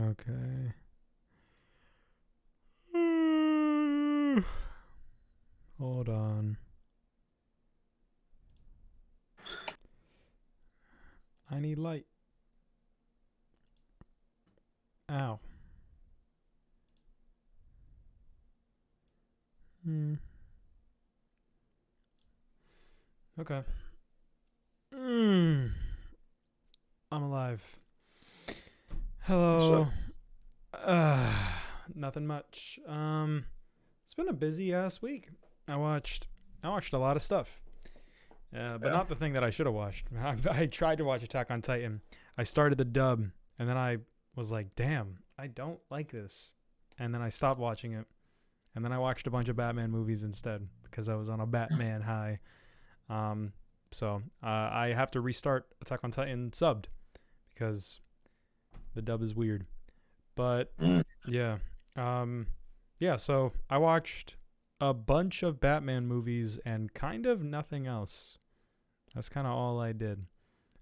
Okay. Hold on. I need light. Ow. Okay. I'm alive. Hello. Nothing much. It's been a busy ass week. I watched a lot of stuff. But Yeah. not the thing that I should have watched. I tried to watch Attack on Titan. I started the dub, and then I was like, damn, I don't like this. And then I stopped watching it. And then I watched a bunch of Batman movies instead because I was on a Batman high. So I have to restart Attack on Titan subbed because the dub is weird. But yeah. So I watched a bunch of Batman movies and kind of nothing else. That's kind of all I did.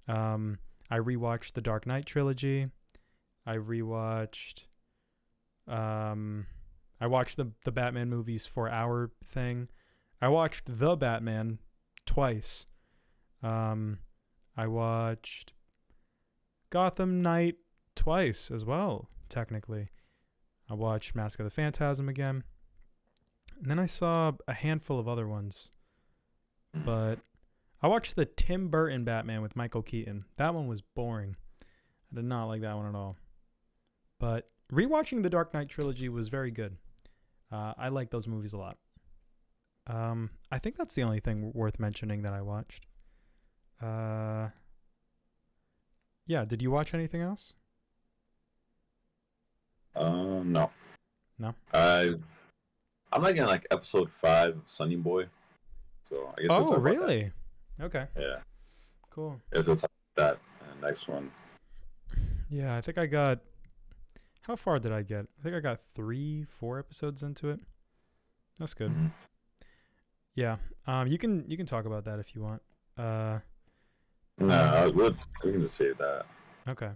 I rewatched the Dark Knight trilogy. I watched the Batman movies for our thing. I watched The Batman twice. I watched Gotham Knight twice as well, technically. I watched Mask of the Phantasm again. And then I saw a handful of other ones. But I watched the Tim Burton Batman with Michael Keaton. That one was boring. I did not like that one at all. But rewatching the Dark Knight trilogy was very good. I like those movies a lot. I think that's the only thing worth mentioning that I watched. Yeah, did you watch anything else? No. No? I'm like in like episode 5 of Sunny Boy. So I guess we'll Oh, talk about really? Okay, that. Yeah. cool. I guess we'll talk about that in the next one. Yeah, I think I got... How far did I get? I think I got 3-4 episodes into it. That's good. Mhm. Yeah. You can talk about that if you want. No, we can just save that. Okay.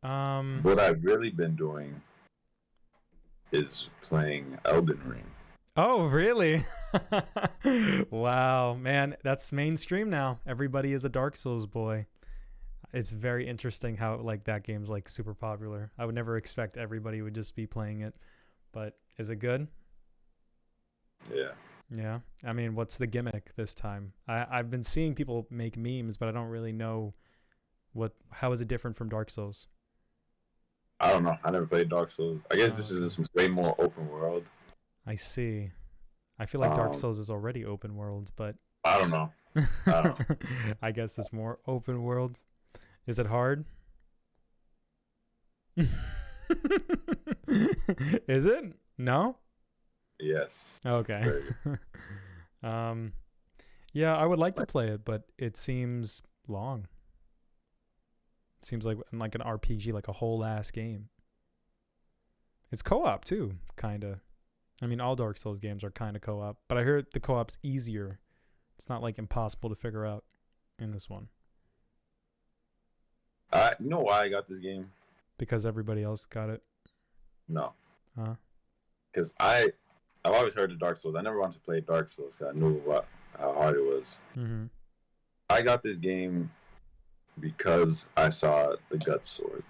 What I've really been doing is playing Elden Ring. Oh, really? Wow, man, that's mainstream now. Everybody is a Dark Souls boy. It's very interesting how like that game's like super popular. I would never expect everybody would just be playing it, but is it good? Yeah. Yeah. I mean, what's the gimmick this time? I've been seeing people make memes, but I don't really know how is it different from Dark Souls? I don't know. I never played Dark Souls. I guess this Okay. is way more open world. I see. I feel like Dark Souls is already open world, but I don't know. I don't know. I guess it's more open world. Is it hard? Is it? No? Yes. Okay. Very good. Yeah, I would like to play it, but it seems long. It seems like an RPG, like a whole ass game. It's co-op too, kinda. I mean, all Dark Souls games are kind of co-op, but I hear the co-op's easier. It's not like impossible to figure out in this one You know why I got this game? because everybody else got it. No. Huh? Because I've always heard of Dark Souls. I never wanted to play Dark Souls because I knew how hard it was. Mm-hmm. I got this game because I saw the Gut Sword.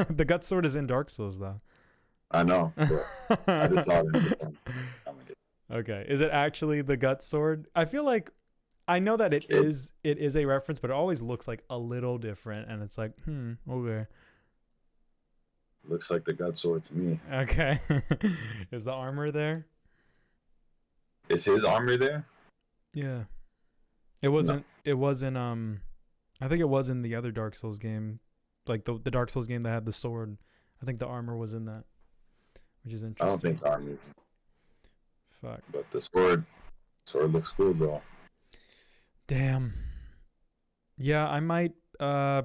The gut sword is in Dark Souls though. I know, but I just saw it. Okay, is it actually the gut sword? I feel like I know that it is a reference, but it always looks like a little different, and it's like, okay. Looks like the Gut Sword to me. Okay. Is the armor there? Is his armor there? Yeah. It wasn't. No. It wasn't. I think it was in the other Dark Souls game, like the Dark Souls game that had the sword. I think the armor was in that, which is interesting. I don't think armor. Fuck. But the sword looks cool though. Damn. Yeah, I might. I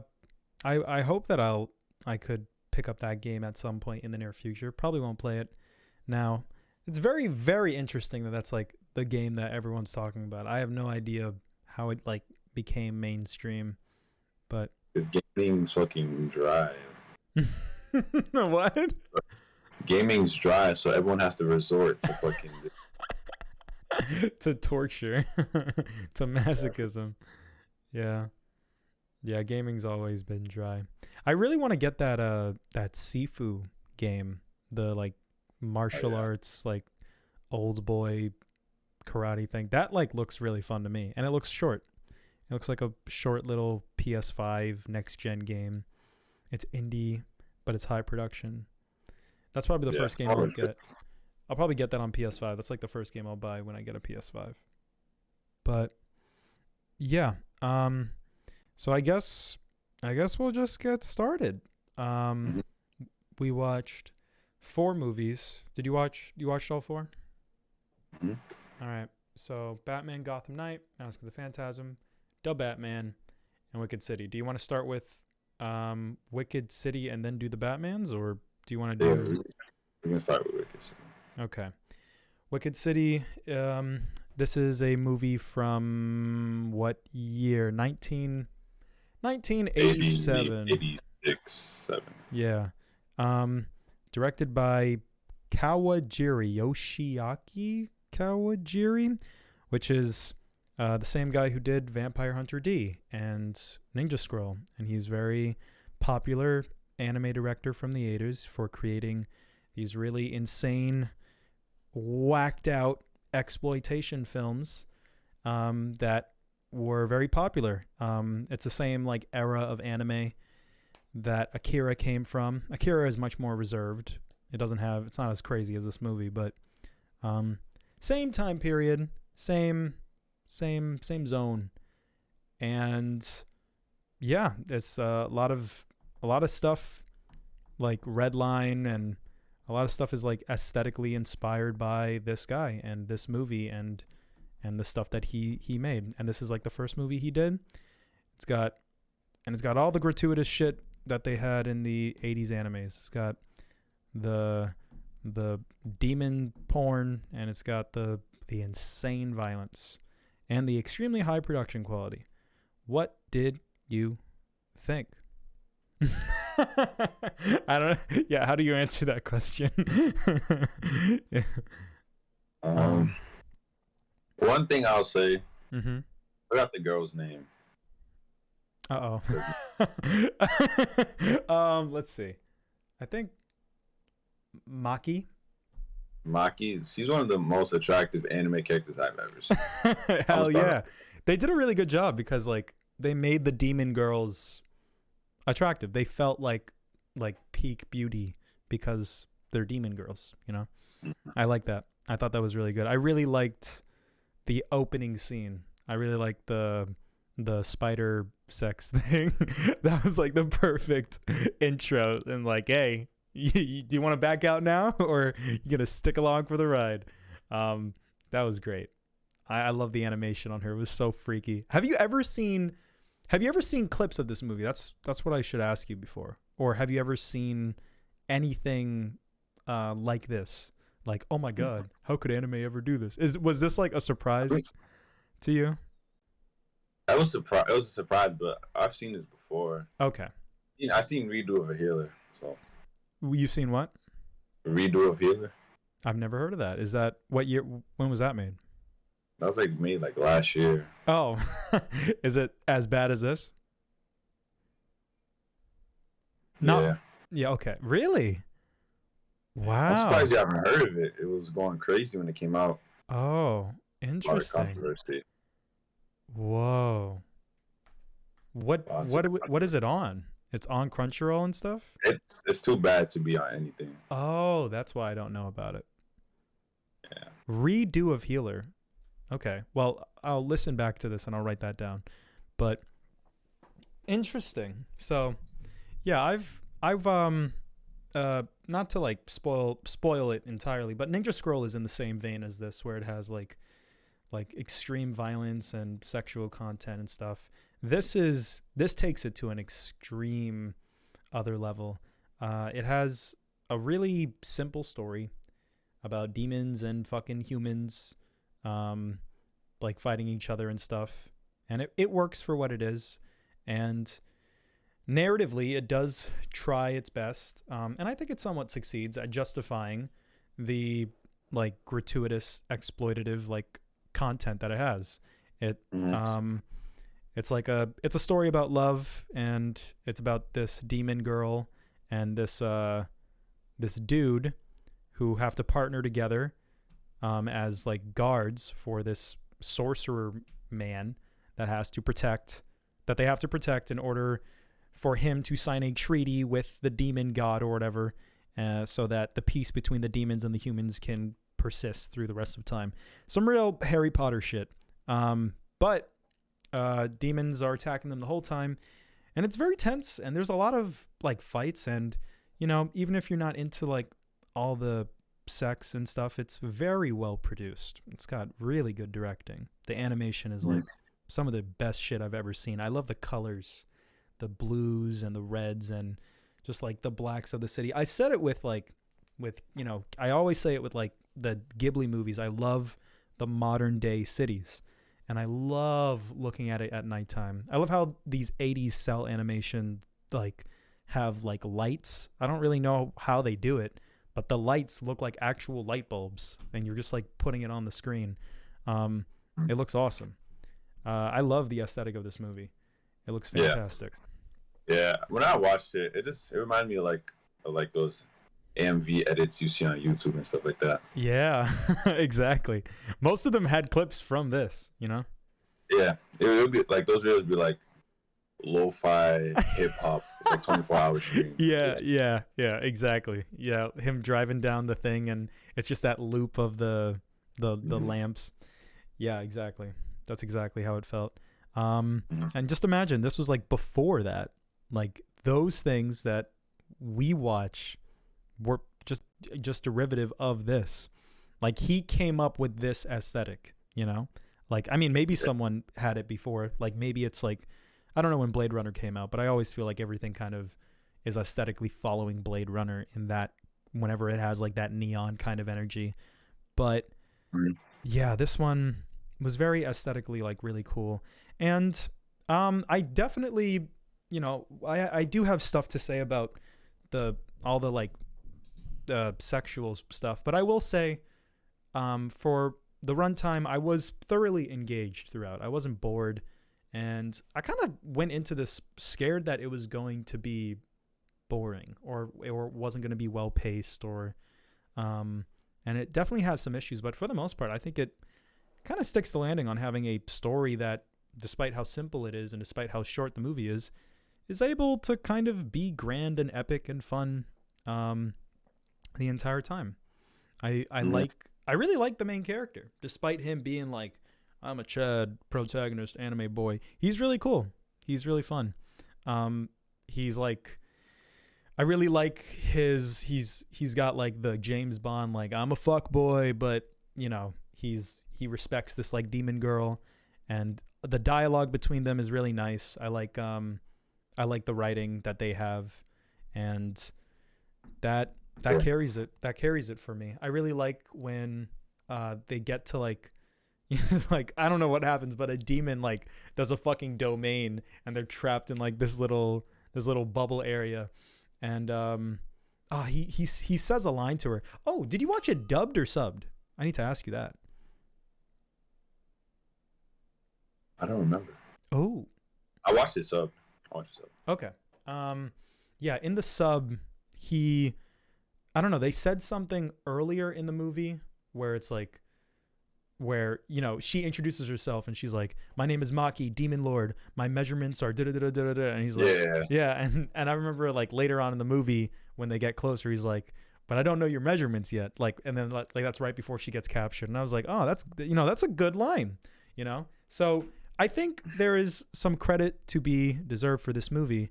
hope that I could pick up that game at some point in the near future. Probably won't play it now. It's very, very interesting that that's like the game that everyone's talking about. I have no idea how it like became mainstream, but The game's fucking dry. What? Gaming's dry, so everyone has to resort to fucking. To torture, to masochism. Yeah. Yeah, gaming's always been dry. I really want to get that Sifu game, the like Oh martial yeah, arts like old boy karate thing. That like looks really fun to me, and it looks short. It looks like a short little PS5 next gen game. It's indie, but it's high production. That's probably the yeah. first game I'll get. I'll probably get that on PS5. That's like the first game I'll buy when I get a PS5. But yeah, so I guess we'll just get started. Um, Mhm. we watched 4 movies. Did you watched all 4? Mhm. All right. So Batman, Gotham Knight, Mask of the Phantasm, The Batman, and Wicked City. Do you want to start with Wicked City and then do the Batmans, or do you want to Yeah, do? we're gonna start with Wicked. Okay. Wicked City. This is a movie from what year? 1987. 86, 7. Yeah. Um, directed by Yoshiaki Kawajiri, which is the same guy who did Vampire Hunter D and Ninja Scroll, and he's very popular anime director from the 80s for creating these really insane, whacked out exploitation films that were very popular. It's the same like era of anime that Akira came from. Akira is much more reserved. It's not as crazy as this movie, but same time period, same zone, and yeah, it's a lot of stuff like Redline, and a lot of stuff is like aesthetically inspired by this guy and this movie and the stuff that he made. And this is like the first movie he did. It's got all the gratuitous shit that they had in the 80s animes. It's got the demon porn, and it's got the insane violence and the extremely high production quality. What did you think? I don't know. Yeah, how do you answer that question? Yeah. One thing I'll say, Mm-hmm. I forgot the girl's name. Uh-oh. Let's see. I think Maki. Maki, she's one of the most attractive anime characters I've ever seen. Hell yeah. They did a really good job because like they made the demon girls attractive. They felt like peak beauty because they're demon girls, you know? I like that. I thought that was really good. I really liked the opening scene. I really liked the spider sex thing. That was like the perfect intro. And like, hey, do you want to back out now, or you gonna stick along for the ride? That was great. I love the animation on her. It was so freaky. Have you ever seen clips of this movie? That's what I should ask you before. Or have you ever seen anything like this? Like, oh my god, how could anime ever do this? Was this like a surprise to you? I was surprised. It was a surprise, but I've seen this before. Okay. I've seen redo of a healer. So You've seen what? redo of healer. I've never heard of that. Is that what year? When was that made? That was like made like last year. Oh, is it as bad as this? No. Yeah. Yeah. Okay. Really? I'm Wow. surprised you haven't heard of it. It was going crazy when it came out. Oh, A lot of interesting. controversy. Whoa. What is it on? It's on Crunchyroll and stuff? It's too bad to be on anything. Oh, that's why I don't know about it. Yeah. Redo of Healer. Okay. Well, I'll listen back to this and I'll write that down. But interesting. So, yeah, I've not to like spoil it entirely, but Ninja Scroll is in the same vein as this, where it has like extreme violence and sexual content and stuff. This takes it to an extreme other level. It has a really simple story about demons and fucking humans, like fighting each other and stuff, and it works for what it is. And narratively, it does try its best, and I think it somewhat succeeds at justifying the like gratuitous, exploitative like content that it has. It Hmm. it's a story about love, and it's about this demon girl and this dude who have to partner together as like guards for this sorcerer man that has to protect that they have to protect in order for him to sign a treaty with the demon god or whatever, so that the peace between the demons and the humans can persist through the rest of time. Some real Harry Potter shit. But demons are attacking them the whole time, and it's very tense. And there's a lot of like fights, and even if you're not into like all the sex and stuff, it's very well produced. It's got really good directing. The animation is like some of the best shit I've ever seen. I love the colors, the blues and the reds, and just like the blacks of the city. I said it with I always say it with like the Ghibli movies. I love the modern day cities, and I love looking at it at nighttime. I love how these 80s cell animation like have like lights. I don't really know how they do it, but the lights look like actual light bulbs, and you're just like putting it on the screen. It looks awesome. I love the aesthetic of this movie. It looks fantastic. Yeah, when I watched it, it reminded me of like those AMV edits you see on YouTube and stuff like that. Yeah, exactly. Most of them had clips from this, Yeah, it would be like those videos would be like lo-fi hip hop, like 24-hour stream. Yeah, exactly. Yeah, him driving down the thing, and it's just that loop of the lamps. Yeah, exactly. That's exactly how it felt. And just imagine this was like before that. Like those things that we watch were just derivative of this. Like he came up with this aesthetic, Like I mean, maybe someone had it before. Like maybe it's like, I don't know when Blade Runner came out, but I always feel like everything kind of is aesthetically following Blade Runner in that whenever it has like that neon kind of energy. But yeah, this one was very aesthetically like really cool. And I definitely, I do have stuff to say about all the like sexual stuff, but I will say for the runtime, I was thoroughly engaged throughout. I wasn't bored, and I kind of went into this scared that it was going to be boring or wasn't going to be well paced, or and it definitely has some issues, but for the most part, I think it kind of sticks the landing on having a story that, despite how simple it is and despite how short the movie is able to kind of be grand and epic and fun the entire time. I really like the main character, despite him being like, I'm a Chad protagonist anime boy. He's really cool. He's really fun. He's like, I really like he's got like the James Bond, like I'm a fuck boy, but he respects this like demon girl, and the dialogue between them is really nice. I like the writing that they have, and that carries it. That carries it for me. I really like when they get to like like I don't know what happens, but a demon like does a fucking domain, and they're trapped in like this little bubble area, and he says a line to her. Oh, did you watch it dubbed or subbed? I need to ask you that. I don't remember. Oh, I watched it sub. Okay. Yeah, in the sub, I don't know, they said something earlier in the movie where it's like, where, she introduces herself and she's like, my name is Maki, Demon Lord. My measurements are da-da-da-da-da-da. And he's like, yeah. And I remember like later on in the movie when they get closer, he's like, but I don't know your measurements yet. Like, and then like that's right before she gets captured. And I was like, oh, that's a good line, So I think there is some credit to be deserved for this movie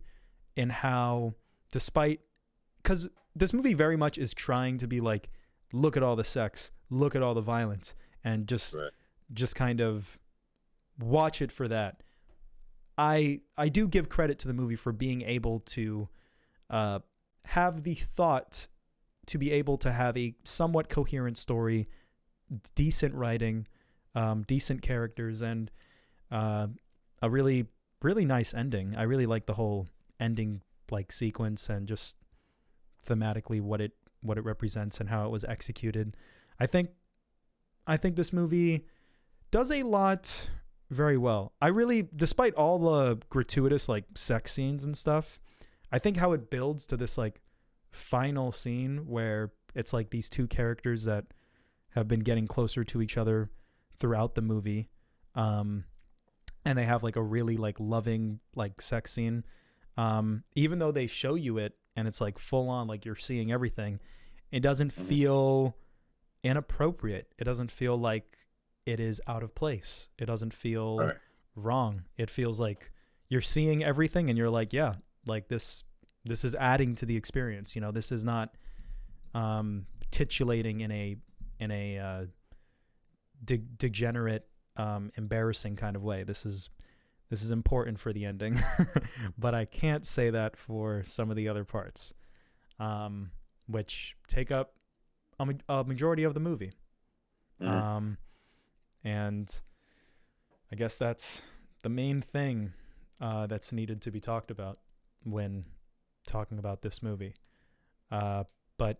in how, because this movie very much is trying to be like, look at all the sex, look at all the violence, and just kind of watch it for that. I do give credit to the movie for being able to have the thought to be able to have a somewhat coherent story, decent writing, decent characters, and a really, really nice ending. I really like the whole ending like sequence and just thematically what it represents and how it was executed. I think this movie does a lot very well. I really, despite all the gratuitous like sex scenes and stuff, I think how it builds to this like final scene where it's like these two characters that have been getting closer to each other throughout the movie, and they have like a really like loving like sex scene, even though they show you it and it's like full on, like you're seeing everything, it doesn't feel inappropriate. It doesn't feel like it is out of place. It doesn't feel wrong. It feels like you're seeing everything and you're like, yeah, like this is adding to the experience. You know, this is not titulating in a degenerate, embarrassing kind of way. This is important for the ending, but I can't say that for some of the other parts, which take up a majority of the movie. And I guess that's the main thing that's needed to be talked about when talking about this movie. But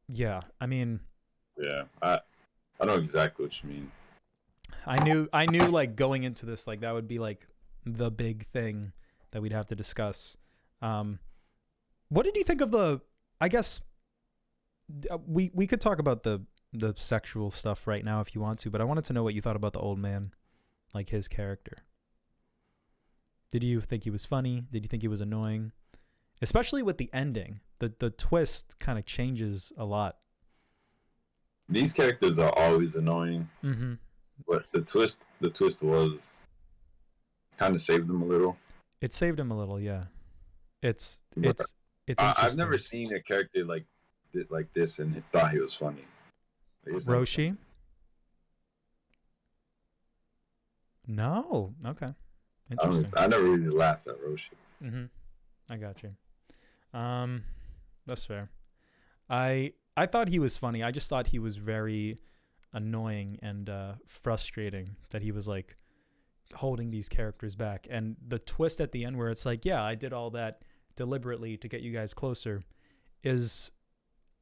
yeah, I mean, yeah, I know exactly what you mean. I knew like going into this, like that would be like the big thing that we'd have to discuss. What did you think of I guess we could talk about the sexual stuff right now if you want to, but I wanted to know what you thought about the old man, like his character. Did you think he was funny? Did you think he was annoying? Especially with the ending. The twist kind of changes a lot. These characters are always annoying. Mm-hmm. But the twist was kind of saved them a little. It saved him a little, yeah. It's I've never seen a character like this and thought he was funny. Roshi? No. Okay. Interesting. I never really laughed at Roshi. Mm-hmm. I got you. That's fair. I thought he was funny. I just thought he was very annoying and frustrating that he was like holding these characters back. And the twist at the end where it's like, yeah, I did all that deliberately to get you guys closer is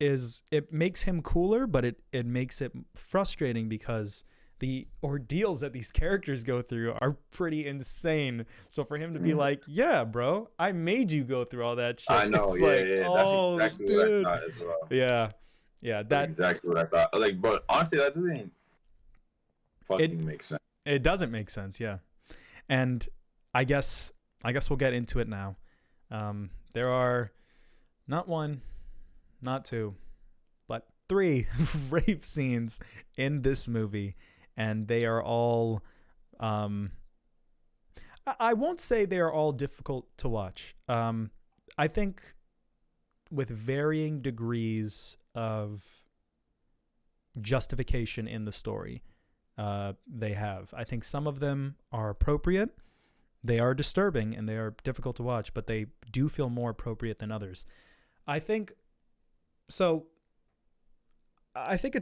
it makes him cooler, but it makes it frustrating because the ordeals that these characters go through are pretty insane. So for him to be like, yeah, bro, I made you go through all that shit. I know, it's yeah, like, yeah. oh, that's exactly dude. what I thought as well. Yeah. Yeah, That's exactly what I thought. Like, but honestly, that doesn't fucking make sense. It doesn't make sense, yeah. And I guess we'll get into it now. There are not one, not two, but 3 rape scenes in this movie, and they are all I won't say they are all difficult to watch. I think with varying degrees of justification in the story, they have. I think some of them are appropriate. They are disturbing and they are difficult to watch, but they do feel more appropriate than others. I think it's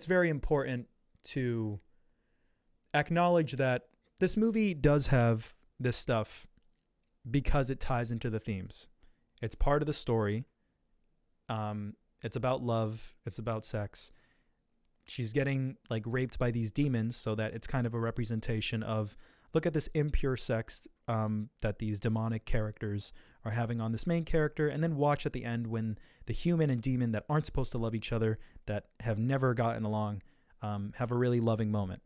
very important to acknowledge that this movie does have this stuff because it ties into the themes. It's part of the story. It's about love. It's about sex. She's getting like raped by these demons, so that it's kind of a representation of, look at this impure sex that these demonic characters are having on this main character, and then watch at the end when the human and demon that aren't supposed to love each other, that have never gotten along, have a really loving moment.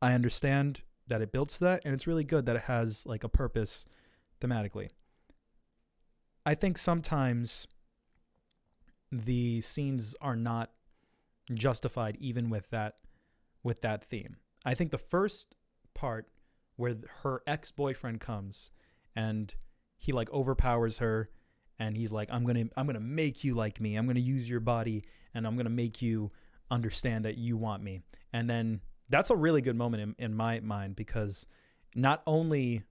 I understand that it builds to that, and it's really good that it has like a purpose thematically. I think sometimes the scenes are not justified even with that theme. I think the first part where her ex-boyfriend comes and he like overpowers her and he's like, I'm going to make you like me. I'm going to use your body and I'm going to make you understand that you want me. And then that's a really good moment in my mind, because not only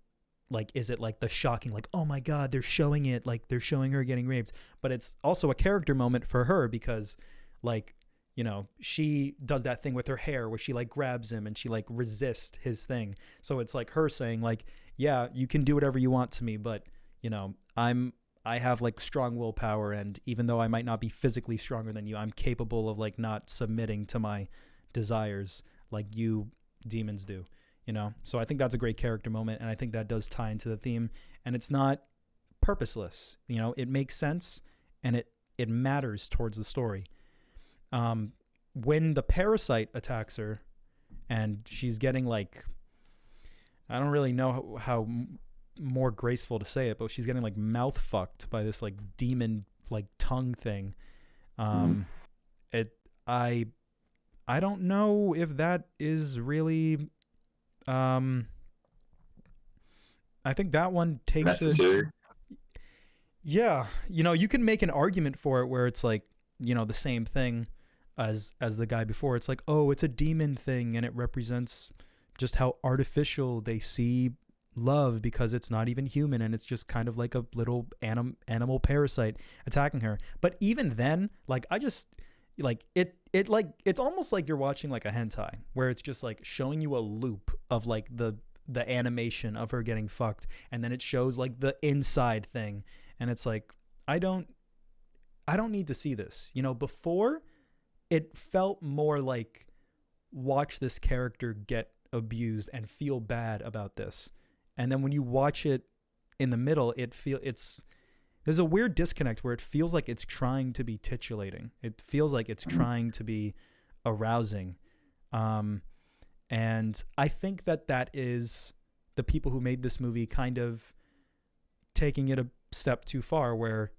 like is it like the shocking, like, oh my God, they're showing it, like they're showing her getting raped, but it's also a character moment for her because like, you know, she does that thing with her hair where she like grabs him and she like resists his thing. So it's like her saying like, yeah, you can do whatever you want to me, but I have like strong willpower, and even though I might not be physically stronger than you, I'm capable of like not submitting to my desires like you demons do, So I think that's a great character moment, and I think that does tie into the theme, and it's not purposeless. It makes sense, and it matters towards the story. When the parasite attacks her, and she's getting like, I don't really know how more graceful to say it, but she's getting like mouth fucked by this like demon like tongue thing. I don't know if that is really. I think that one takes necessary. Yeah, you can make an argument for it where it's like, the same thing as the guy before. It's like, oh, it's a demon thing, and it represents just how artificial they see love because it's not even human, and it's just kind of like a little animal parasite attacking her. But even then, like, I just like it like it's almost like you're watching like a hentai where it's just like showing you a loop of like the animation of her getting fucked, and then it shows like the inside thing, and it's like I don't need to see this. Before it felt more like watch this character get abused and feel bad about this. And then when you watch it in the middle, there's a weird disconnect where it feels like it's trying to be titillating. It feels like it's trying to be arousing. And I think that is the people who made this movie kind of taking it a step too far, where,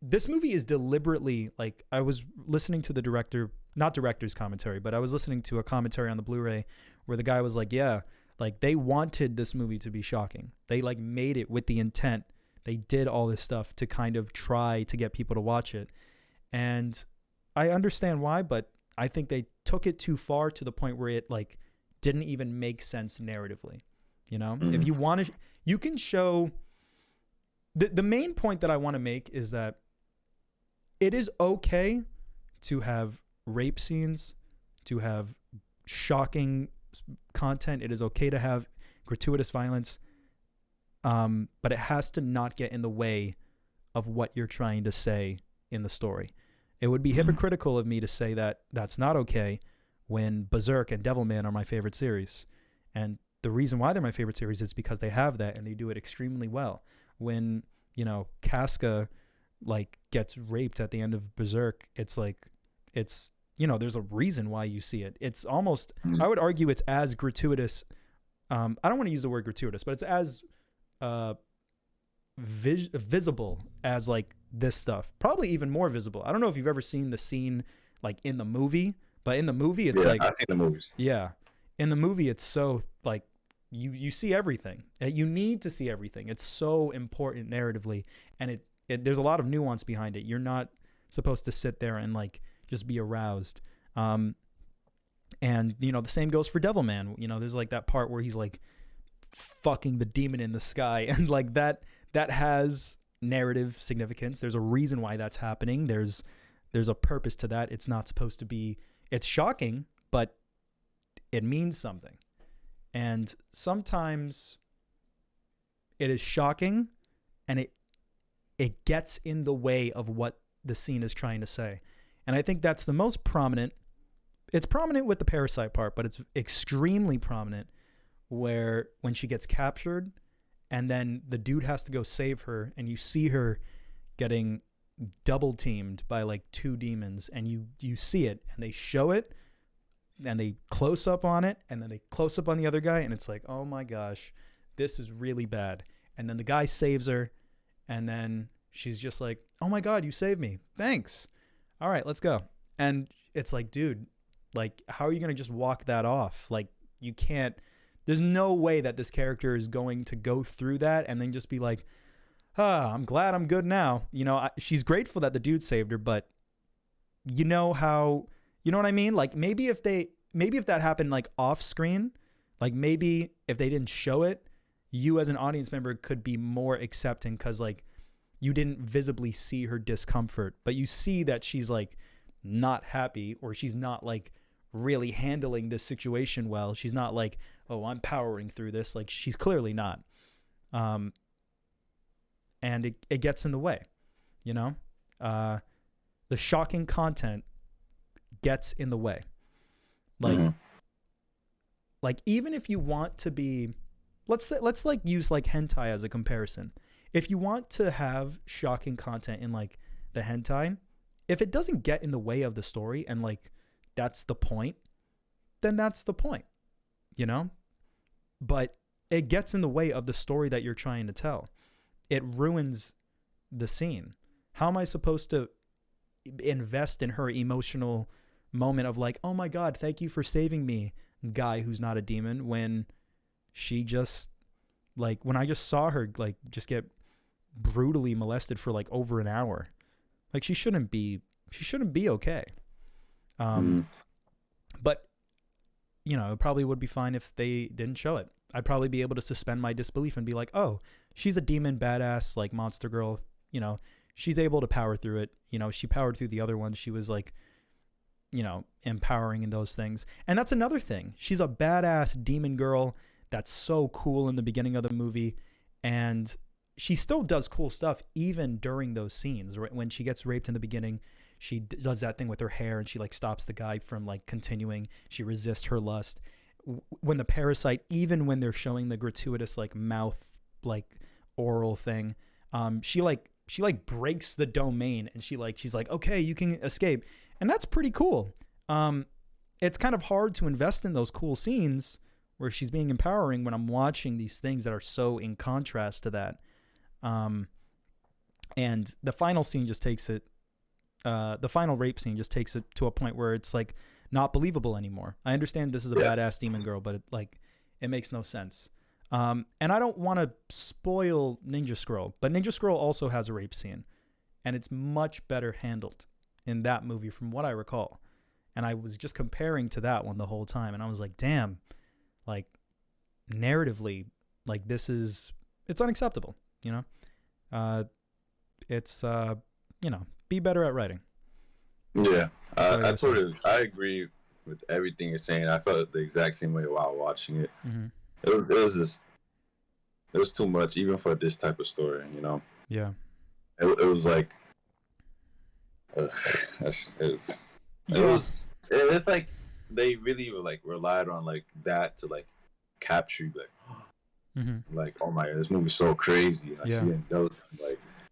this movie is deliberately, like, I was listening to the not director's commentary, but I was listening to a commentary on the Blu-ray where the guy was like, yeah, like they wanted this movie to be shocking. They like made it with the intent. They did all this stuff to kind of try to get people to watch it. And I understand why, but I think they took it too far to the point where it like didn't even make sense narratively. If you want to, you can show the main point that I want to make is that it is okay to have rape scenes, to have shocking content. It is okay to have gratuitous violence, but it has to not get in the way of what you're trying to say in the story. It would be hypocritical of me to say that that's not okay when Berserk and Devilman are my favorite series. And the reason why they're my favorite series is because they have that, and they do it extremely well. When, Casca like gets raped at the end of Berserk, it's like, there's a reason why you see it. It's almost, I would argue it's as gratuitous. I don't want to use the word gratuitous, but it's as visible as like this stuff. Probably even more visible. I don't know if you've ever seen the scene like in the movie, but in the movie it's like, I've seen the movies. Yeah. In the movie it's so like you see everything. You need to see everything. It's so important narratively, and it there's a lot of nuance behind it. You're not supposed to sit there and like just be aroused. And the same goes for Devilman. There's like that part where he's like fucking the demon in the sky, and like that has narrative significance. There's a reason why that's happening. There's a purpose to that. It's not supposed to be, it's shocking, but it means something. And sometimes it is shocking, and it gets in the way of what the scene is trying to say. And I think that's the most prominent. It's prominent with the parasite part, but it's extremely prominent when she gets captured and then the dude has to go save her, and you see her getting double teamed by like two demons, and you see it, and they show it, and they close up on it, and then they close up on the other guy, and it's like, oh my gosh, this is really bad. And then the guy saves her, and then she's just like, oh my God, you saved me. Thanks. All right, let's go. And it's like, dude, like, how are you going to just walk that off? Like, you can't, there's no way that this character is going to go through that and then just be like, I'm glad I'm good now. She's grateful that the dude saved her, but you know what I mean? Like, maybe if that happened like off screen, like maybe if they didn't show it, you as an audience member could be more accepting, because like you didn't visibly see her discomfort, but you see that she's like not happy, or she's not like really handling this situation well. She's not like, oh, I'm powering through this. Like, she's clearly not. and it gets in the way, you know. The shocking content gets in the way. Like, like even if you want to be, let's like use like hentai as a comparison. If you want to have shocking content in like the hentai, if it doesn't get in the way of the story and like that's the point, then that's the point, you know? But it gets in the way of the story that you're trying to tell. It ruins the scene. How am I supposed to invest in her emotional moment of like, oh my God, thank you for saving me, guy who's not a demon, when she just like, when I just saw her like just get brutally molested for like over an hour. Like she shouldn't be okay. But you know, it probably would be fine if they didn't show it. I'd probably be able to suspend my disbelief and be like, oh, she's a demon badass, like monster girl, you know, she's able to power through it. You know, she powered through the other ones. She was like, you know, empowering in those things. And that's another thing. She's a badass demon girl that's so cool in the beginning of the movie. And she still does cool stuff even during those scenes. Right? When she gets raped in the beginning, she does that thing with her hair and she like stops the guy from like continuing. She resists her lust. When the parasite, even when they're showing the gratuitous like mouth, like oral thing, she breaks the domain and she's like, okay, you can escape. And that's pretty cool. It's kind of hard to invest in those cool scenes where she's being empowering when I'm watching these things that are so in contrast to that. And the final scene just takes it, the final rape scene just takes it to a point where it's like not believable anymore. I understand this is a badass demon girl, but it makes no sense. And I don't want to spoil Ninja Scroll, but Ninja Scroll also has a rape scene, and it's much better handled in that movie from what I recall. And I was just comparing to that one the whole time, and I was like, damn, like narratively, like it's unacceptable, you know? You know, be better at writing. Yeah, I agree with everything you're saying. I felt the exact same way while watching it. Mm-hmm. It was too much, even for this type of story, you know? Yeah. It was like, it's like they really were like relied on like that to like capture you, like, like, oh my God, this movie's so crazy. Like, yeah.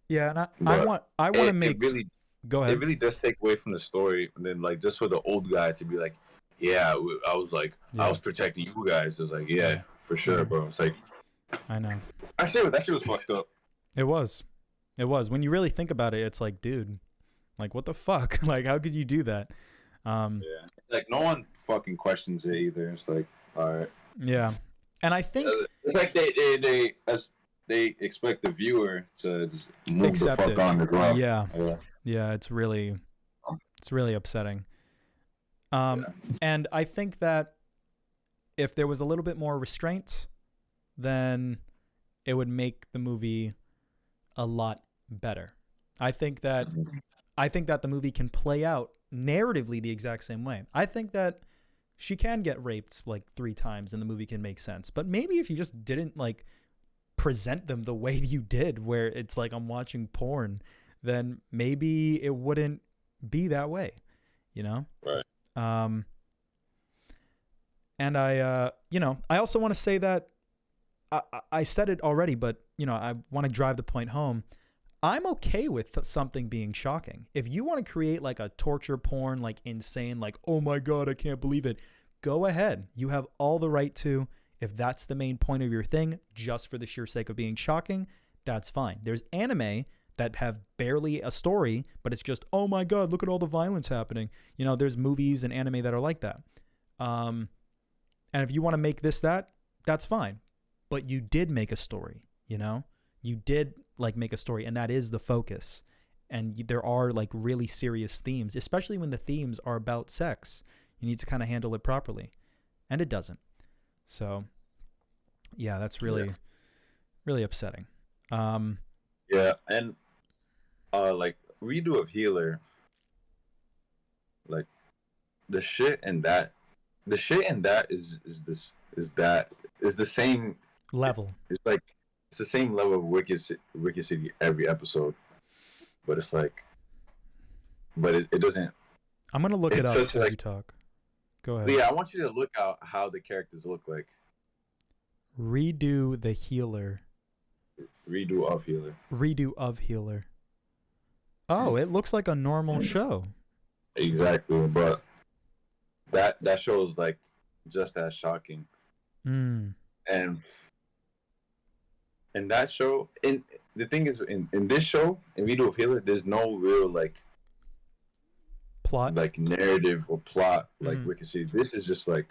Yeah, and I want to make. Go ahead. It really does take away from the story, and then like just for the old guy to be like, yeah, I was like, I was protecting you guys. It was like, yeah, for sure, bro. It's like, I know. That shit was fucked up. It was. When you really think about it, it's like, dude, like what the fuck? Like, how could you do that? Yeah, like no one fucking questions it either. It's like, all right. Yeah, and I think it's like they expect the viewer to just move accept the fuck it. on the ground. Yeah, it's really upsetting. And I think that if there was a little bit more restraint, then it would make the movie a lot better. I think that the movie can play out narratively the exact same way. I think that she can get raped like 3 times and the movie can make sense. But maybe if you just didn't like present them the way you did, where it's like I'm watching porn, then maybe it wouldn't be that way, you know? Right. And I also want to say that I said it already, but you know, I want to drive the point home. I'm okay with something being shocking. If you want to create like a torture porn, like insane, like, oh my God, I can't believe it. Go ahead. You have all the right to. If that's the main point of your thing, just for the sheer sake of being shocking, that's fine. There's anime that have barely a story, but it's just, oh my God, look at all the violence happening. You know, there's movies and anime that are like that. And if you want to make that's fine. But you did make a story, you know? You did like make a story, and that is the focus. And there are like really serious themes, especially when the themes are about sex. You need to kind of handle it properly. And it doesn't. So, yeah, that's really upsetting. Yeah, and like redo of Healer, like the shit in that is the same level. It's like it's the same level of Wicked City every episode, but it's like, but it doesn't. I'm gonna look it It's up such as like, you talk. Go ahead. yeah, I want you to look out how the characters look like. Redo the Healer. Redo of Healer. Redo of Healer. Oh, it looks like a normal show. Exactly, but that show is like just as shocking. Mm. And that show, and the thing is, in this show, in Redo of Healer, there's no real like Plot, like narrative or plot like Wicked City. This is just like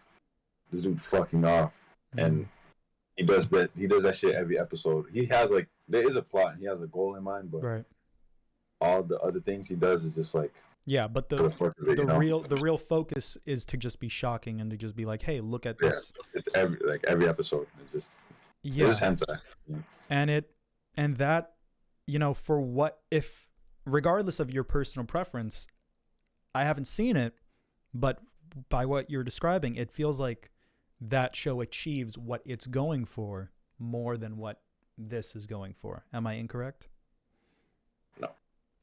this dude fucking off, and he does that shit every episode. He has like, there is a plot and he has a goal in mind, but right. all the other things he does is just like, yeah, but the real focus is to just be shocking and to just be like, hey, look at this. It's every episode. It's just it's hentai. Yeah. And that, you know, for what, if regardless of your personal preference, I haven't seen it, but by what you're describing, it feels like that show achieves what it's going for more than what this is going for. Am I incorrect?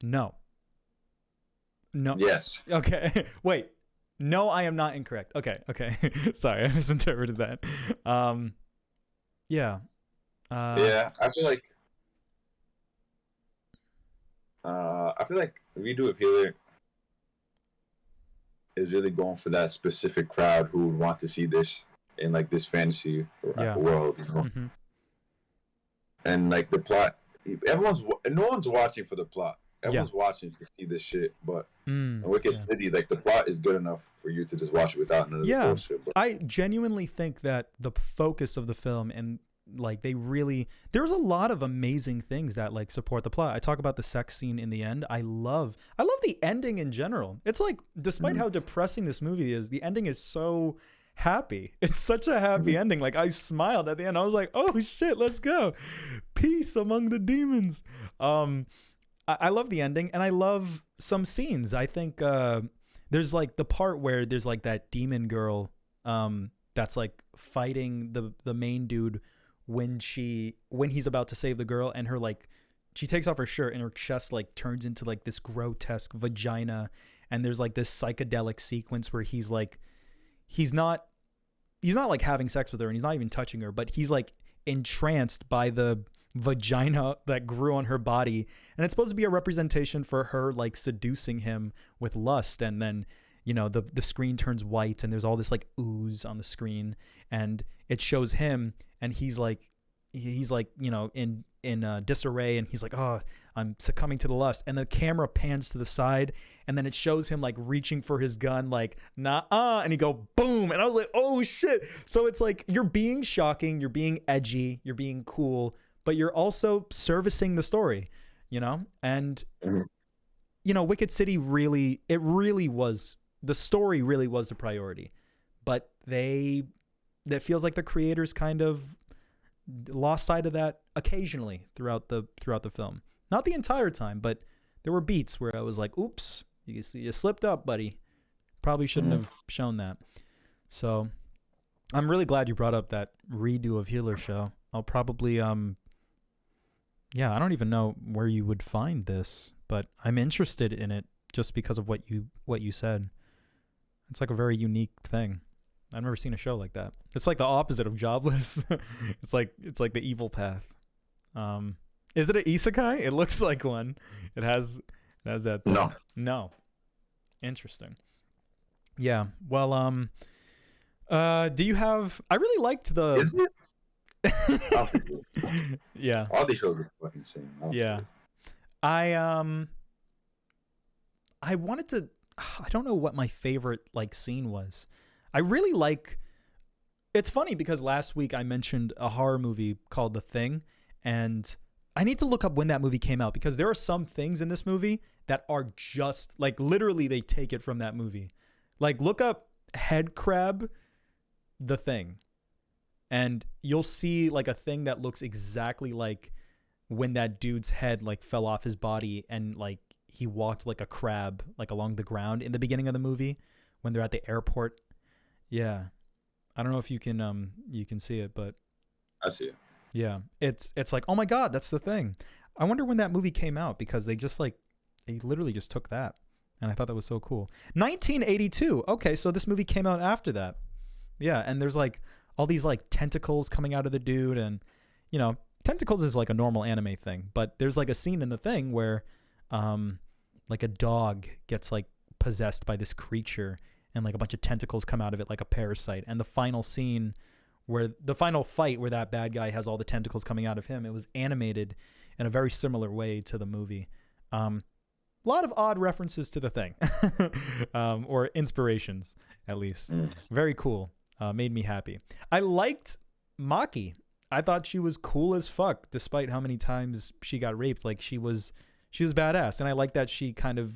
No. Yes. Okay. Wait. No, I am not incorrect. Okay. Sorry, I misinterpreted that. Yeah. Yeah, I feel like Redo of Healer is really going for that specific crowd who would want to see this in like this fantasy world, you know? Mm-hmm. And like the plot, no one's watching for the plot. Everyone's watching to see this shit, but in Wicked City, like the plot is good enough for you to just watch it without none of the bullshit. But I genuinely think that the focus of the film and like there's a lot of amazing things that like support the plot. I talk about the sex scene in the end. I love the ending in general. It's like, despite how depressing this movie is, the ending is so happy. It's such a happy ending. Like I smiled at the end. I was like, oh shit, let's go. Peace among the demons. I love the ending, and I love some scenes. I think there's like the part where there's like that demon girl that's like fighting the main dude when he's about to save the girl, and her like she takes off her shirt and her chest like turns into like this grotesque vagina, and there's like this psychedelic sequence where he's not like having sex with her and he's not even touching her, but he's like entranced by the vagina that grew on her body, and it's supposed to be a representation for her like seducing him with lust. And then, you know, the screen turns white and there's all this like ooze on the screen, and it shows him, and he's like you know in disarray, and he's like, oh, I'm succumbing to the lust, and the camera pans to the side, and then it shows him like reaching for his gun, like and he go boom, and I was like, oh shit. So it's like you're being shocking, you're being edgy, you're being cool, but you're also servicing the story, you know? And, you know, Wicked City really was, the story really was the priority. But that feels like the creators kind of lost sight of that occasionally throughout the film. Not the entire time, but there were beats where I was like, oops, you slipped up, buddy. Probably shouldn't have shown that. So I'm really glad you brought up that Redo of Healer show. I'll probably I don't even know where you would find this, but I'm interested in it just because of what you said. It's like a very unique thing. I've never seen a show like that. It's like the opposite of Jobless. It's like the evil path. Is it an isekai? It looks like one. It has that thing. No. Interesting. Yeah. Well, do you have, I really liked the, is it? Yeah. All these shows are fucking insane. Yeah. I wanted to, I don't know what my favorite like scene was. I really like, it's funny because last week I mentioned a horror movie called The Thing, and I need to look up when that movie came out because there are some things in this movie that are just like literally they take it from that movie. Like look up Head Crab The Thing, and you'll see like a thing that looks exactly like when that dude's head like fell off his body and like he walked like a crab like along the ground in the beginning of the movie when they're at the airport. Yeah. I don't know if you can see it, but I see it. Yeah. It's like, oh my God, that's the thing. I wonder when that movie came out, because they literally just took that. And I thought that was so cool. 1982. Okay, so this movie came out after that. Yeah, and there's like all these like tentacles coming out of the dude, and you know, tentacles is like a normal anime thing, but there's like a scene in the thing where like a dog gets like possessed by this creature, and like a bunch of tentacles come out of it like a parasite. And the final scene, where the final fight where that bad guy has all the tentacles coming out of him, it was animated in a very similar way to the movie. A lot of odd references to the thing, or inspirations, at least. Very cool. Made me happy. I liked Maki. I thought she was cool as fuck, despite how many times she got raped. Like, she was badass, and I like that she kind of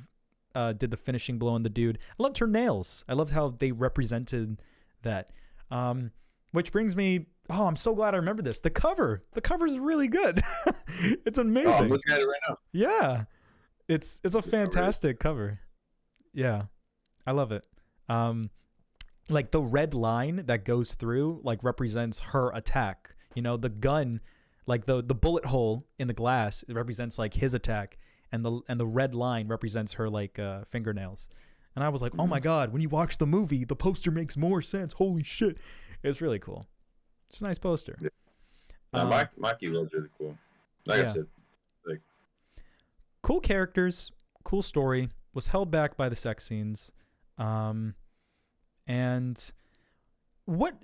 did the finishing blow on the dude. I loved her nails. I loved how they represented that. Which brings me. Oh, I'm so glad I remember this. The cover. The cover's really good. It's amazing. Oh, I'm looking at it right now. Yeah. It's a fantastic cover. Yeah. I love it. Like the red line that goes through like represents her attack. You know, the gun, like the bullet hole in the glass, it represents like his attack, and the red line represents her like fingernails. And I was like, "Oh my God, when you watch the movie, the poster makes more sense. Holy shit." It's really cool. It's a nice poster. Yeah. Maki was really cool. Like I said, like, cool characters, cool story, was held back by the sex scenes. And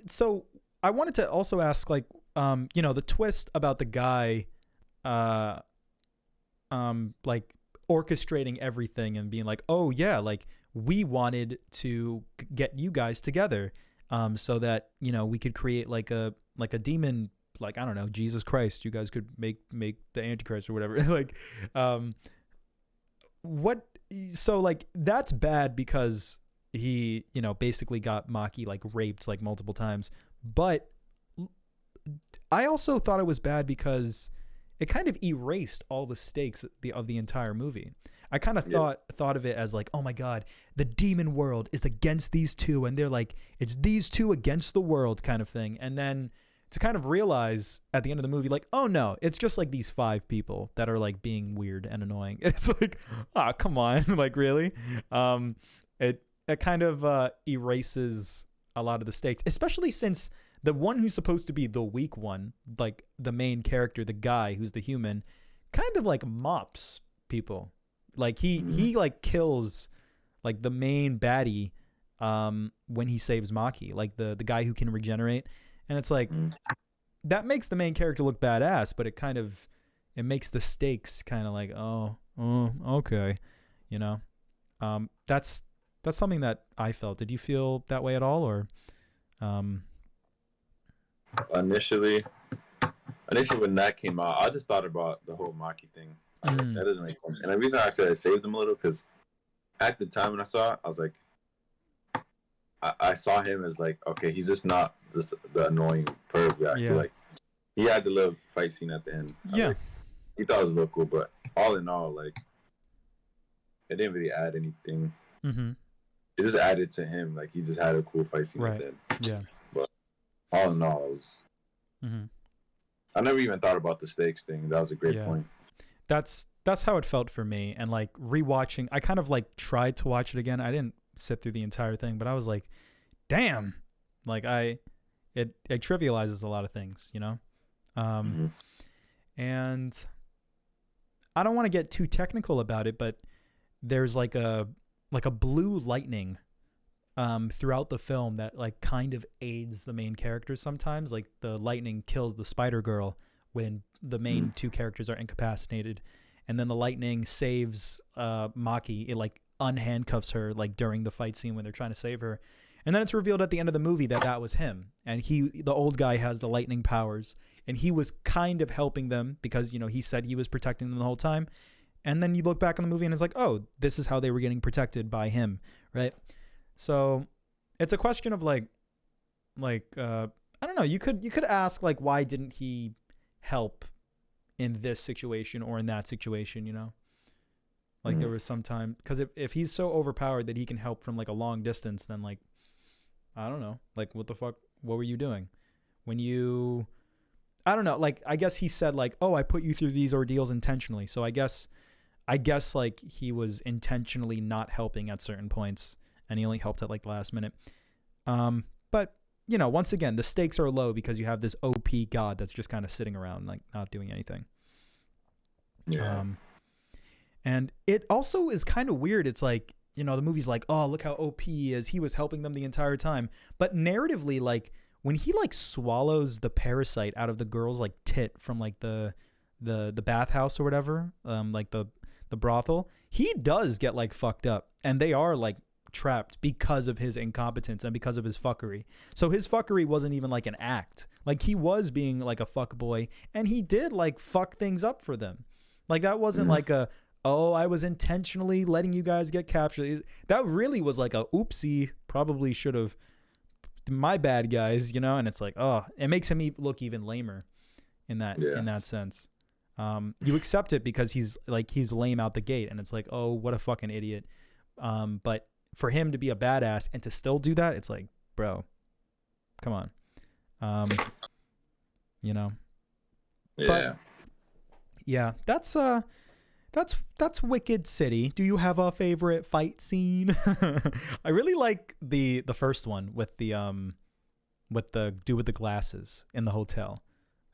so I wanted to also ask, like, you know, the twist about the guy, like orchestrating everything and being like, oh yeah, like we wanted to get you guys together, so that, you know, we could create like a demon, like, I don't know, Jesus Christ, you guys could make the Antichrist or whatever. Like, so like that's bad because he, you know, basically got Maki like raped like multiple times. But I also thought it was bad because it kind of erased all the stakes of the entire movie. I kind of thought of it as like, oh my God, the demon world is against these two, and they're like, it's these two against the world kind of thing. And then to kind of realize at the end of the movie, like, oh no, it's just like these 5 people that are like being weird and annoying. It's like, ah, come on, like really? It kind of erases a lot of the stakes, especially since the one who's supposed to be the weak one, like the main character, the guy who's the human, kind of like mops people. Like he like kills like the main baddie when he saves Maki, like the guy who can regenerate. And it's like, that makes the main character look badass, but it makes the stakes kind of like, oh, okay, you know. That's something that I felt. Did you feel that way at all, or? Initially when that came out, I just thought about the whole Maki thing. That doesn't make sense. And the reason I said I saved him a little, because at the time when I saw it, I was like, I saw him as like, okay, he's just not just the annoying perv guy. Yeah. Like, he had the little fight scene at the end. Yeah. He thought it was a little cool, but all in all, like, it didn't really add anything. Mm-hmm. It just added to him. Like, he just had a cool fight scene at the end. Yeah. But all in all, it was. I never even thought about the stakes thing. That was a great point. That's how it felt for me. And like rewatching, I kind of like tried to watch it again. I didn't sit through the entire thing, but I was like, damn, like it trivializes a lot of things, you know? And I don't want to get too technical about it, but there's like a blue lightning throughout the film that like kind of aids the main characters sometimes. Like the lightning kills the Spider Girl when the main 2 characters are incapacitated, and then the lightning saves Maki. It like unhandcuffs her like during the fight scene when they're trying to save her, and then it's revealed at the end of the movie that was him, and the old guy has the lightning powers, and he was kind of helping them because, you know, he said he was protecting them the whole time. And then you look back on the movie and it's like, oh, this is how they were getting protected by him, right? So it's a question of like I don't know. You could ask like, why didn't he help in this situation or in that situation? You know, like there was some time, because if he's so overpowered that he can help from like a long distance, then like, I don't know, like what the fuck? What were you doing when you? I don't know. Like, I guess he said like, "Oh, I put you through these ordeals intentionally." So I guess like he was intentionally not helping at certain points, and he only helped at like the last minute. But once again, the stakes are low because you have this OP god that's just kind of sitting around, like not doing anything. Yeah. And it also is kind of weird. It's like, the movie's like, oh, look how OP he is. He was helping them the entire time. But narratively, like when he like swallows the parasite out of the girl's like tit from like the bathhouse or whatever, like the brothel, he does get like fucked up, and they are like trapped because of his incompetence and because of his fuckery. So his fuckery wasn't even like an act. Like he was being like a fuck boy, and he did like fuck things up for them. Like that wasn't like I was intentionally letting you guys get captured. That really was like a oopsie, probably should have, my bad guys, and it's like, oh, it makes him look even lamer in that sense. You accept it because he's lame out the gate, and it's like, oh, what a fucking idiot. But for him to be a badass and to still do that, it's like, bro, come on. Yeah. But yeah, that's Wicked City. Do you have a favorite fight scene? I really like the first one with the dude with the glasses in the hotel.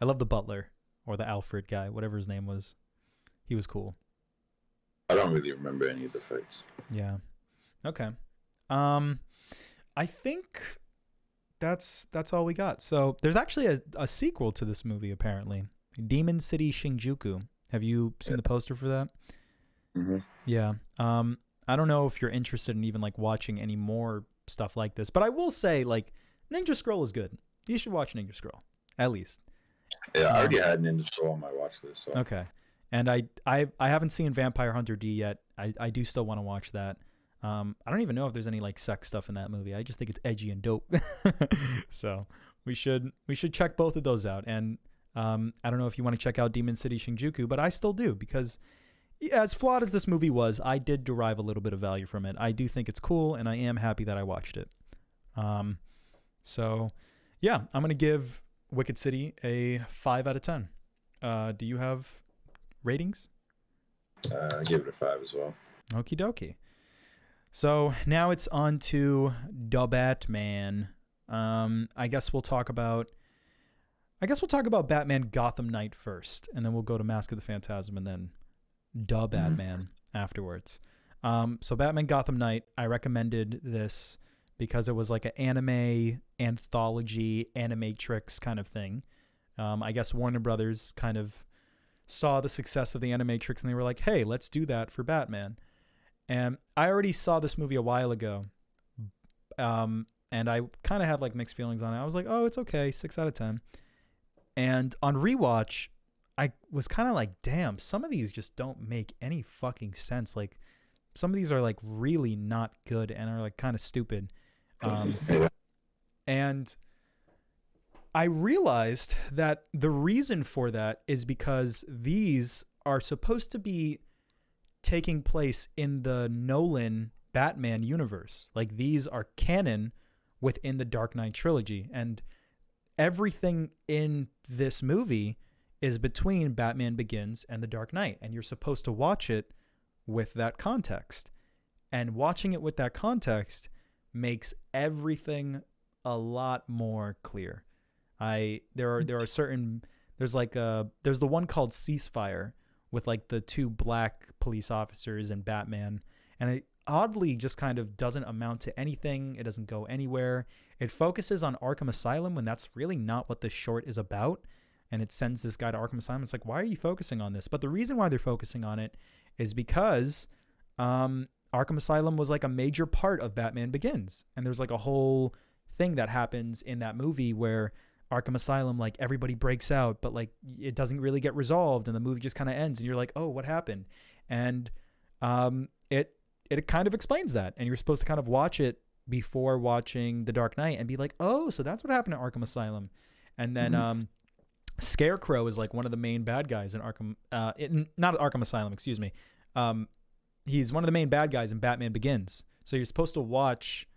I love the butler or the Alfred guy, whatever his name was. He was cool. I don't really remember any of the fights. Yeah. Okay. I think that's all we got. So there's actually a sequel to this movie, apparently. Demon City Shinjuku. Have you seen the poster for that? Mm-hmm. Yeah. I don't know if you're interested in even like watching any more stuff like this, but I will say like Ninja Scroll is good. You should watch Ninja Scroll, at least. Yeah, I already had Ninja Scroll on my watch list. So. Okay. And I haven't seen Vampire Hunter D yet. I do still want to watch that. I don't even know if there's any like sex stuff in that movie. I just think it's edgy and dope. So we should check both of those out. And I don't know if you want to check out Demon City Shinjuku, but I still do, because as flawed as this movie was, I did derive a little bit of value from it. I do think it's cool, and I am happy that I watched it. So yeah, I'm going to give Wicked City a 5 out of 10. Do you have ratings? I give it a 5 as well. Okie dokie. So now it's on to Da Batman. I guess we'll talk about Batman Gotham Knight first, and then we'll go to Mask of the Phantasm, and then Da Batman afterwards. So Batman Gotham Knight, I recommended this because it was like an anime anthology, animatrix kind of thing. I guess Warner Brothers kind of saw the success of the animatrix, and they were like, hey, let's do that for Batman. And I already saw this movie a while ago, and I kind of had like mixed feelings on it. I was like, oh, it's okay, 6 out of 10. And on rewatch, I was kind of like, damn, some of these just don't make any fucking sense. Like, some of these are like really not good and are like kind of stupid. And I realized that the reason for that is because these are supposed to be taking place in the Nolan Batman universe. Like, these are canon within the Dark Knight trilogy, and everything in this movie is between Batman Begins and The Dark Knight, and you're supposed to watch it with that context. And watching it with that context makes everything a lot more clear. There's the one called Ceasefire with like the 2 black police officers and Batman, and it oddly just kind of doesn't amount to anything. It doesn't go anywhere. It focuses on Arkham Asylum when that's really not what the short is about, and it sends this guy to Arkham Asylum. It's like, why are you focusing on this? But the reason why they're focusing on it is because Arkham Asylum was like a major part of Batman Begins, and there's like a whole thing that happens in that movie where Arkham Asylum, like everybody breaks out, but like it doesn't really get resolved, and the movie just kind of ends, and you're like, oh, what happened? And it kind of explains that, and you're supposed to kind of watch it before watching The Dark Knight and be like, oh, so that's what happened to Arkham Asylum. And then Scarecrow is like one of the main bad guys in Arkham, not Arkham Asylum, excuse me. He's one of the main bad guys in Batman Begins. So you're supposed to watch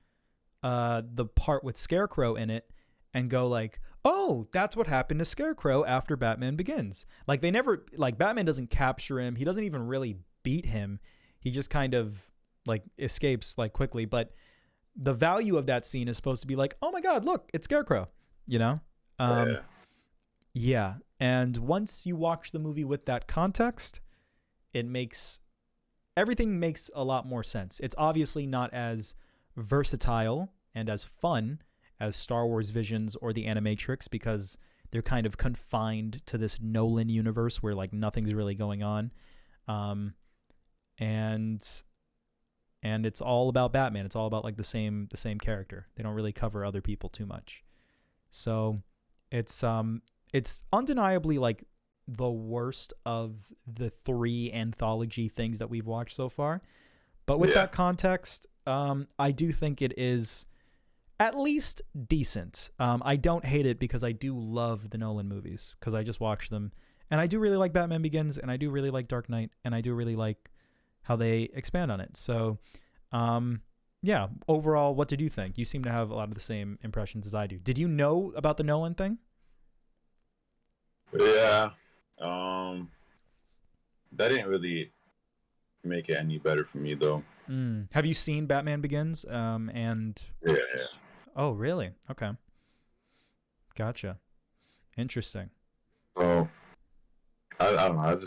the part with Scarecrow in it, and go like, oh, that's what happened to Scarecrow after Batman Begins. Like they never, like Batman doesn't capture him. He doesn't even really beat him. He just kind of like escapes like quickly. But the value of that scene is supposed to be like, oh my God, look, it's Scarecrow, you know? Yeah. And once you watch the movie with that context, everything makes a lot more sense. It's obviously not as versatile and as fun as Star Wars Visions or the Animatrix because they're kind of confined to this Nolan universe where like nothing's really going on. And it's all about Batman. It's all about like the same character. They don't really cover other people too much. So it's undeniably like the worst of the 3 anthology things that we've watched so far. But with that context, I do think it is at least decent. I don't hate it because I do love the Nolan movies because I just watched them. And I do really like Batman Begins, and I do really like Dark Knight, and I do really like how they expand on it. So, yeah, overall, what did you think? You seem to have a lot of the same impressions as I do. Did you know about the Nolan thing? Yeah. That didn't really make it any better for me, though. Have you seen Batman Begins? And yeah. Oh, really? Okay. Gotcha. Interesting. So, I don't know.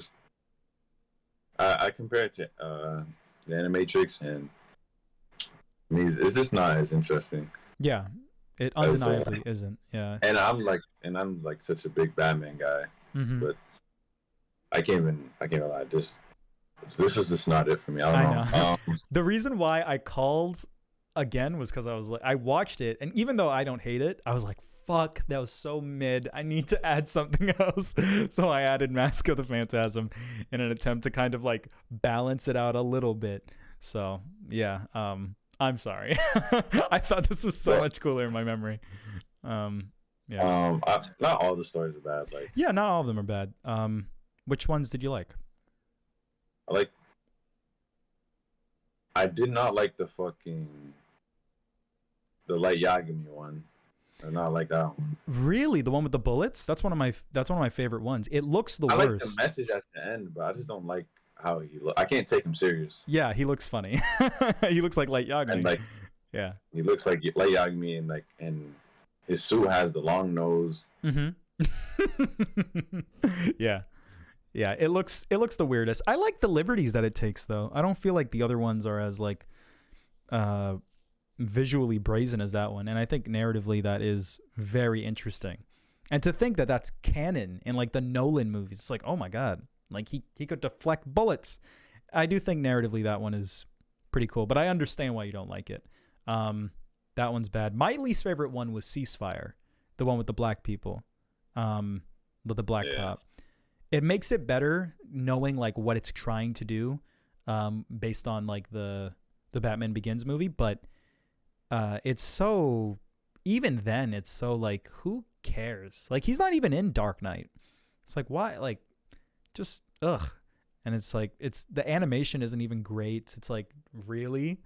I compare it to the Animatrix, and I mean, it's just not as interesting. Yeah, it undeniably isn't. Yeah. And I'm like such a big Batman guy, but I can't even lie. This is just not it for me. I don't know. The reason why I called again was because I was like, I watched it, and even though I don't hate it, I was like, fuck, that was so mid. I need to add something else. So I added Mask of the Phantasm in an attempt to kind of like balance it out a little bit. So yeah, I'm sorry. I thought this was so much cooler in my memory. Yeah. Not all the stories are bad. Like yeah, not all of them are bad. Which ones did you like? I did not like the Light Yagami one. I did not like that one. Really, the one with the bullets? That's one of my favorite ones. It looks the worst. I like the message at the end, but I just don't like how he look. I can't take him serious. Yeah, he looks funny. He looks like Light Yagami. And like, yeah, he looks like Light Yagami, and his suit has the long nose. Yeah. Yeah, it looks the weirdest. I like the liberties that it takes though. I don't feel like the other ones are as like visually brazen as that one, and I think narratively that is very interesting. And to think that that's canon in like the Nolan movies, it's like, oh my God, like he could deflect bullets. I do think narratively that one is pretty cool, but I understand why you don't like it. That one's bad. My least favorite one was Ceasefire, the one with the black people, with the black cop. It makes it better knowing like what it's trying to do, based on like the Batman Begins movie, but it's so, even then it's so like, who cares? Like he's not even in Dark Knight. It's like, why? Like just ugh. And it's like, the animation isn't even great. It's like, really?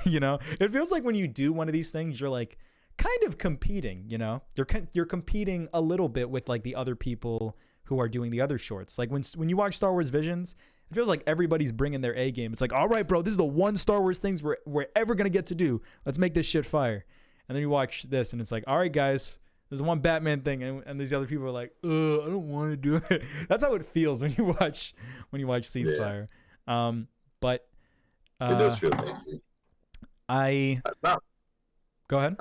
You know, it feels like when you do one of these things, you're like kind of competing, you know, you're competing a little bit with like the other people who are doing the other shorts. Like when you watch Star Wars Visions, it feels like everybody's bringing their A game. It's like, all right, bro, this is the one Star Wars things we're ever going to get to do. Let's make this shit fire. And then you watch this and it's like, all right, guys, there's one Batman thing. And these other people are like, I don't want to do it. That's how it feels when you watch Ceasefire. Yeah. But it does feel lazy. Go ahead.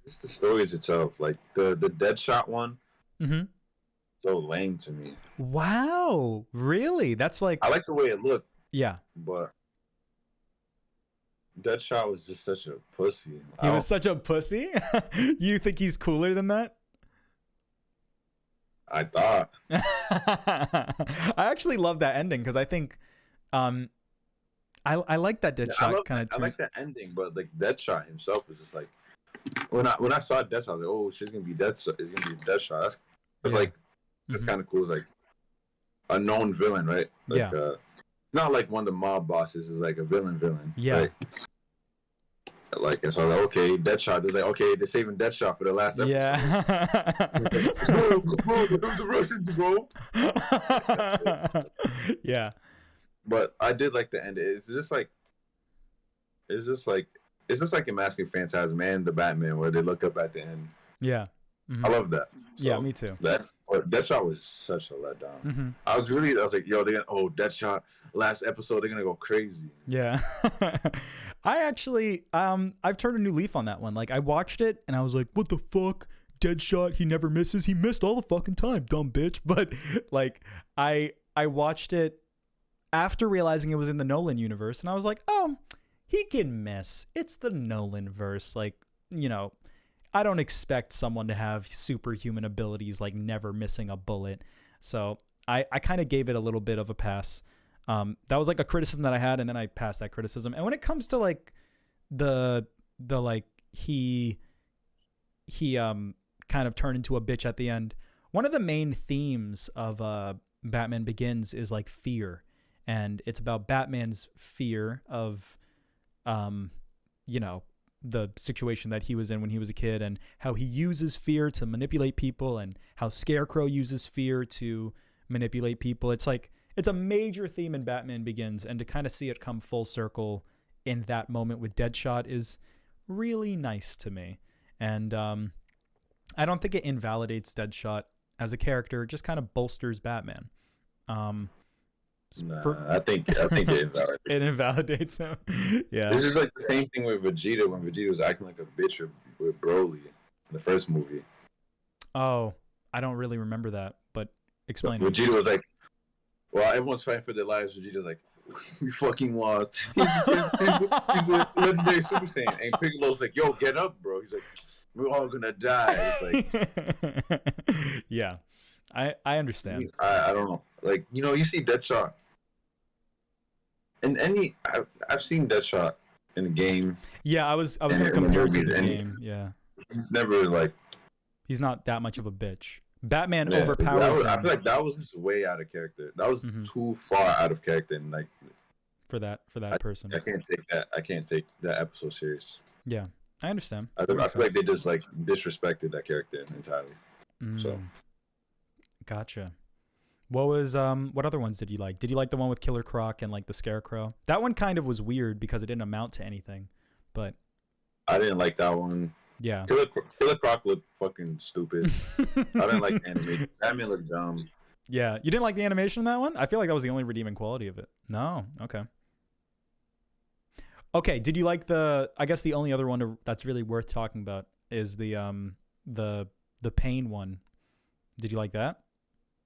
It's the stories itself. Like the Deadshot one. So lame to me. Wow, really? That's like, I like the way it looked. Yeah, but Deadshot was just such a pussy. He was such a pussy? You think he's cooler than that? I thought. I actually love that ending because I think I like that Deadshot kind of. I like that ending, but like Deadshot himself was just like, when I saw Deadshot, I was like, oh, she's gonna be Deadshot. It's gonna be Deadshot. That's like. It's kind of cool. It's like a known villain, right? Like, it's not like one of the mob bosses is like a villain. Yeah. Right? Like, and so I was like, okay, Deadshot. It's like, okay, they're saving Deadshot for the last episode. Yeah. Bro, come on, there's the Russians, bro. Yeah. But I did like the end. It's just like him asking Phantasm and the Batman where they look up at the end. Yeah. I love that. So yeah, me too. Deadshot was such a letdown. I was like, yo, Deadshot, last episode, they're gonna go crazy. Yeah. I actually, I've turned a new leaf on that one. Like, I watched it and I was like, what the fuck? Deadshot, he never misses. He missed all the fucking time, dumb bitch. But like, I watched it after realizing it was in the Nolan universe, and I was like, oh, he can miss. It's the Nolan verse. Like, you know, I don't expect someone to have superhuman abilities like never missing a bullet. So I kind of gave it a little bit of a pass. That was like a criticism that I had, and then I passed that criticism. And when it comes to like the like he kind of turned into a bitch at the end, one of the main themes of Batman Begins is like fear. And it's about Batman's fear of, you know, the situation that he was in when he was a kid, and how he uses fear to manipulate people, and how Scarecrow uses fear to manipulate people. It's like, it's a major theme in Batman Begins, and to kind of see it come full circle in that moment with Deadshot is really nice to me. And I don't think it invalidates Deadshot as a character, it just kind of bolsters Batman. I think it invalidates. It invalidates him. Yeah. This is like the same thing with Vegeta when Vegeta was acting like a bitch with Broly in the first movie. Oh, I don't really remember that, but explain it. Vegeta was like, well, everyone's fighting for their lives. Vegeta's like, we fucking lost. He's a legendary Super Saiyan. And Piccolo's like, yo, get up, bro. He's like, we're all gonna die. It's like, yeah. I understand. I don't know. Like, you know, you see Deadshot. And I've seen Deadshot in a game. Yeah, I was gonna compare it to the game. Yeah. He's never like. He's not that much of a bitch. Batman overpowers him. I feel like that was just way out of character. That was too far out of character, and like. For that person. I can't take that. I can't take that episode serious. Yeah, I understand. I feel like they just like disrespected that character entirely. So. Gotcha. What other ones did you like? Did you like the one with Killer Croc and like the Scarecrow? That one kind of was weird because it didn't amount to anything, but I didn't like that one. Yeah. Killer Croc looked fucking stupid. I didn't like the animation. Batman looked dumb. Yeah. You didn't like the animation in that one? I feel like that was the only redeeming quality of it. No. Okay. Did you like I guess the only other one that's really worth talking about is the Pain one. Did you like that?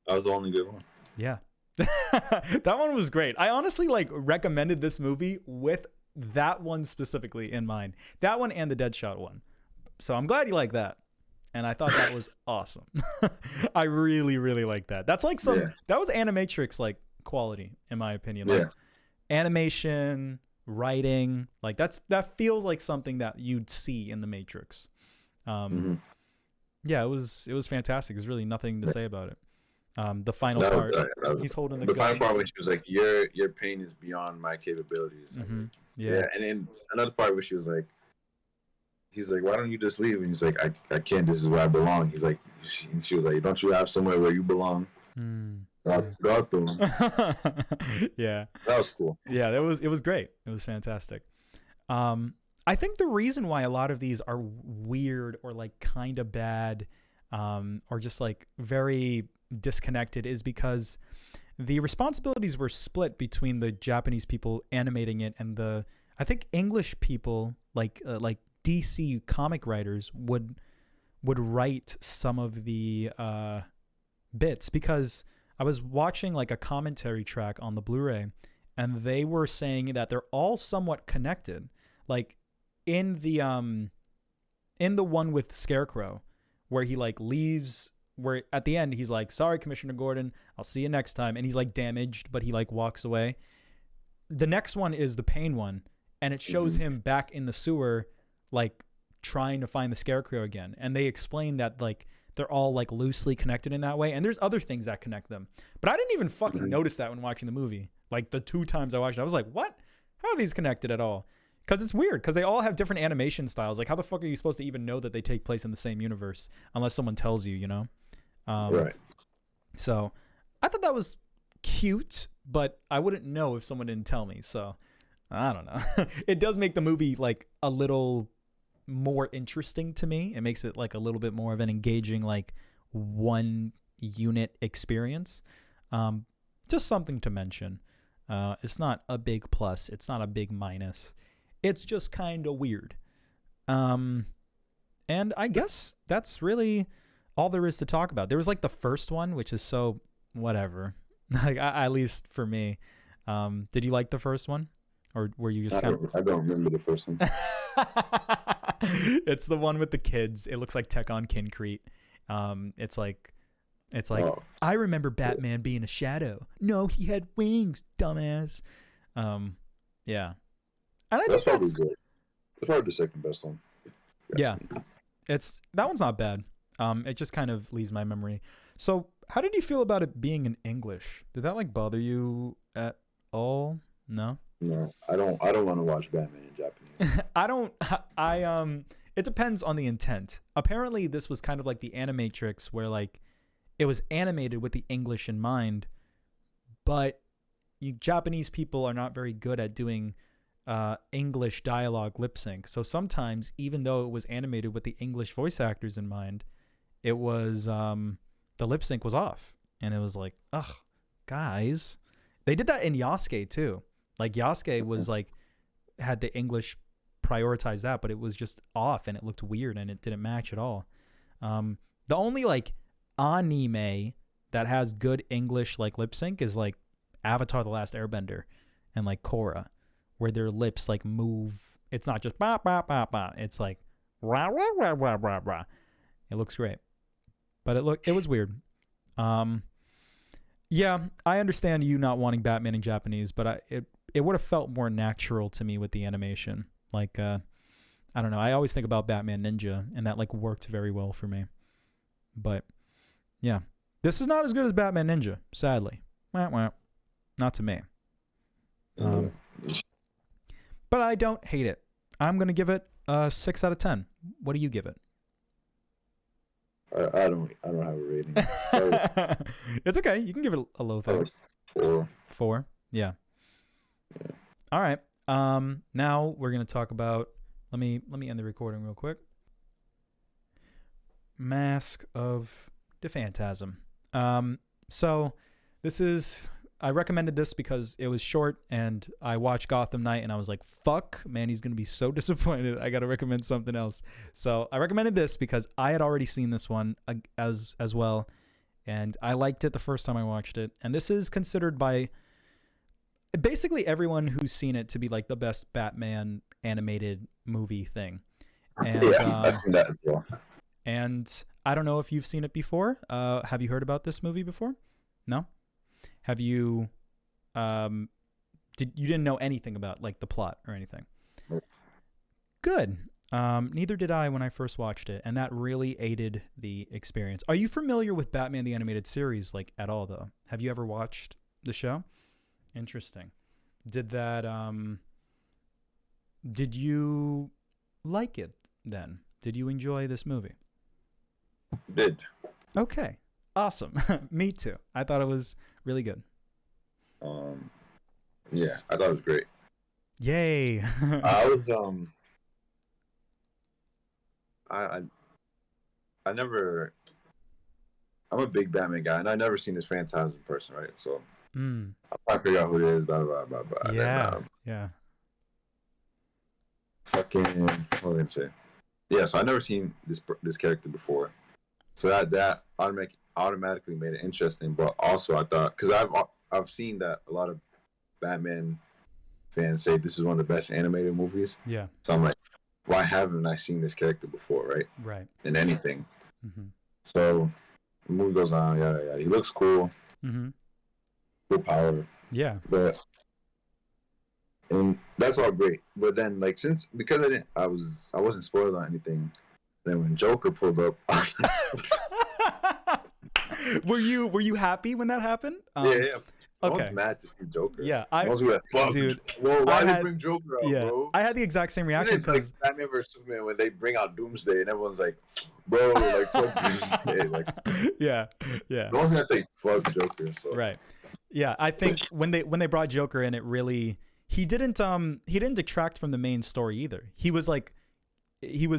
That was the only good one. Yeah. That one was great. I honestly like recommended this movie with that one specifically in mind. That one and the Deadshot one. So I'm glad you like that. And I thought that was awesome. I really, really like that. That's like that was Animatrix like quality in my opinion. Like animation, writing, like that feels like something that you'd see in the Matrix. Yeah, it was fantastic. There's really nothing to say about it. The final part, he's holding the final part when she was like, "Your pain is beyond my capabilities." Yeah, and then another part where he's like, "Why don't you just leave?" And he's like, "I can't. This is where I belong." He's like, she was like, "Don't you have somewhere where you belong?" Gotham. Yeah, that was cool. Yeah, it was great. It was fantastic. I think the reason why a lot of these are weird or like kind of bad, or just like very disconnected is because the responsibilities were split between the Japanese people animating it and I think English people like DC comic writers would write some of the bits, because I was watching like a commentary track on the Blu-ray and they were saying that they're all somewhat connected. Like in the one with Scarecrow where he like leaves, where at the end he's like, "Sorry, Commissioner Gordon, I'll see you next time," and he's like damaged, but he like walks away. The next one is the Pain one, and it shows him back in the sewer, like trying to find the Scarecrow again. And they explain that like they're all like loosely connected in that way, and there's other things that connect them. But I didn't even fucking notice that when watching the movie. Like the 2 times I watched it, I was like, "What? How are these connected at all?" Because it's weird, because they all have different animation styles. Like, how the fuck are you supposed to even know that they take place in the same universe unless someone tells you, you know? Right. So I thought that was cute, but I wouldn't know if someone didn't tell me. So I don't know. It does make the movie like a little more interesting to me. It makes it like a little bit more of an engaging, like, one unit experience. Just something to mention. It's not a big plus. It's not a big minus. It's just kind of weird. And I guess that's really all there is to talk about. There was like the first one, which is so whatever. Like, at least for me. Did you like the first one? Or were you just I don't remember the first one. It's the one with the kids. It looks like Tech on Concrete. It's like oh. I remember Batman being a shadow. No, he had wings, dumbass. Yeah. And That's probably good. That's probably the second best one. Yeah. That one's not bad. It just kind of leaves my memory. So how did you feel about it being in English? Did that like bother you at all? No? No, I don't want to watch Batman in Japanese. It depends on the intent. Apparently this was kind of like the Animatrix, where like it was animated with the English in mind, but Japanese people are not very good at doing English dialogue lip sync. So sometimes, even though it was animated with the English voice actors in mind, it was the lip sync was off, and it was like, ugh, guys. They did that in Yasuke too. Like Yasuke was like had the English prioritize that, but it was just off, and it looked weird, and it didn't match at all. The only like anime that has good English like lip sync is like Avatar: The Last Airbender and like Korra, where their lips like move. It's not just ba ba ba ba. It's like rah rah rah rah rah rah. It looks great, but it was weird. Yeah, I understand you not wanting Batman in Japanese, but it would have felt more natural to me with the animation. Like I don't know. I always think about Batman Ninja, and that like worked very well for me. But yeah, this is not as good as Batman Ninja, sadly. Wah, wah. Not to me. But I don't hate it. I'm gonna give it a 6 out of 10. What do you give it? I don't have a rating. It's okay. You can give it a low thing. 4. 4? Yeah. All right. Now we're gonna talk about. Let me end the recording real quick. Mask of the Phantasm. So this is. I recommended this because it was short, and I watched Gotham Knight, and I was like, fuck, man, he's going to be so disappointed. I got to recommend something else. So I recommended this because I had already seen this one as well, and I liked it the first time I watched it. And this is considered by basically everyone who's seen it to be like the best Batman animated movie thing. And, I've seen that as well. And I don't know if you've seen it before. Have you heard about this movie before? No? Have you you didn't know anything about like the plot or anything? Nope. Good. Neither did I when I first watched it, and that really aided the experience. Are you familiar with Batman the Animated Series like at all though? Have you ever watched the show? Interesting. Did you like it then? Did you enjoy this movie? Did. Okay. Awesome. Me too. I thought it was really good. Yeah, I thought it was great. Yay. I was I never. I'm a big Batman guy, and I never seen this Phantasm person, right? So I'm trying to figure out who it is. Blah blah blah blah. Yeah. And, yeah. Fucking. What was I gonna say? Yeah. So I never seen this character before, so that automatically made it interesting. But also, I thought because I've seen that a lot of Batman fans say this is one of the best animated movies. Yeah. So I'm like, why haven't I seen this character before, right? Right. In anything. Mm-hmm. So the movie goes on, yeah. He looks cool. Mm-hmm. Cool power. Yeah. And that's all great. But then because I wasn't spoiled on anything. Then when Joker pulled up, were you happy when that happened? Yeah. No Okay. one's mad to see Joker. Yeah, No one's like, fuck, dude, whoa, why I did had- they bring Joker out, yeah, bro? I had the exact same reaction Isn't it like because Batman vs Superman when they bring out Doomsday and everyone's like, bro, like fuck Doomsday, like yeah. no one's gonna say fuck Joker. So Right. Yeah, I think when they brought Joker in, it really he didn't detract from the main story either. He was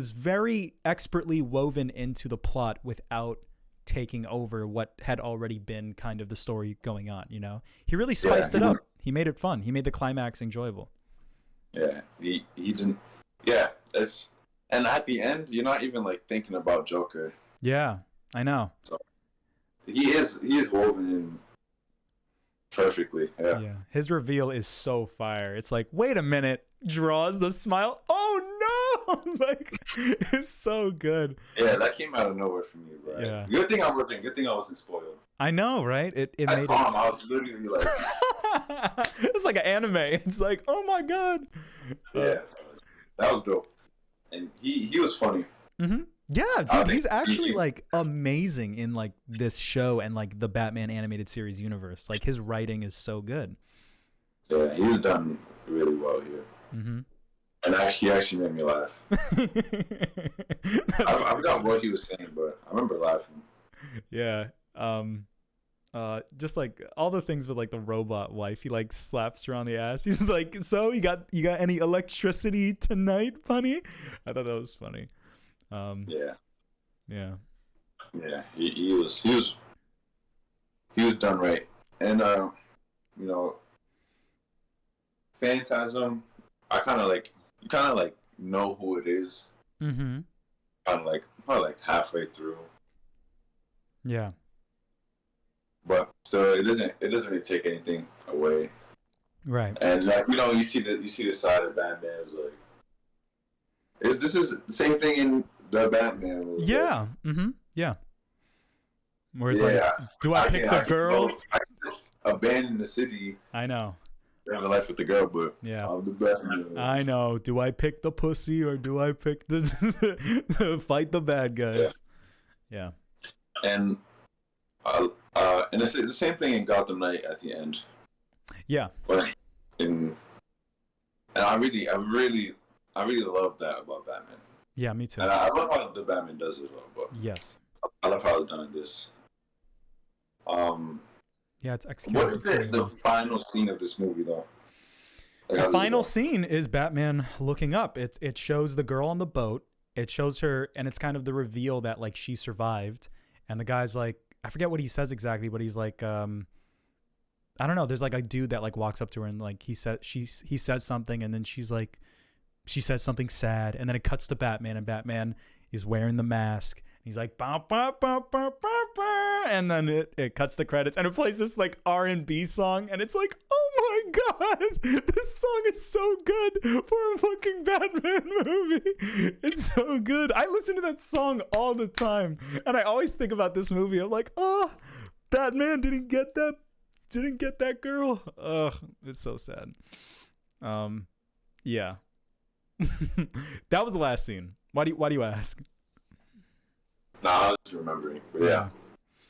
very expertly woven into the plot without taking over what had already been kind of the story going on, you know? He really spiced it up. He made it fun. He made the climax enjoyable. Yeah, he didn't. Yeah, and at the end, you're not even like thinking about Joker. Yeah, I know. So he is woven in perfectly. Yeah. Yeah. His reveal is so fire. It's like, wait a minute, draws the smile. Oh no! Like, it's so good. Yeah, that came out of nowhere for me, bro. Yeah. Good thing I wasn't spoiled. I know, right? It I made saw it. him. I was literally like, It's like an anime. It's like, oh my god. yeah, that was dope, and he was funny. Mm-hmm. Yeah, dude, think he's actually he- like amazing in like this show and like the Batman animated series universe. Like his writing is so good. Yeah, he was done really well here, Mm-hmm. and he actually made me laugh. I forgot what he was saying, but I remember laughing. Yeah. Just like all the things with like the robot wife, he like slaps her on the ass. He's like, "So you got any electricity tonight, honey?" I thought that was funny. Yeah, Yeah. yeah, he was done right, and you know, Phantasm. You kind of like know who it is. Mm-hmm. Probably like halfway through. Yeah. But so it doesn't really take anything away. Right. And like, you know, you see the side of Batman is like, this is the same thing in the Batman movie. Yeah. Mm-hmm. Yeah. Whereas like, Yeah. do I pick the girl? I can just abandon the city, I know. have a life with the girl, but Yeah. I'm the Batman. I know. Do I pick the pussy or do I pick the fight the bad guys? Yeah. And it's the same thing in Gotham Knight at the end. Yeah. But and I really love that about Batman. Yeah, me too. And I love how the Batman does as well, but Yes. I love how it's done in this. Yeah, it's executed. What is pretty the well. final scene of this movie, though? Like, how The does it final go? scene is Batman looking up. It shows the girl on the boat. It shows her, and it's kind of the reveal that like she survived. And the guy's like, I forget what he says exactly, but he's like, I don't know. There's like a dude that like walks up to her and like he says something, and then she says something sad, and then it cuts to Batman, and Batman is wearing the mask. He's like, bah, bah, bah, bah, bah, bah, and then it cuts the credits, and it plays this like R&B song, and it's like, oh my god, this song is so good for a fucking Batman movie. It's so good. I listen to that song all the time, and I always think about this movie. I'm like, oh, Batman didn't get that girl. Ugh, it's so sad. Yeah. That was the last scene. Why do you ask? Nah, I was just remembering. But yeah,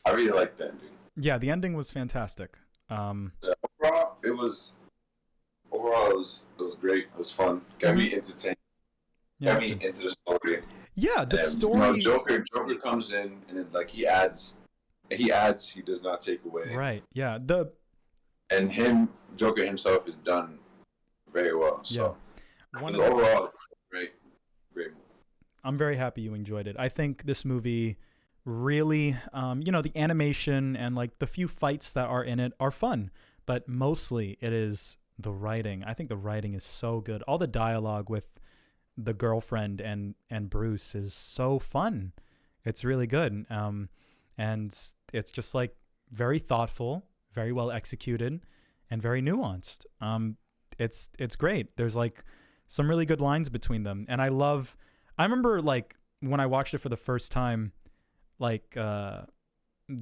I really liked the ending. Yeah, the ending was fantastic. Overall, it was great. It was fun. Got me entertained. Yeah, Got me into the story. yeah, the And, story. you know, Joker comes in and then, like he adds. He does not take away. Right. Yeah. And Joker himself is done very well. So One it of was the- overall great movie. I'm very happy you enjoyed it. I think this movie really, the animation and like the few fights that are in it are fun, but mostly it is the writing. I think the writing is so good. All the dialogue with the girlfriend and Bruce is so fun. It's really good. And it's just like very thoughtful, very well executed, and very nuanced. It's great. There's like some really good lines between them, and I remember like when I watched it for the first time, like the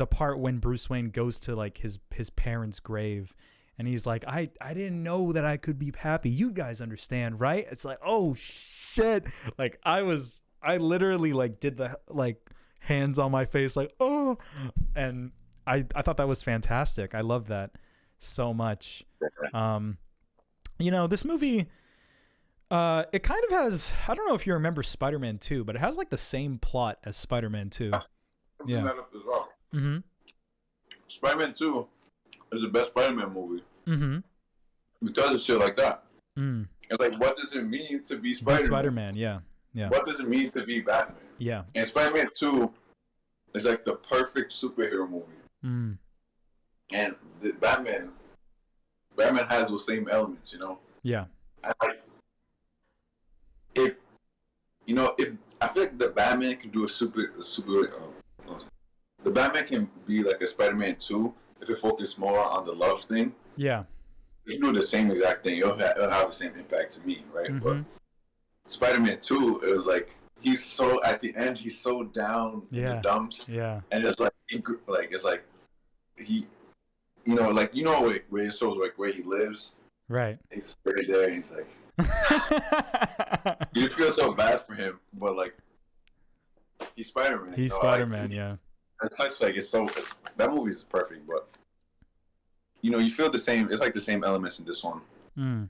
part when Bruce Wayne goes to like his parents' grave, and he's like, I didn't know that I could be happy. You guys understand, right? It's like, oh shit. Like I literally like did the like hands on my face like, oh, and I thought that was fantastic. I love that. so much. This movie, it kind of has, I don't know if you remember Spider-Man 2, but it has like the same plot as Spider-Man 2. Yeah. That up as well. Mm-hmm. Spider-Man 2 is the best Spider-Man movie. Mm-hmm. Because of shit like that. Mm. It's like, what does it mean to be Spider-Man? Spider-Man, yeah. What does it mean to be Batman? Yeah. And Spider-Man 2 is like the perfect superhero movie. Mm. And Batman has those same elements, Yeah. If I feel like the Batman can do the Batman can be like a Spider-Man 2 if it focused more on the love thing. Yeah. You do the same exact thing. It'll have the same impact to me, right? Mm-hmm. But Spider-Man 2, it was like at the end he's so down in the dumps. Yeah. And it's like where it shows like where he lives. Right. He's right there and he's like you feel so bad for him, but like he's Spider-Man. He's Spider-Man, yeah. It's like that movie is perfect, but you feel the same. It's like the same elements in this one. Mm.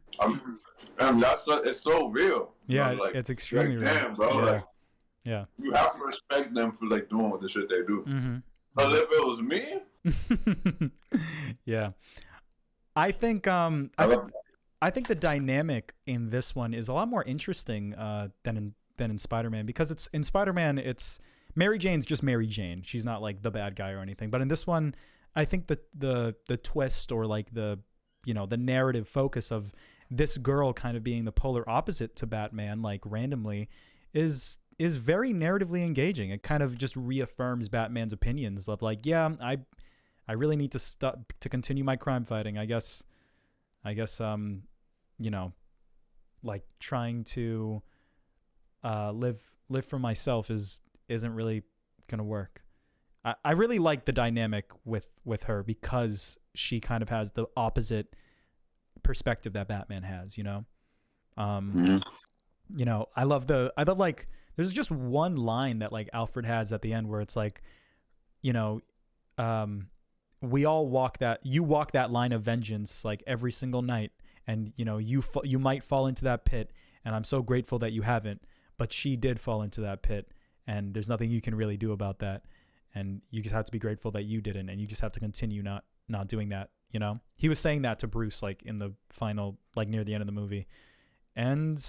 It's so real. Yeah, it's extremely real. Damn, bro. Yeah. You have to respect them for like doing what the shit they do. Mm-hmm. But if it was me, yeah. I think I think the dynamic in this one is a lot more interesting than in Spider-Man, because it's in Spider-Man it's Mary Jane's just Mary Jane. She's not like the bad guy or anything. But in this one, I think the twist, or like the narrative focus of this girl kind of being the polar opposite to Batman, like randomly, is very narratively engaging. It kind of just reaffirms Batman's opinions of like, yeah, I really need to stop to continue my crime fighting. I guess like trying to live for myself isn't really gonna work. I really like the dynamic with her, because she kind of has the opposite perspective that Batman has, I love like, there's just one line that like Alfred has at the end where it's like, we all walk that line of vengeance like every single night, and you might fall into that pit, and I'm so grateful that you haven't, but she did fall into that pit, and there's nothing you can really do about that, and you just have to be grateful that you didn't, and you just have to continue not doing that. He was saying that to Bruce like in the final, like near the end of the movie, and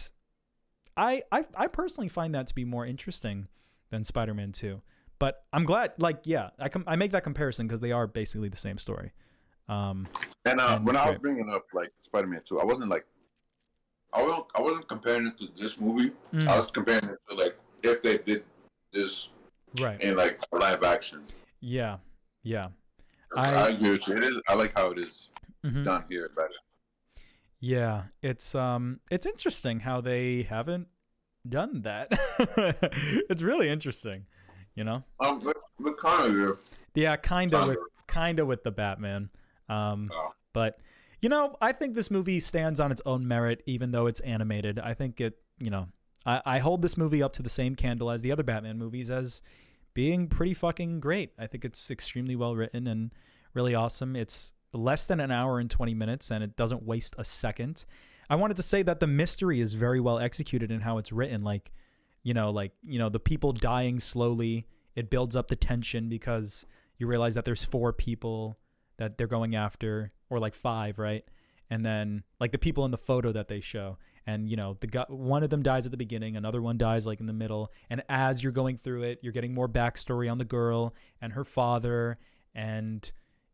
I personally find that to be more interesting than Spider-Man 2. But I'm glad, like, yeah, I make that comparison because they are basically the same story. And when I was bringing up like Spider-Man 2, I wasn't comparing it to this movie. I was comparing it to like if they did this in like live action. Yeah. I agree with you. I like how it is done here better. Yeah, it's interesting how they haven't done that. It's really interesting, But kind of. Yeah, kind of with the Batman. But I think this movie stands on its own merit, even though it's animated. I think it, I hold this movie up to the same candle as the other Batman movies as being pretty fucking great. I think it's extremely well written and really awesome. It's less than an hour and 20 minutes, and it doesn't waste a second. I wanted to say that the mystery is very well executed in how it's written. Like, the people dying slowly, it builds up the tension because you realize that there's 4 people that they're going after, or like 5, right? And then like the people in the photo that they show, and one of them dies at the beginning, another one dies like in the middle, and as you're going through it, you're getting more backstory on the girl and her father, and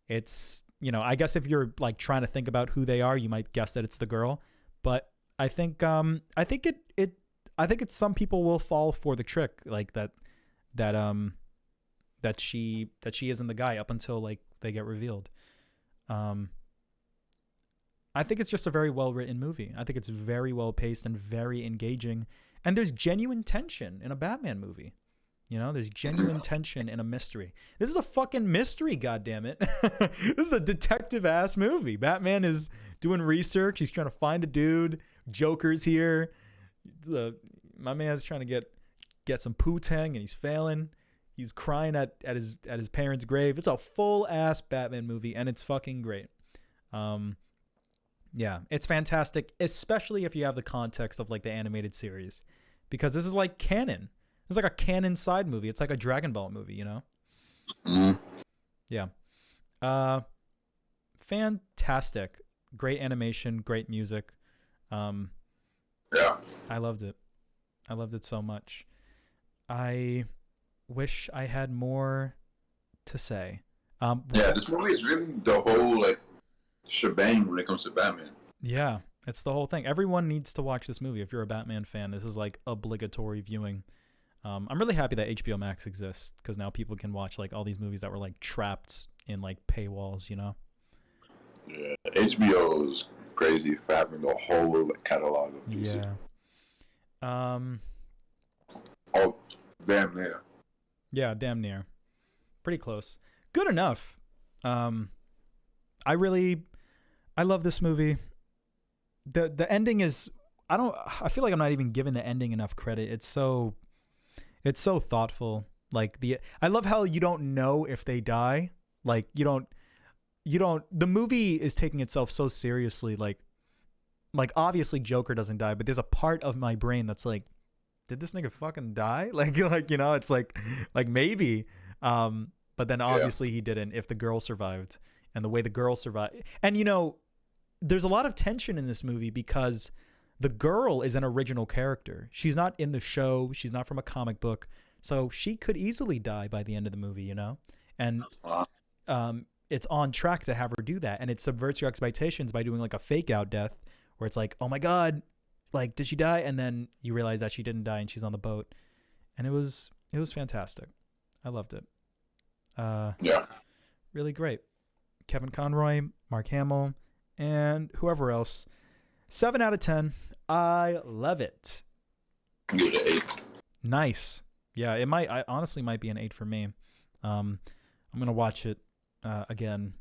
it's, I guess if you're like trying to think about who they are, you might guess that it's the girl, but I think it's some people will fall for the trick, like that she isn't the guy up until like they get revealed. I think it's just a very well written movie. I think it's very well paced and very engaging, and there's genuine tension in a Batman movie. There's genuine tension in a mystery. This is a fucking mystery, goddammit. This is a detective ass movie. Batman is doing research. He's trying to find a dude. Joker's here. My man's trying to get some poo-tang, and he's failing. He's crying at his parents' grave. It's a full ass Batman movie, and it's fucking great. Yeah, it's fantastic, especially if you have the context of like the animated series, because this is like canon. It's like a canon side movie. It's like a Dragon Ball movie, you know? Mm. Yeah. Fantastic. Great animation, great music. Yeah. I loved it. I loved it so much. I wish I had more to say. Yeah, this movie is really the whole like shebang when it comes to Batman. Yeah, it's the whole thing. Everyone needs to watch this movie if you're a Batman fan. This is like obligatory viewing. I'm really happy that HBO Max exists because now people can watch like all these movies that were like trapped in like paywalls, you know? Yeah, HBO is crazy for having the whole catalog of DC. Yeah. Oh, damn near. Yeah, damn near. Pretty close. Good enough. I love this movie. The ending is I feel like I'm not even giving the ending enough credit. It's so thoughtful. Like I love how you don't know if they die. Like you don't the movie is taking itself so seriously, like obviously Joker doesn't die, but there's a part of my brain that's like, did this nigga fucking die? Like you know, it's like maybe. But then obviously he didn't if the girl survived, and the way the girl survived. And you know, there's a lot of tension in this movie because the girl is an original character. She's not in the show. She's not from a comic book. So she could easily die by the end of the movie, you know? And it's on track to have her do that. And it subverts your expectations by doing like a fake out death where it's like, oh my God, like, did she die? And then you realize that she didn't die and she's on the boat. And it was fantastic. I loved it. Yeah. Really great. Kevin Conroy, Mark Hamill, and whoever else. 7 out of 10. I love it. Give it an 8. Nice. Yeah, I honestly might be an 8 for me. I'm gonna watch it again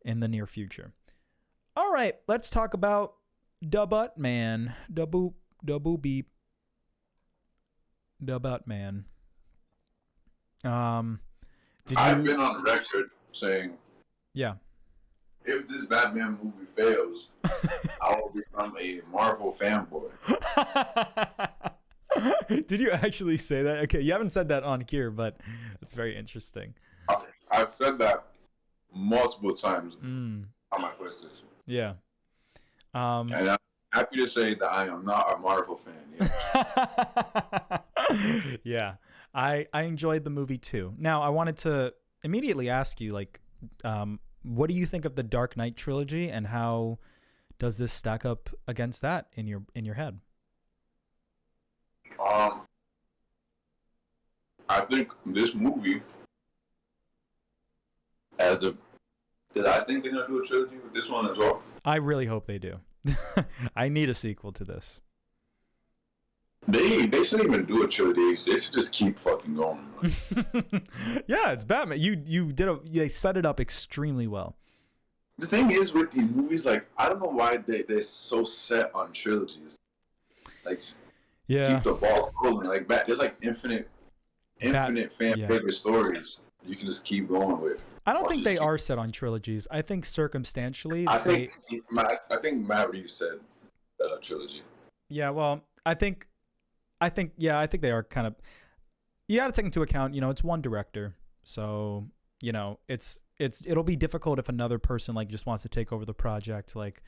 in the near future. All right, let's talk about Da Butt Man. Da boop beep. Da Butt Man. I've been on record saying, yeah, if this Batman movie fails, I will become a Marvel fanboy. Did you actually say that? Okay, you haven't said that on here, but it's very interesting. I've said that multiple times on my PlayStation. Yeah. And I'm happy to say that I am not a Marvel fan yet. Yeah. I enjoyed the movie too. Now, I wanted to immediately ask you, like, what do you think of the Dark Knight trilogy, and how does this stack up against that in your head? I think this movie, I think they're gonna do a trilogy with this one as well. I really hope they do. I need a sequel to this. They shouldn't even do a trilogy. They should just keep fucking going. Yeah, it's Batman. They set it up extremely well. The thing is with these movies, like, I don't know why they're so set on trilogies. Like, yeah, keep the ball rolling. Like, there's like infinite fan favorite stories you can just keep going with. I don't think they are set on trilogies. I think circumstantially. I think Matt Reeves said trilogy. Yeah, well, I think they are kind of. You got to take into account, it's one director, so it'll be difficult if another person like just wants to take over the project. Like,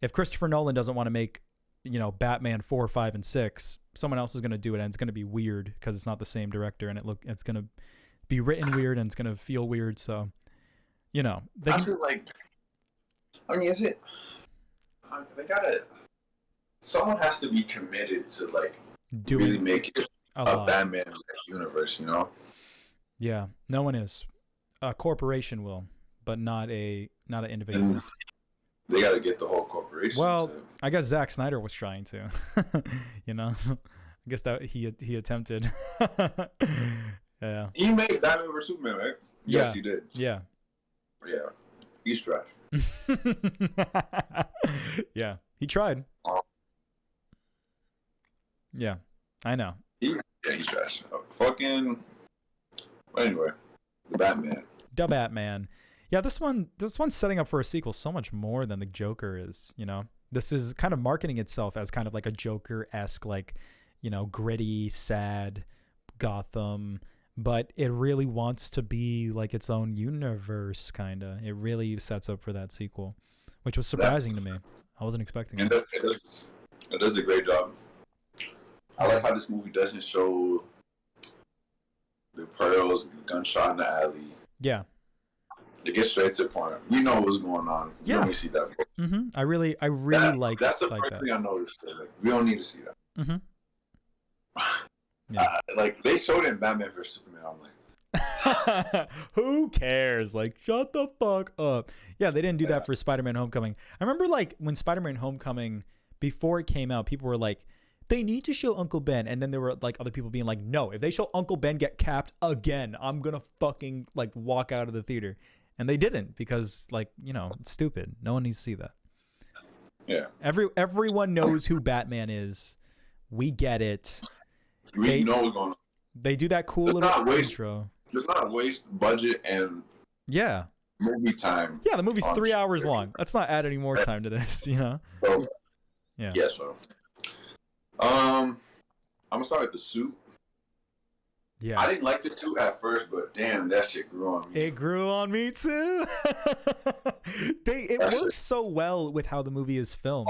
if Christopher Nolan doesn't want to make, Batman 4, 5, and 6, someone else is going to do it, and it's going to be weird because it's not the same director, and it's going to be written weird, and it's going to feel weird. So, I feel like, is it? They gotta. Someone has to be committed to like really make it a Batman universe, Yeah, no one is. A corporation will, but not an individual. And they got to get the whole corporation. Well, I guess Zack Snyder was trying to. I guess that he attempted. Yeah. He made Batman vs Superman, right? Yeah. Yes, he did. Yeah. Yeah. He's trash. Yeah, he tried. Yeah, I know. He's trash. Fucking. Anyway, the Batman. Yeah, this one's setting up for a sequel so much more than the Joker is, you know. This is kind of marketing itself as kind of like a Joker-esque, like, you know, gritty, sad Gotham, but it really wants to be like its own universe, kind of. It really sets up for that sequel, which was surprising to me. I wasn't expecting it. It does a great job. I like how this movie doesn't show the pearls, the gunshot in the alley. Yeah. It gets straight to the point. We know what's going on. We don't need to see that. Mm-hmm. I really like that's the like first that. thing I noticed. Like, we don't need to see that. Mm-hmm. Yeah. Like they showed it in Batman vs Superman. I'm like, who cares? Like, shut the fuck up. Yeah, they didn't do that for Spider-Man: Homecoming. I remember like when Spider-Man: Homecoming, before it came out, people were like, they need to show Uncle Ben, and then there were like other people being like, no, if they show Uncle Ben get capped again, I'm gonna fucking like walk out of the theater. And they didn't, because, like, you know, it's stupid. No one needs to see that. Yeah. Everyone knows who Batman is. We get it. We know what's going on. They do that cool little intro. There's not waste budget and movie time. Yeah, the movie's 3 hours long. Let's not add any more time to this, you know? So, yeah. Yeah, so. I'm going to start with the suit. Yeah. I didn't like the suit at first, but damn, that shit grew on me. It grew on me too. It works so well with how the movie is filmed.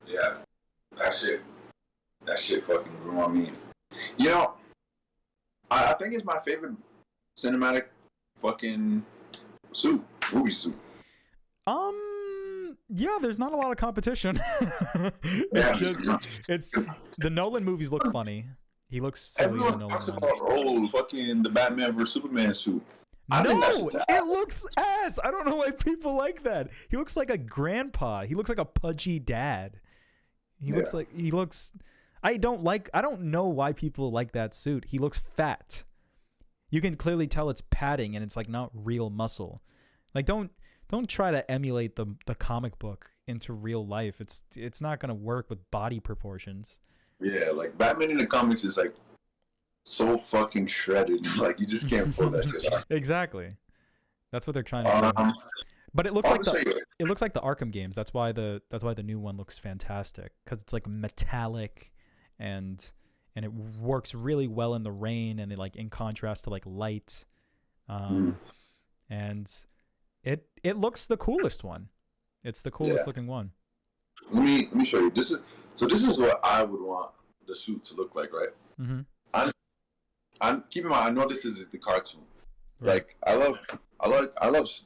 Yeah, that shit fucking grew on me. You know, I think it's my favorite cinematic fucking movie suit. Yeah, there's not a lot of competition. It's the Nolan movies look funny. He looks silly in the Nolan ones. Oh, fucking the Batman vs Superman suit. No, it looks ass. I don't know why people like that. He looks like a grandpa. He looks like a pudgy dad. He looks I don't know why people like that suit. He looks fat. You can clearly tell it's padding and it's like not real muscle. Like don't try to emulate the comic book into real life. It's not going to work with body proportions. Yeah, like Batman in the comics is like so fucking shredded. Like you just can't pull that shit off. Exactly. That's what they're trying to do. But it looks like the Arkham games. That's why the new one looks fantastic, cuz it's like metallic and it works really well in the rain and like in contrast to like light. And it looks the coolest one. It's the coolest looking one. Let me show you. This is what I would want the suit to look like, right? Mm-hmm. I'm keep in mind. I know this is the cartoon. Right. Like I love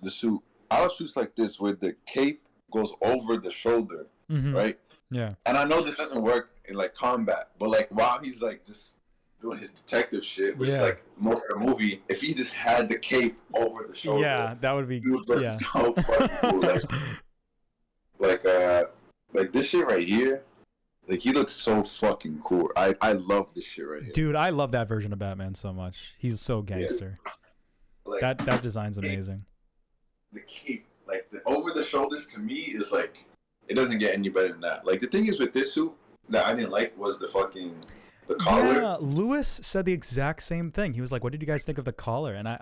the suit. I love suits like this where the cape goes over the shoulder, right? Yeah. And I know this doesn't work in like combat, but like while he's like just doing his detective shit, which is like most of the movie, if he just had the cape over the shoulder, that would be so fucking cool. Like this shit right here, like he looks so fucking cool. I love this shit right here. Dude, I love that version of Batman so much. He's so gangster. Yeah. Like, that design's amazing. The cape, like the over the shoulders, to me is like it doesn't get any better than that. Like the thing is with this suit that I didn't like was the collar. Yeah, Lewis said the exact same thing. He was like, "What did you guys think of the collar?" And I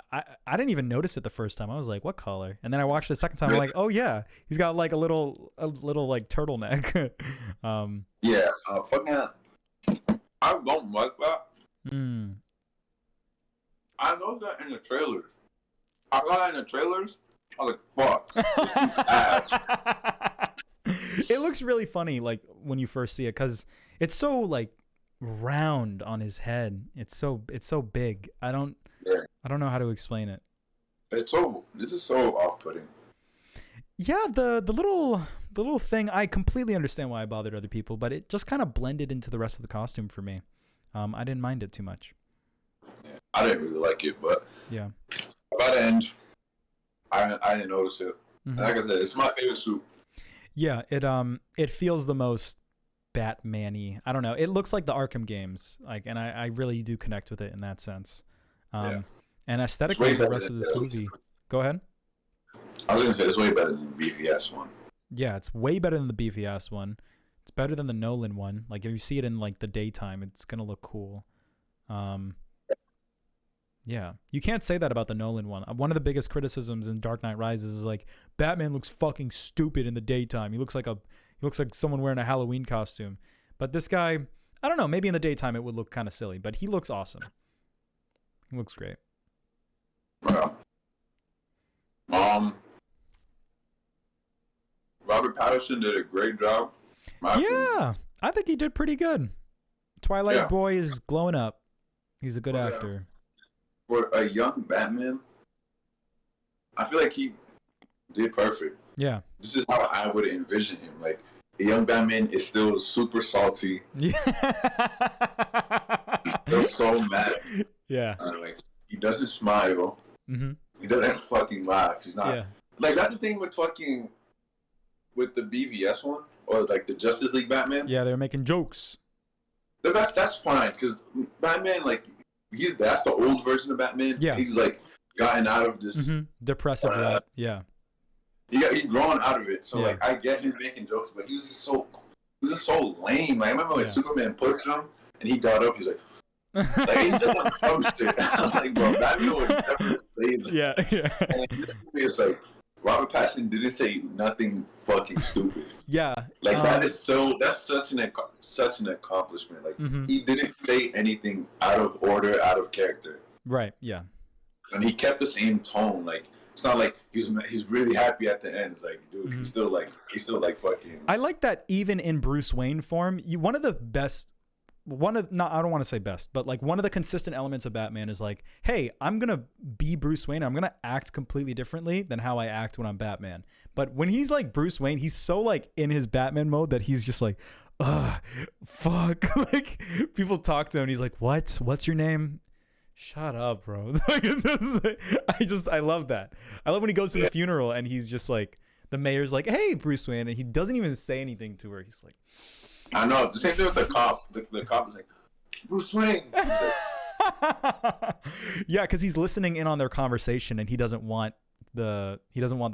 didn't even notice it the first time. I was like, "What collar?" And then I watched it the second time. I'm like, "Oh yeah, he's got like a little like turtleneck." Fucking, I don't like that. I know that in the trailers. I got that in the trailers. I was like, "Fuck." It looks really funny, like when you first see it, because it's so like round on his head. It's so big. I don't know how to explain it. This is so off-putting. Yeah, the little thing, I completely understand why it bothered other people, but it just kind of blended into the rest of the costume for me. I didn't mind it too much. Yeah, I didn't really like it, but yeah, by the end, I didn't notice it. Mm-hmm. Like I said, it's my favorite suit. Yeah, it feels the most Batman-y. I don't know. It looks like the Arkham games, like, and I really do connect with it in that sense. And aesthetically, the rest of this movie. Go ahead. I was gonna say it's way better than the beefy-ass one. Yeah, it's way better than the beefy-ass one. It's better than the Nolan one. Like if you see it in like the daytime, it's gonna look cool. Yeah, you can't say that about the Nolan one. One of the biggest criticisms in Dark Knight Rises is like Batman looks fucking stupid in the daytime. He looks like someone wearing a Halloween costume. But this guy, I don't know, maybe in the daytime it would look kind of silly, but he looks awesome. He looks great. Yeah. Robert Pattinson did a great job. Yeah, I think he did pretty good. Twilight Boy is glowing up. He's a good actor. For a young Batman, I feel like he did perfect. Yeah. This is how I would envision him. Like, a young Batman is still super salty. Yeah. He's still so mad. Yeah. Like, he doesn't smile. Mm-hmm. He doesn't fucking laugh. He's not. Yeah. Like, that's the thing with with the BVS one, or like the Justice League Batman. Yeah, they were making jokes. That's fine, because Batman, like, that's the old version of Batman. Yeah. He's like gotten out of this depressive rut. Yeah. He's grown out of it. So like I get him making jokes, but he was just so lame. Like, I remember when Superman pushed him and he got up, he's like he's just like dumb shit. I was like, bro, Batman would never say that. Yeah. And this movie is like Robert Pattinson didn't say nothing fucking stupid. Yeah. Like that's such an accomplishment. Like he didn't say anything out of order, out of character. Right. Yeah. And he kept the same tone. Like, it's not like he's really happy at the end. It's like, dude, he's still like fucking. I like that even in Bruce Wayne form. I don't want to say best, but like one of the consistent elements of Batman is like, hey, I'm gonna be Bruce Wayne. I'm gonna act completely differently than how I act when I'm Batman. But when he's like Bruce Wayne, he's so like in his Batman mode that he's just like, fuck. Like people talk to him and he's like, what's your name? Shut up, bro. I love that. I love when he goes to the funeral and he's just like, the mayor's like, hey, Bruce Wayne, and he doesn't even say anything to her. He's like, I know. The same thing with the cop. The cop was like, Bruce Wayne. Yeah, because he's listening in on their conversation and he doesn't want the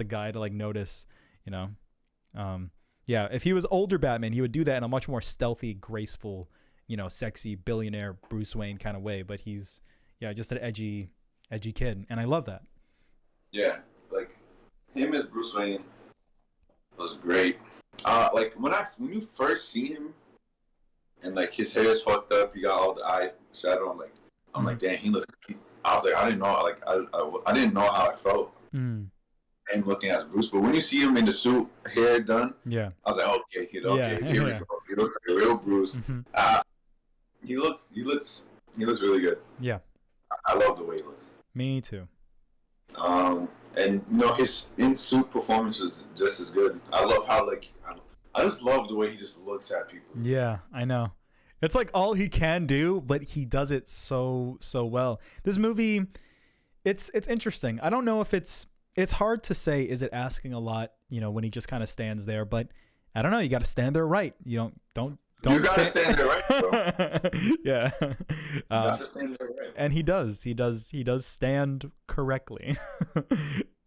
guy to like notice, you know. Yeah, if he was older Batman, he would do that in a much more stealthy, graceful, you know, sexy billionaire Bruce Wayne kind of way. But he's just an edgy kid, and I love that. Yeah, like him as Bruce Wayne was great. Like when you first see him, and like his hair is fucked up, he got all the eyes shadow. I'm like, damn, he looks. I was like, I didn't know. Like I didn't know how I felt. And looking at Bruce, but when you see him in the suit, hair done, I was like, okay, here we go. He looks like a real Bruce. He looks really good. Yeah, I love the way he looks. Me too. And you know, his in-suit performance was just as good. I love how I just love the way he just looks at people. Yeah, I know. It's like all he can do, but he does it so well. This movie, it's interesting. I don't know if it's hard to say. Is it asking a lot? You know, when he just kind of stands there, but I don't know. You got to stand there right. You don't. You gotta stand there right, bro. Yeah. You gotta stand there right. And he does stand correctly.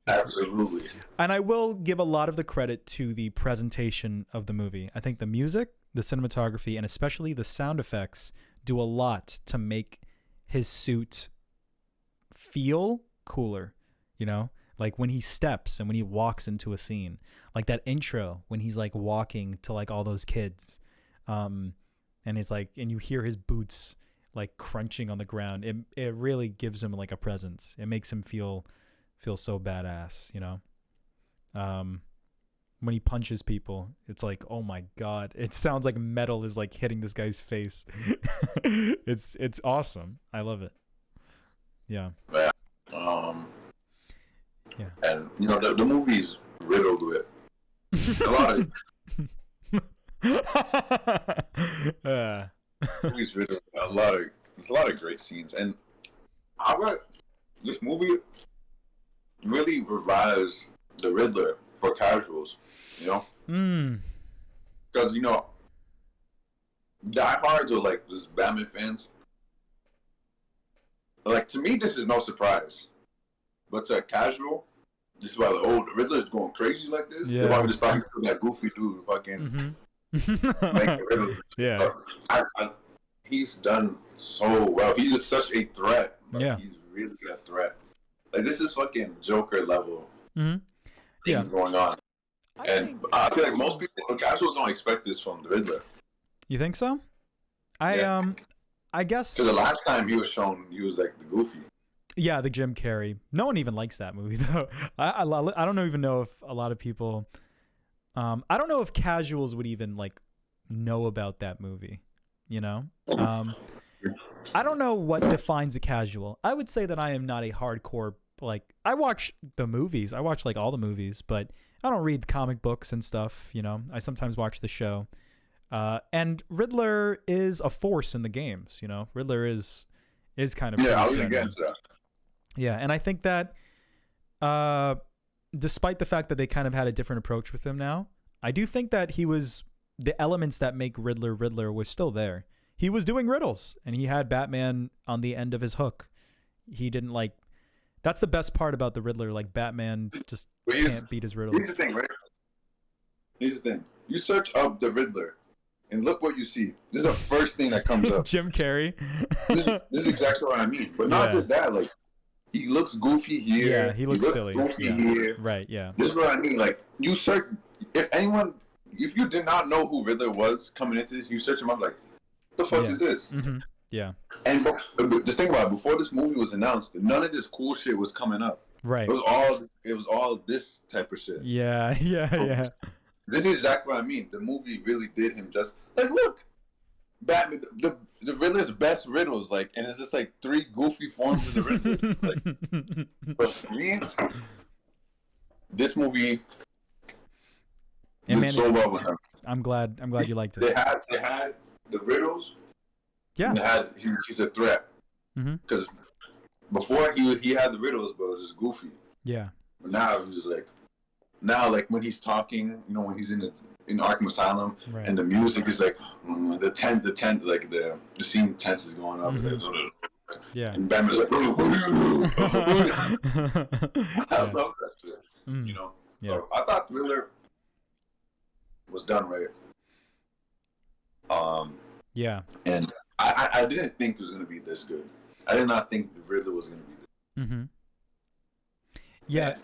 Absolutely. And I will give a lot of the credit to the presentation of the movie. I think the music, the cinematography, and especially the sound effects do a lot to make his suit feel cooler, you know? Like when he steps and when he walks into a scene, like that intro when he's like walking to like all those kids. And it's like, and you hear his boots like crunching on the ground. It really gives him like a presence. It makes him feel so badass, you know? When he punches people, it's like, oh my God, it sounds like metal is like hitting this guy's face. It's awesome. I love it. Yeah. Yeah. Yeah. And you know, the movie's riddled with a lot of movies riddled with there's a lot of great scenes, and this movie really revives the Riddler for casuals, you know? Because, you know, diehards or, like, just Batman fans, like, to me, this is no surprise. But to a casual, this is why, like, the Riddler's going crazy like this? Yeah. They're probably just talking to that goofy dude fucking make the Riddler. Yeah. he's done so well. He's just such a threat. Like, yeah, he's really a threat. Like, this is fucking Joker level mm-hmm. Yeah, going on. I feel like most people, casuals, don't expect this from the Riddler. You think so? I guess because the last time he was shown, he was like the Goofy. Yeah, the Jim Carrey. No one even likes that movie though. I don't even know if a lot of people. I don't know if casuals would even like know about that movie. You know. I don't know what defines a casual. I would say that I am not a hardcore. Like, I watch the movies. I watch like all the movies, but I don't read comic books and stuff. You know, I sometimes watch the show. And Riddler is a force in the games. You know, Riddler is kind of I was against that. Yeah, and I think that despite the fact that they kind of had a different approach with him now, I do think that the elements that make Riddler was still there. He was doing riddles, and he had Batman on the end of his hook. He didn't like. That's the best part about the Riddler. Like, Batman just can't beat his riddles. Here's the thing, right? Here's the thing. You search up the Riddler, and look what you see. This is the first thing that comes up. Jim Carrey. this is exactly what I mean. But not just that. Like, he looks goofy here. Yeah, he looks silly. Goofy here. Right. Yeah. This is what I mean. Like, you search. If you did not know who Riddler was coming into this, you search him up. Like, what the fuck is this? Mm-hmm. Yeah. And just think about it. Before this movie was announced, none of this cool shit was coming up. Right. It was all this type of shit. Yeah. This is exactly what I mean. The movie really did him just like, look, Batman, the Riddler's best riddles, like, and it's just like 3 goofy forms of the Riddler. Like, but for me, this movie did so well with him. I'm glad you liked it. They had the riddles. Yeah. And he's a threat. Because before he had the riddles, but it was just goofy. Yeah. But now he's just like, when he's talking, you know, when he's in Arkham Asylum, right, and the music is like the tent, like the scene tense is going up. Yeah. And Batman's like, I love that shit. You know. Yeah. So I thought Thriller was done right. Yeah. And I didn't think it was gonna be this good. I did not think the Riddler was gonna be this. Yeah.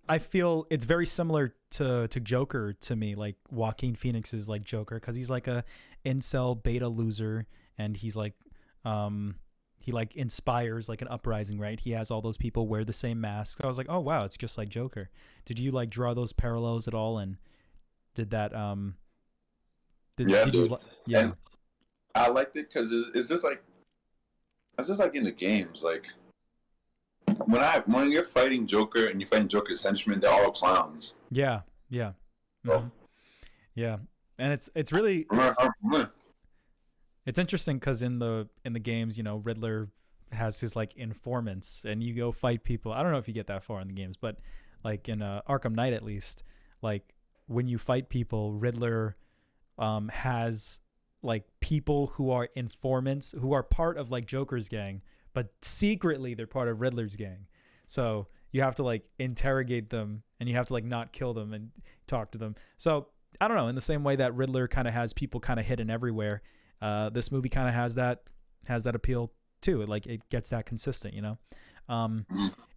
I feel it's very similar to Joker to me, like Joaquin Phoenix's like Joker, because he's like a incel beta loser, and he's like he like inspires like an uprising, right? He has all those people wear the same mask. So I was like, oh wow, it's just like Joker. Did you like draw those parallels at all? And did that yeah. And I liked it because it's just like in the games, like when you're fighting Joker and you're fighting Joker's henchmen, they're all clowns. Yeah. Mm-hmm. Yeah, and it's really it's interesting because in the games, you know, Riddler has his like informants, and you go fight people. I don't know if you get that far in the games, but like in Arkham Knight, at least, like when you fight people, Riddler has like people who are informants who are part of like Joker's gang, but secretly they're part of Riddler's gang. So you have to like interrogate them, and you have to like not kill them and talk to them. So I don't know, in the same way that Riddler kind of has people kind of hidden everywhere, this movie kind of has that appeal too. It gets that consistent, you know.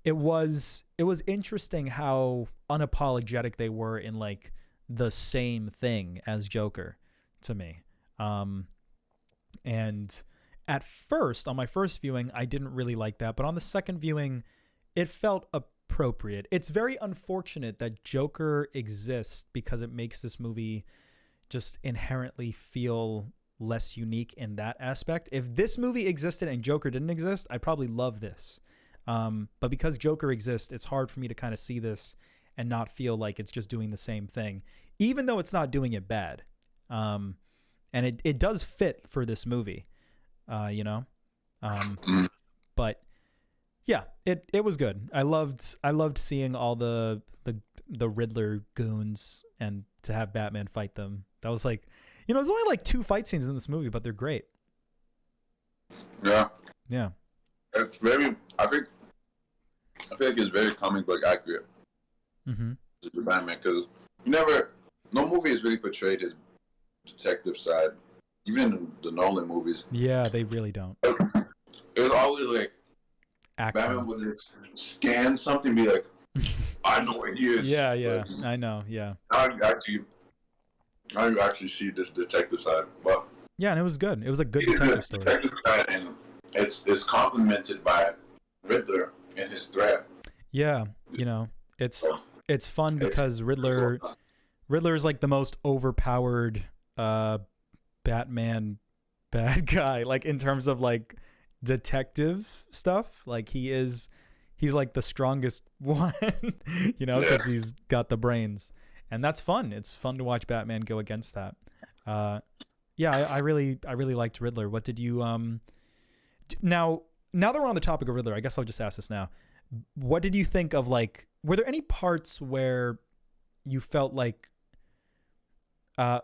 It was interesting how unapologetic they were in like the same thing as Joker to me. And at first, on my first viewing, I didn't really like that, but on the second viewing, it felt appropriate. It's very unfortunate that Joker exists because it makes this movie just inherently feel less unique in that aspect. If this movie existed and Joker didn't exist, I'd probably love this. But because Joker exists, it's hard for me to kind of see this and not feel like it's just doing the same thing, even though it's not doing it bad. And it does fit for this movie, you know? But yeah, it was good. I loved seeing all the Riddler goons and to have Batman fight them. That was like, you know, there's only like 2 fight scenes in this movie, but they're great. Yeah. Yeah. It's very, I feel like it's very comic book accurate. To Batman, because no movie has really portrayed his detective side even in the Nolan movies. Yeah, they really don't. It was always like Action. Batman would just scan something, and be like, "I know where he is." Yeah, yeah, like, I know. Yeah. I actually see this detective side, but yeah, and it was good. It was a good detective story. Detective side, and it's complemented by Riddler and his threat. Yeah, it's fun because Riddler is like the most overpowered Batman bad guy, like in terms of like detective stuff. Like he's like the strongest one, because he's got the brains, and that's fun. It's fun to watch Batman go against that. I really liked Riddler. What did you now that we're on the topic of Riddler, I guess I'll just ask this now. What did you think of, like, were there any parts where you felt like, I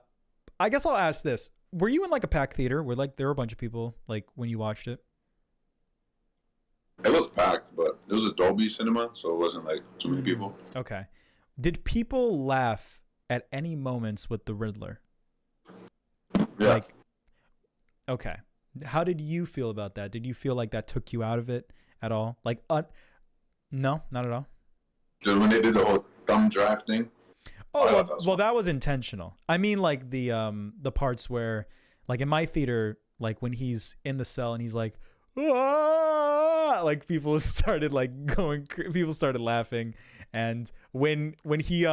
guess I'll ask this. Were you in like a packed theater where like there were a bunch of people like when you watched it? It was packed, but it was a Dolby cinema, so it wasn't like too many people. Okay. Did people laugh at any moments with the Riddler? Yeah. Like, okay. How did you feel about that? Did you feel like that took you out of it at all? Like, no, not at all. Because when they did the whole thumb drive thing. Oh, that was intentional. I mean, like the parts where, like in my theater, like when he's in the cell and he's like, ah! Like people started like people started laughing, and when he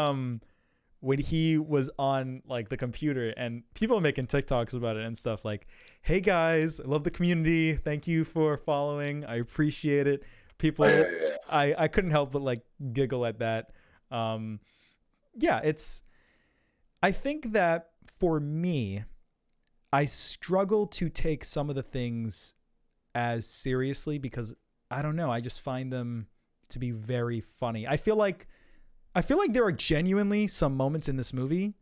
was on like the computer and people making TikToks about it and stuff, like, hey guys, I love the community, thank you for following, I appreciate it. People, I couldn't help but like giggle at that. I think that for me, I struggle to take some of the things as seriously because I don't know, I just find them to be very funny. I feel like there are genuinely some moments in this movie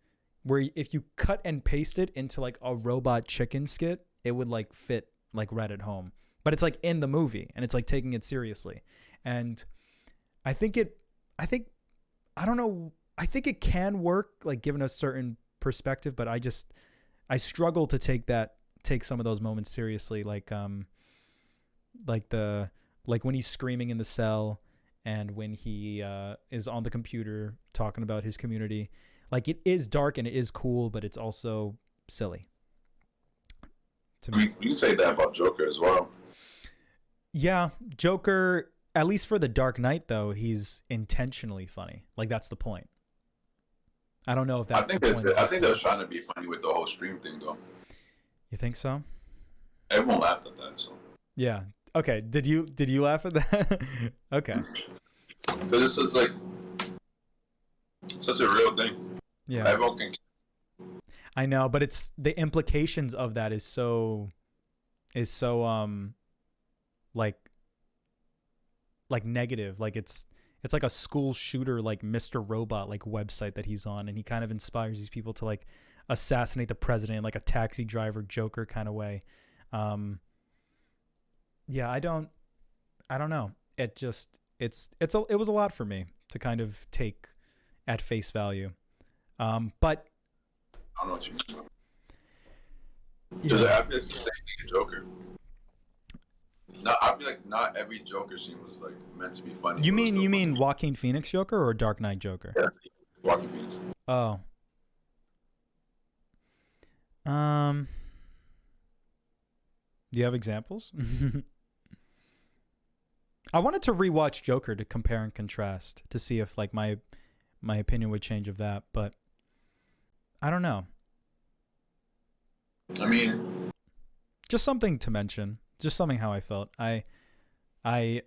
where if you cut and paste it into like a robot chicken skit, it would like fit like right at home. But it's like in the movie and it's like taking it seriously. And I think it can work like given a certain perspective, but I struggle to take some of those moments seriously. Like when he's screaming in the cell and when he is on the computer talking about his community. Like it is dark and it is cool, but it's also silly. To me. You say that about Joker as well. Yeah, Joker, at least for the Dark Knight, though, he's intentionally funny. Like, that's the point. I don't know if that's the point. I think they're trying to be funny with the whole stream thing, though. You think so? Everyone laughed at that, so. Yeah. Okay. Did you laugh at that? Okay. Because it's like such a real thing. Yeah. Everyone can. I know, but it's the implications of that is so like negative. Like it's like a school shooter, like Mr. Robot, like website that he's on, and he kind of inspires these people to like assassinate the president, like a Taxi Driver Joker kind of way. Yeah, I don't know. It was a lot for me to kind of take at face value. But I don't know what you mean. Because I feel like the same thing in Joker. I feel like not every Joker scene was like meant to be funny. You mean Joaquin Phoenix Joker or Dark Knight Joker? Yeah, Joaquin Phoenix. Oh. Do you have examples? I wanted to rewatch Joker to compare and contrast to see if like my opinion would change of that, but I don't know. I mean, just something to mention. Just something how I felt. It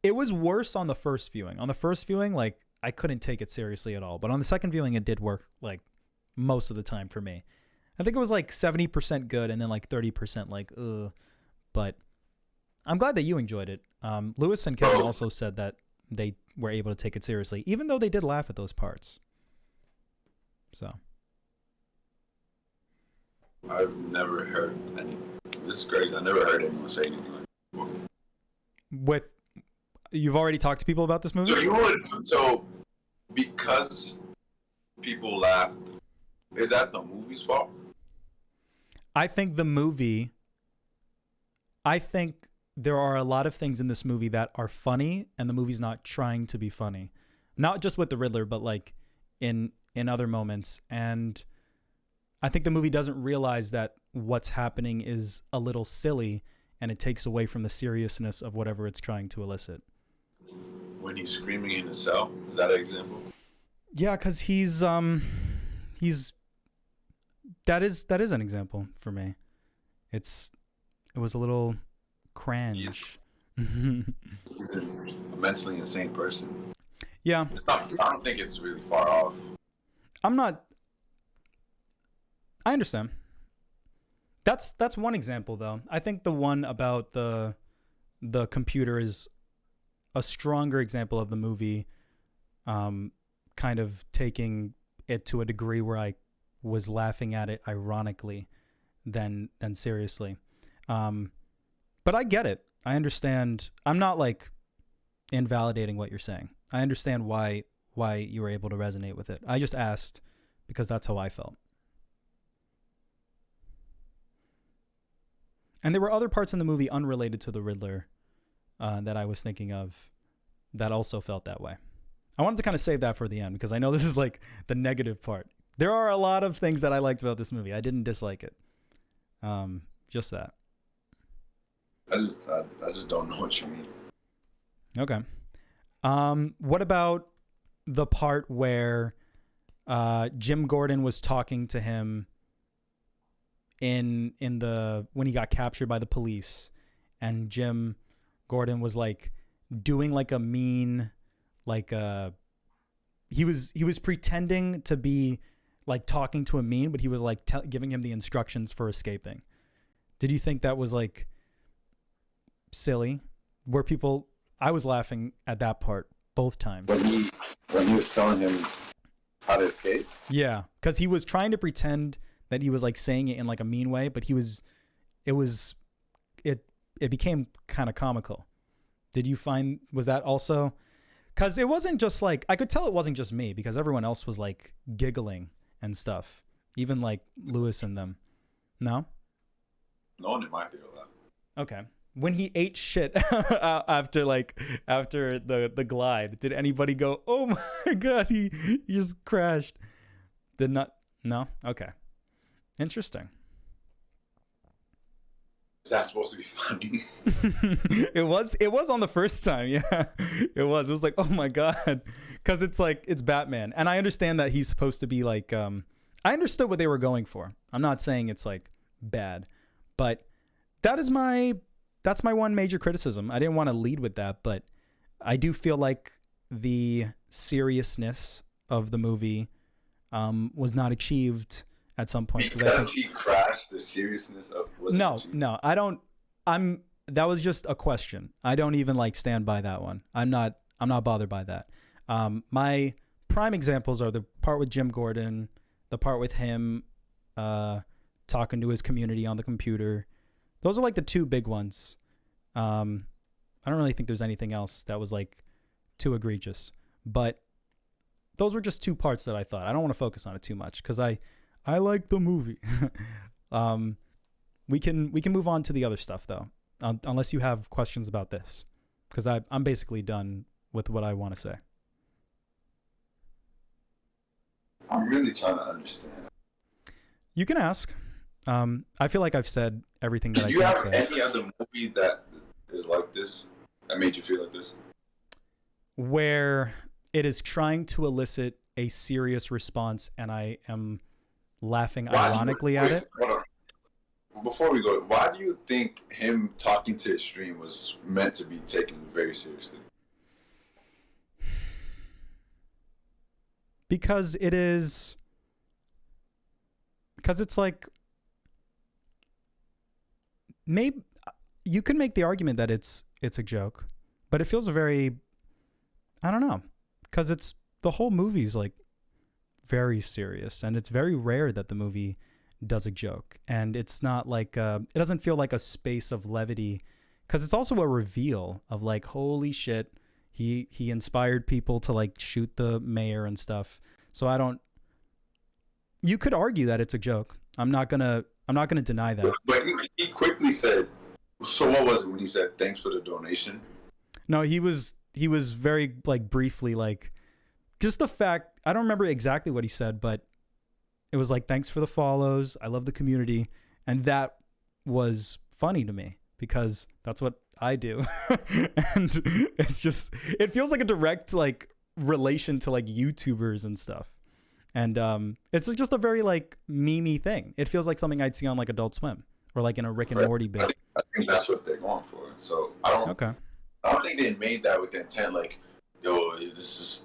was worse on the first viewing. On the first viewing, like I couldn't take it seriously at all. But on the second viewing, it did work like most of the time for me. I think it was like 70% good and then like 30% like ugh. But I'm glad that you enjoyed it. Lewis and Kevin also said that they were able to take it seriously, even though they did laugh at those parts. So. I've never heard this is crazy. I never heard anyone say anything like that. You've already talked to people about this movie? So because people laughed, is that the movie's fault? I think the movie, I think there are a lot of things in this movie that are funny, and the movie's not trying to be funny. Not just with the Riddler, but like in other moments. And I think the movie doesn't realize that what's happening is a little silly, and it takes away from the seriousness of whatever it's trying to elicit. When he's screaming in his cell, is that an example? Yeah, because he's that is an example for me. It was a little cringe. He's a mentally insane person. Yeah. I don't think it's really far off. I understand. That's one example, though. I think the one about the computer is a stronger example of the movie kind of taking it to a degree where I was laughing at it ironically than seriously. But I get it. I understand. I'm not like invalidating what you're saying. I understand why you were able to resonate with it. I just asked because that's how I felt. And there were other parts in the movie unrelated to the Riddler that I was thinking of that also felt that way. I wanted to kind of save that for the end because I know this is like the negative part. There are a lot of things that I liked about this movie. I didn't dislike it. Just that. I just don't know what you mean. Okay. What about the part where Jim Gordon was talking to him in when he got captured by the police, and Jim Gordon was like doing like a mean, like he was pretending to be like talking to him mean, but he was like giving him the instructions for escaping. Did you think that was like silly? I was laughing at that part both times. When he was telling him how to escape? Yeah, because he was trying to pretend that he was like saying it in like a mean way, but it became kind of comical. Did you find, was that also, because it wasn't just like, I could tell it wasn't just me because everyone else was like giggling and stuff, even like Lewis and them. No? No one in my theater laughed. Okay. When he ate shit after the glide, did anybody go, oh my God, he just crashed? Did not? No? Okay. Interesting. Is that supposed to be funny? It was on the first time. Yeah, it was like, oh my God. Cause it's like, it's Batman. And I understand that he's supposed to be like, I understood what they were going for. I'm not saying it's like bad, but that's my one major criticism. I didn't want to lead with that, but I do feel like the seriousness of the movie was not achieved at some point. Because he crashed, the seriousness of No, I don't. That was just a question. I don't even like stand by that one. I'm not bothered by that. My prime examples are the part with Jim Gordon, the part with him talking to his community on the computer. Those are like the two big ones. I don't really think there's anything else that was like too egregious, but those were just two parts that I thought. I don't want to focus on it too much because I like the movie. We can move on to the other stuff though, unless you have questions about this, because I'm basically done with what I want to say. I'm really trying to understand. You can ask. I feel like I've said everything that I can say. Do you have any other movie that is like this, that made you feel like this? Where it is trying to elicit a serious response, and I am laughing ironically at it. Hold on. Before we go, why do you think him talking to his stream was meant to be taken very seriously? Because it's like, maybe you can make the argument that it's a joke, but it feels I don't know, because it's, the whole movie's like very serious, and it's very rare that the movie does a joke, and it's not like it doesn't feel like a space of levity, because it's also a reveal of like, holy shit, he inspired people to like shoot the mayor and stuff. So you could argue that it's a joke. I'm not gonna I'm not going to deny that. But he quickly said, so what was it when he said, thanks for the donation? No, he was very, like, briefly, like, just the fact, I don't remember exactly what he said, but it was like, thanks for the follows. I love the community. And that was funny to me because that's what I do. And it's just, it feels like a direct, like, relation to, like, YouTubers and stuff. And it's just a very, like, meme-y thing. It feels like something I'd see on, like, Adult Swim or, like, in a Rick and Morty bit. I think that's what they're going for. So I don't think they made that with the intent, like, yo, this is...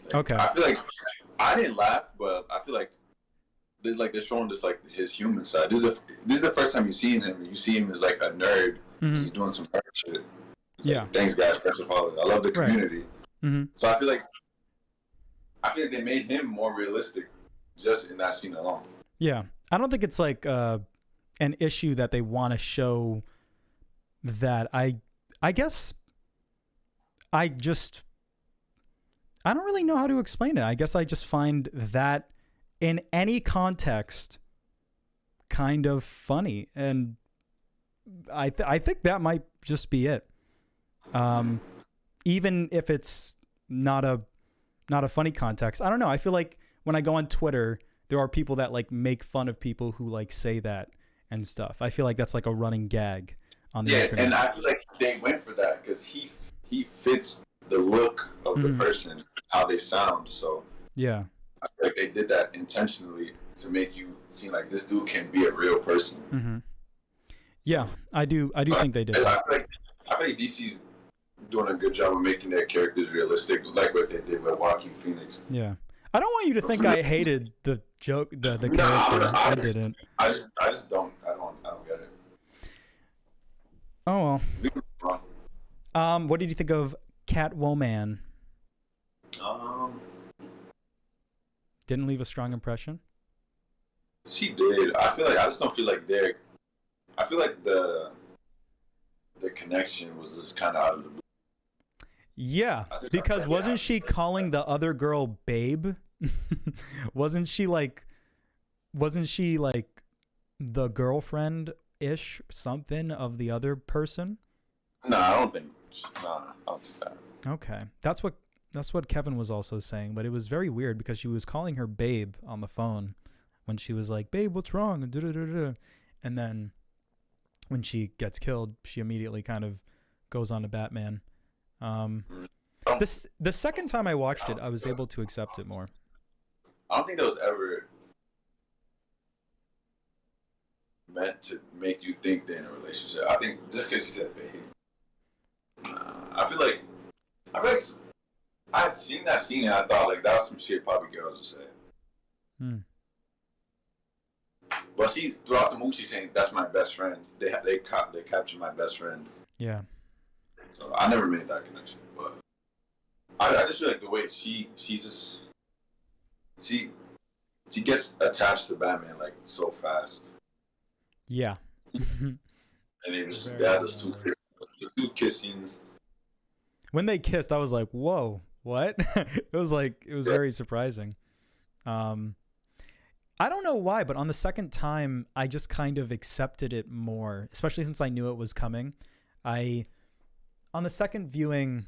Like, okay. I feel like I didn't laugh, but I feel like they're showing just, like, his human side. This is the first time you see him. You see him as, like, a nerd. Mm-hmm. He's doing some nerd shit. Yeah. Like, thanks, guys. Thanks for following. I love the community. Right. Mm-hmm. So I feel like they made him more realistic just in that scene alone. Yeah. I don't think it's like an issue that they want to show that I guess I don't really know how to explain it. I guess I just find that in any context kind of funny. And I think that might just be it. Even if it's not a funny context. I don't know. I feel like when I go on Twitter, there are people that, like, make fun of people who, like, say that and stuff. I feel like that's like a running gag on the internet. And I feel like they went for that because he fits the look of the person, how they sound. So yeah, I feel like they did that intentionally to make you seem like this dude can be a real person. Mm-hmm. Yeah, I do think they did. I feel like DC's doing a good job of making their characters realistic, like what they did with Joaquin Phoenix. Yeah, I don't want you to think I hated the joke, the character. I didn't. I just don't. I don't get it. Oh well. What did you think of Catwoman? Didn't leave a strong impression. She did. I just don't feel like I feel like the connection was just kind of out of the blue. Yeah, because wasn't she calling the other girl babe? Wasn't she like the girlfriend-ish something of the other person? No, I don't think that. Okay. That's what Kevin was also saying, but it was very weird because she was calling her babe on the phone when she was like, "Babe, what's wrong?" And then when she gets killed, she immediately kind of goes on to Batman. The second time I watched it, I was able to accept it more. I don't think that was ever meant to make you think they're in a relationship. I think just because she said babe. I feel like I had seen that scene and I thought like that's some shit probably girls would say. But throughout the movie she's saying that's my best friend. They captured my best friend. Yeah. So I never made that connection, but I just feel like the way she gets attached to Batman like so fast. Yeah. And it just those two kiss scenes. When they kissed, I was like, "Whoa, what?" It was very surprising. I don't know why, but on the second time, I just kind of accepted it more, especially since I knew it was coming. On the second viewing,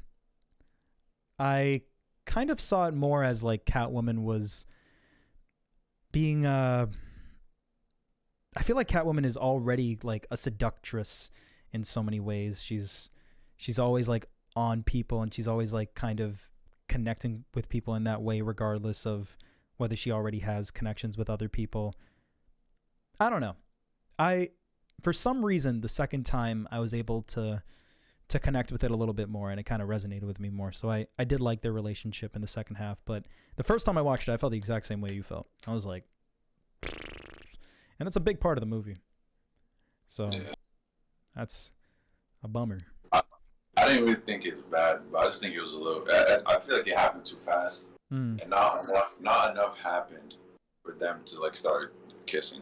I kind of saw it more as like Catwoman was being I feel like Catwoman is already like a seductress in so many ways. She's always like on people and she's always like kind of connecting with people in that way regardless of whether she already has connections with other people. I don't know. For some reason the second time I was able to connect with it a little bit more and it kind of resonated with me more. So I did like their relationship in the second half, but the first time I watched it I felt the exact same way you felt. I was like, and it's a big part of the movie. So that's a bummer. I didn't really think it was bad, but I just think it was a little. I feel like it happened too fast, and not enough happened for them to like start kissing.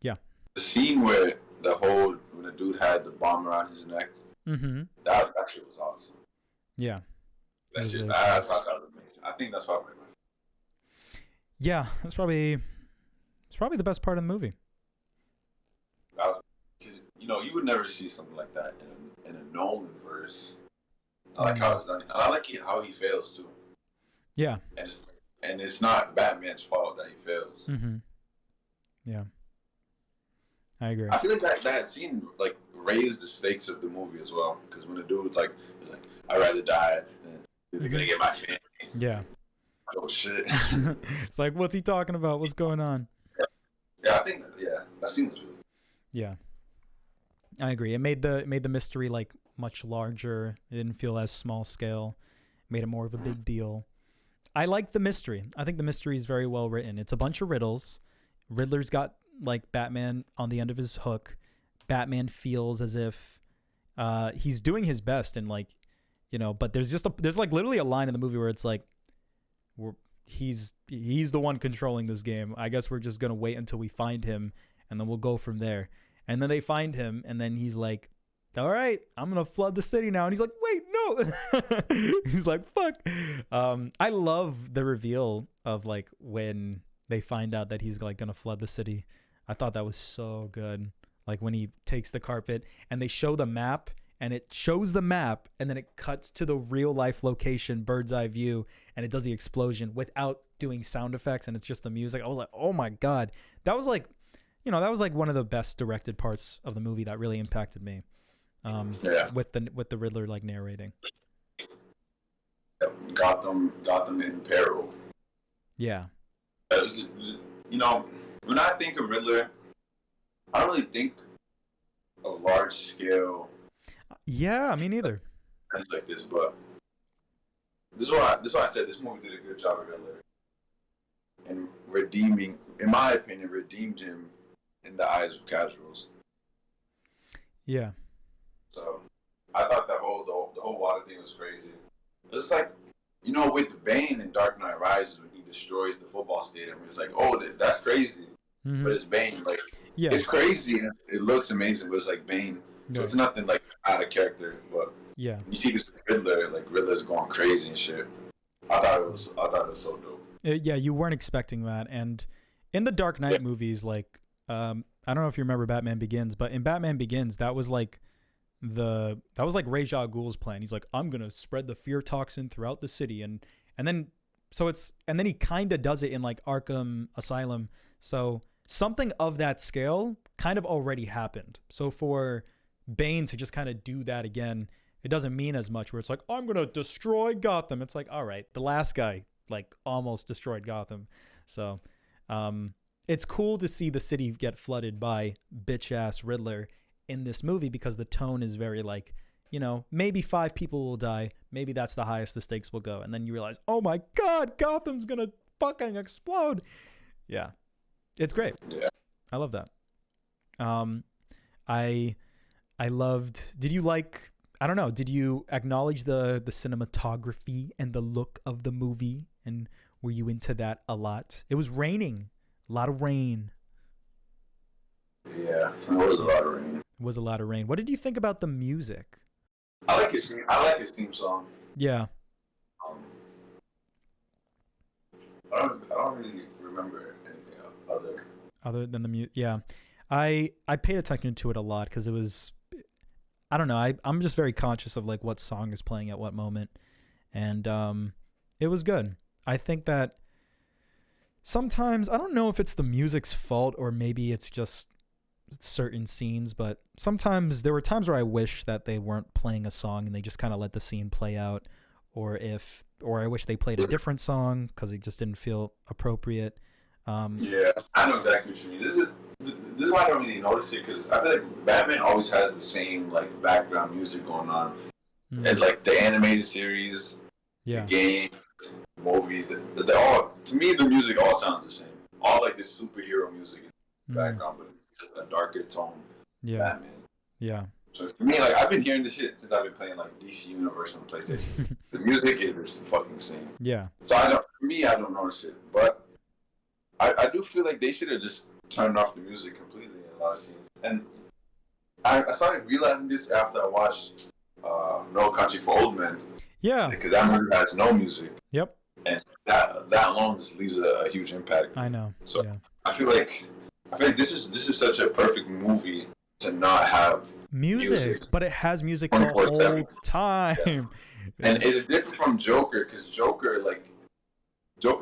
Yeah. The scene where when the dude had the bomb around his neck, that shit was awesome. Yeah. That shit. That was amazing. I think that's probably my favorite. Yeah, it's probably the best part of the movie. you would never see something like that in a Nolan verse. I like how it's done. And I like how he fails too. Yeah. And it's not Batman's fault that he fails. Mm-hmm. Yeah. I agree. I feel like that scene like raised the stakes of the movie as well, because when the dude like is like, I'd rather die than they're gonna get my family. Yeah. Oh shit. It's like, what's he talking about? What's going on? Yeah, I think that scene was really. Yeah. I agree. It made the mystery like much larger. It didn't feel as small scale. Made it more of a big deal. I like the mystery. I think the mystery is very well written. It's a bunch of riddles. Riddler's got like Batman on the end of his hook. Batman feels as if he's doing his best, and like, but there's like literally a line in the movie where it's like, he's the one controlling this game. I guess we're just gonna wait until we find him, and then we'll go from there. And then they find him, and then he's like, all right, I'm gonna flood the city now. And he's like, wait, no. He's like, fuck. I love the reveal of like when they find out that he's like gonna flood the city. I thought that was so good. Like when he takes the carpet and they show the map, and it shows the map, and then it cuts to the real life location, bird's eye view, and it does the explosion without doing sound effects, and it's just the music. I was like, oh my God. That was like, that was like one of the best directed parts of the movie that really impacted me. With the Riddler like narrating. Gotham in peril. Yeah. When I think of Riddler, I don't really think of large scale. Yeah, me neither. Things like this, but this is why I said this movie did a good job of Riddler, and in my opinion, redeemed him in the eyes of casuals. Yeah. So I thought the whole water thing was crazy. It's just like, with Bane in Dark Knight Rises when he destroys the football stadium, it's like, oh, that's crazy. Mm-hmm. But it's Bane, like, it's crazy and it looks amazing, but it's like Bane. So it's nothing like out of character. But you see this Riddler, like Riddler's going crazy and shit. I thought it was so dope. Yeah, you weren't expecting that. And in the Dark Knight movies, like, I don't know if you remember Batman Begins, but in Batman Begins, that was like Ra's al Ghul's plan. He's like, I'm gonna spread the fear toxin throughout the city, and then he kind of does it in like Arkham Asylum. So something of that scale kind of already happened. So for Bane to just kind of do that again, it doesn't mean as much. Where it's like, I'm gonna destroy Gotham. It's like, all right, the last guy like almost destroyed Gotham. So it's cool to see the city get flooded by bitch ass Riddler in this movie, because the tone is very like, maybe 5 people will die. Maybe that's the highest the stakes will go. And then you realize, oh my God, Gotham's going to fucking explode. Yeah. It's great. Yeah. I love that. I loved, did you acknowledge the cinematography and the look of the movie? And were you into that a lot? It was raining. A lot of rain. Yeah, it was a lot of rain. It was a lot of rain. What did you think about the music? I like his theme song. Yeah. I don't really remember anything other than the music. Yeah, I paid attention to it a lot because it was, I don't know. I'm just very conscious of like what song is playing at what moment, and it was good. I think that sometimes, I don't know if it's the music's fault or maybe it's just certain scenes, but sometimes there were times where I wish that they weren't playing a song and they just kind of let the scene play out, or I wish they played a different song because it just didn't feel appropriate. Yeah, I know exactly what you mean. This is why I don't really notice it, because I feel like Batman always has the same like background music going on. Mm-hmm. It's like the animated series, the games, movies. They all, to me, the music all sounds the same. All like this superhero music in the background, but it's just a darker tone. Yeah. Batman. Yeah. So for me, like, I've been hearing this shit since I've been playing like DC Universe on PlayStation. The music is the fucking same. Yeah. So I don't notice it, but I do feel like they should have just turned off the music completely in a lot of scenes. And I started realizing this after I watched No Country for Old Men. Yeah. Because that movie has no music. Yep. And that alone just leaves a huge impact. I know. So I feel like this is such a perfect movie to not have music, but it has music the 24/7. whole time. Yeah. And it is different from Joker, because Joker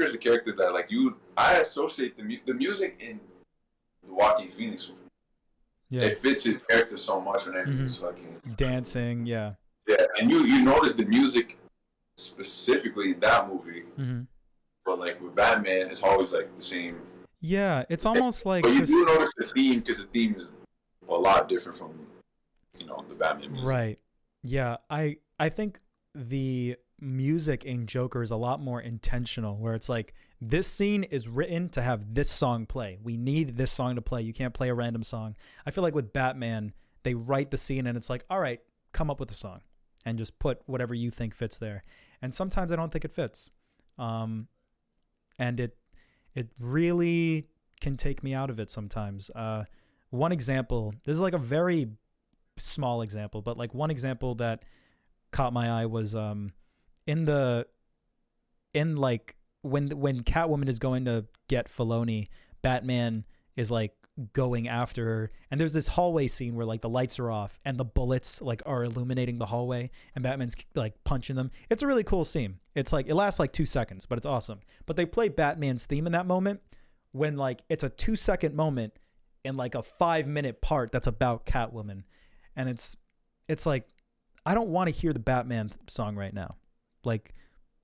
is a character that I associate the music in Joaquin Phoenix. Yeah, it fits his character so much whenever he's fucking dancing. Yeah, and you notice the music specifically in that movie, but like with Batman, it's always like the same. Yeah, it's almost like. But you do notice the theme, because the theme is a lot different from the Batman music. Right. Yeah, I think the music in Joker is a lot more intentional, where it's like, this scene is written to have this song play. We need this song to play. You can't play a random song. I feel like with Batman, they write the scene and it's like, all right, come up with a song and just put whatever you think fits there. And sometimes I don't think it fits. And it really can take me out of it sometimes. One example, this is like a very small example, but like one example that caught my eye was when Catwoman is going to get Filoni, Batman is like going after her, and there's this hallway scene where like the lights are off and the bullets like are illuminating the hallway, and Batman's like punching them. It's a really cool scene. It's like, it lasts like 2 seconds, but it's awesome. But they play Batman's theme in that moment when like it's a 2-second moment in like a 5-minute part that's about Catwoman, and it's like, I don't want to hear the Batman song right now. Like,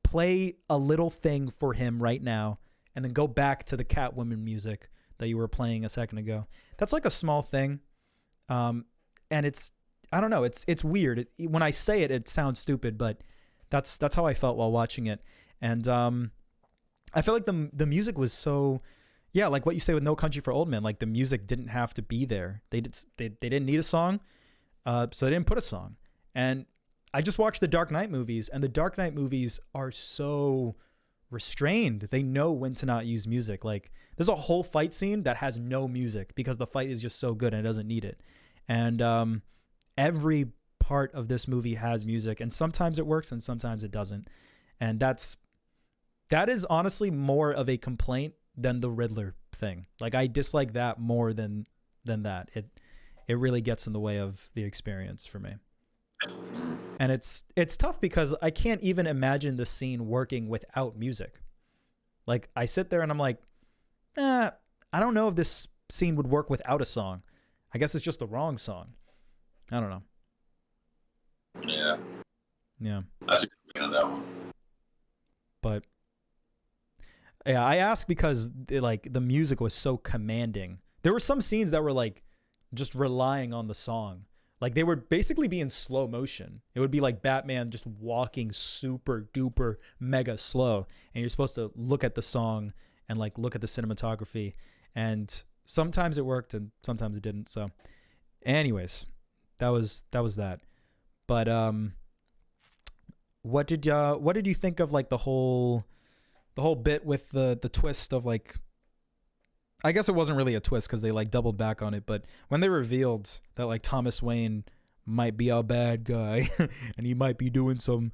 play a little thing for him right now, and then go back to the Catwoman music that you were playing a second ago. That's like a small thing. And it's, I don't know, it's weird. When I say it, it sounds stupid, but that's how I felt while watching it. And I feel like the music was so, yeah, like what you say with No Country for Old Men, like the music didn't have to be there. They didn't need a song, so they didn't put a song. And I just watched the Dark Knight movies, and the Dark Knight movies are so restrained. They know when to not use music. Like, there's a whole fight scene that has no music because the fight is just so good and it doesn't need it. And every part of this movie has music, and sometimes it works and sometimes it doesn't. And that is honestly more of a complaint than the Riddler thing. Like, I dislike that more than that. It really gets in the way of the experience for me. And it's tough because I can't even imagine the scene working without music. Like, I sit there and I'm like, I don't know if this scene would work without a song. I guess it's just the wrong song. I don't know. Yeah. That's a good point on that one. But yeah, I ask because the music was so commanding. There were some scenes that were like just relying on the song. Like, they would basically be in slow motion. It would be like Batman just walking super duper mega slow, and you're supposed to look at the song and like look at the cinematography. And sometimes it worked and sometimes it didn't. So anyways, that was that. But what did you think of like the whole bit with the twist of like, I guess it wasn't really a twist because they like doubled back on it, but when they revealed that like Thomas Wayne might be a bad guy and he might be doing some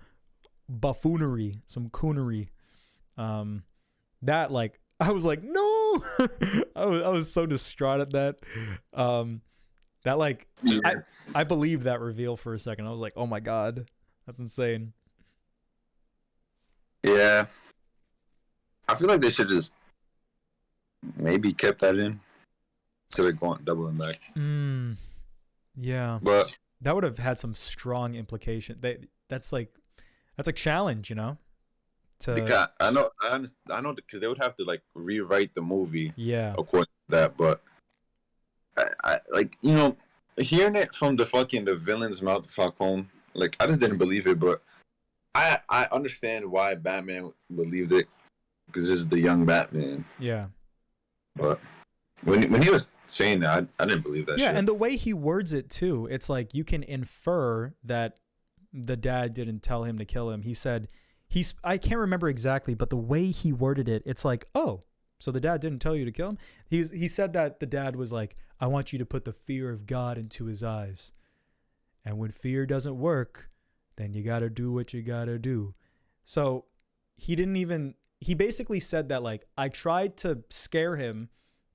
buffoonery, some coonery, that like, I was like, no, I was so distraught at that. That like, I believed that reveal for a second. I was like, oh my God, that's insane. Yeah. I feel like they should just maybe kept that in instead of doubling back. Yeah, but that would have had some strong implication. That's a challenge, you know. Because I know because they would have to like rewrite the movie. Yeah, according to that. But I like, hearing it from the villain's mouth, Falcone. Like, I just didn't believe it, but I understand why Batman believed it, because this is the young Batman. Yeah. But when he was saying that, I didn't believe that shit. Yeah, and the way he words it too, it's like you can infer that the dad didn't tell him to kill him. He said, I can't remember exactly, but the way he worded it, it's like, oh, so the dad didn't tell you to kill him? He said that the dad was like, I want you to put the fear of God into his eyes. And when fear doesn't work, then you got to do what you got to do. So he basically said that, like, I tried to scare him,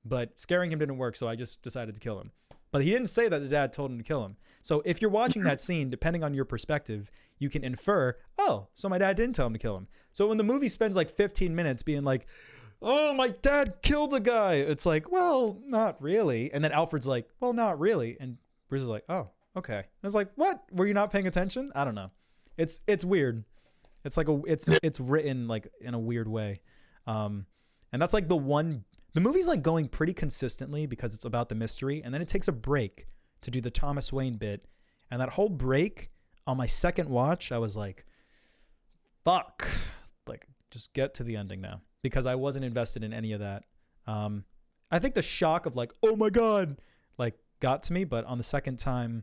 but scaring him didn't work, so I just decided to kill him. But he didn't say that the dad told him to kill him. So if you're watching that scene, depending on your perspective, you can infer, oh, so my dad didn't tell him to kill him. So when the movie spends like 15 minutes being like, oh, my dad killed a guy, it's like, well, not really. And then Alfred's like, well, not really. And Bruce is like, oh, okay. And it's like, what? Were you not paying attention? I don't know. It's weird. It's like it's written like in a weird way. And that's like the movie's like going pretty consistently because it's about the mystery. And then it takes a break to do the Thomas Wayne bit. And that whole break on my second watch, I was like, fuck, like just get to the ending now, because I wasn't invested in any of that. I think the shock of like, oh my God, like got to me. But on the second time,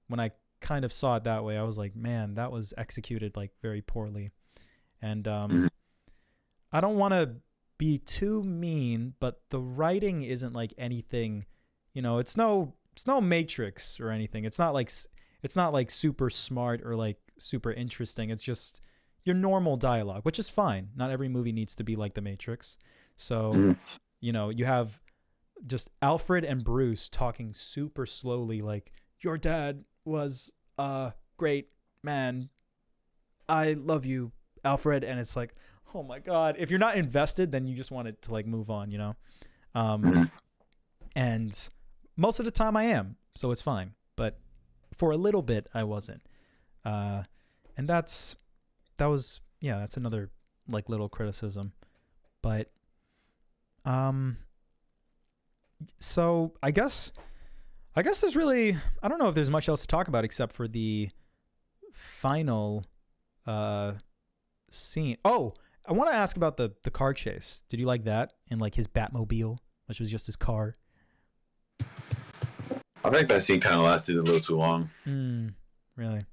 when I kind of saw it that way, I was like, man, that was executed like very poorly. And I don't want to be too mean, but the writing isn't like anything, it's no Matrix or anything. It's not like super smart or like super interesting. It's just your normal dialogue, which is fine. Not every movie needs to be like The Matrix. So, you have just Alfred and Bruce talking super slowly, like, your dad was a great man. I love you, Alfred. And it's like, oh my God. If you're not invested, then you just want it to like move on, And most of the time I am, so it's fine. But for a little bit, I wasn't. And that's another like little criticism. But so I guess there's really, I don't know if there's much else to talk about except for the final scene. Oh, I want to ask about the car chase. Did you like that? And like his Batmobile, which was just his car. I think that scene kind of lasted a little too long. Really?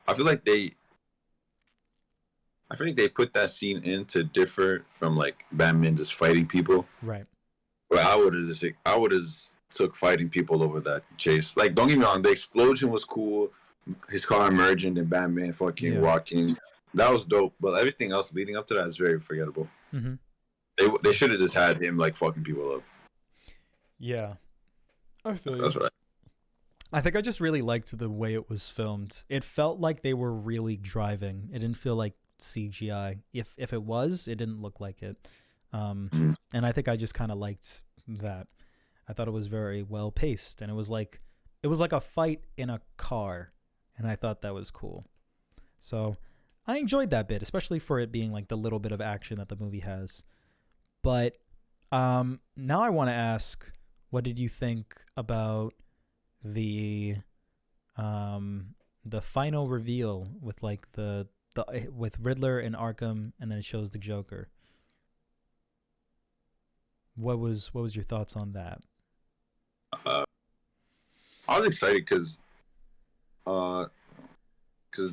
I feel like they put that scene in to differ from like Batman just fighting people. Right. But I would have took fighting people over that chase. Like, don't get me wrong, the explosion was cool. His car emerging and Batman fucking walking. That was dope. But everything else leading up to that is very forgettable. Mm-hmm. They should have just had him like fucking people up. Yeah. I feel you. That's right. I think I just really liked the way it was filmed. It felt like they were really driving. It didn't feel like CGI. If it was, it didn't look like it. And I think I just kind of liked that. I thought it was very well paced, and it was like a fight in a car, and I thought that was cool. So I enjoyed that bit, especially for it being like the little bit of action that the movie has. But now I want to ask, what did you think about the final reveal with like the with Riddler and Arkham, and then it shows the Joker? What was your thoughts on that? I was excited because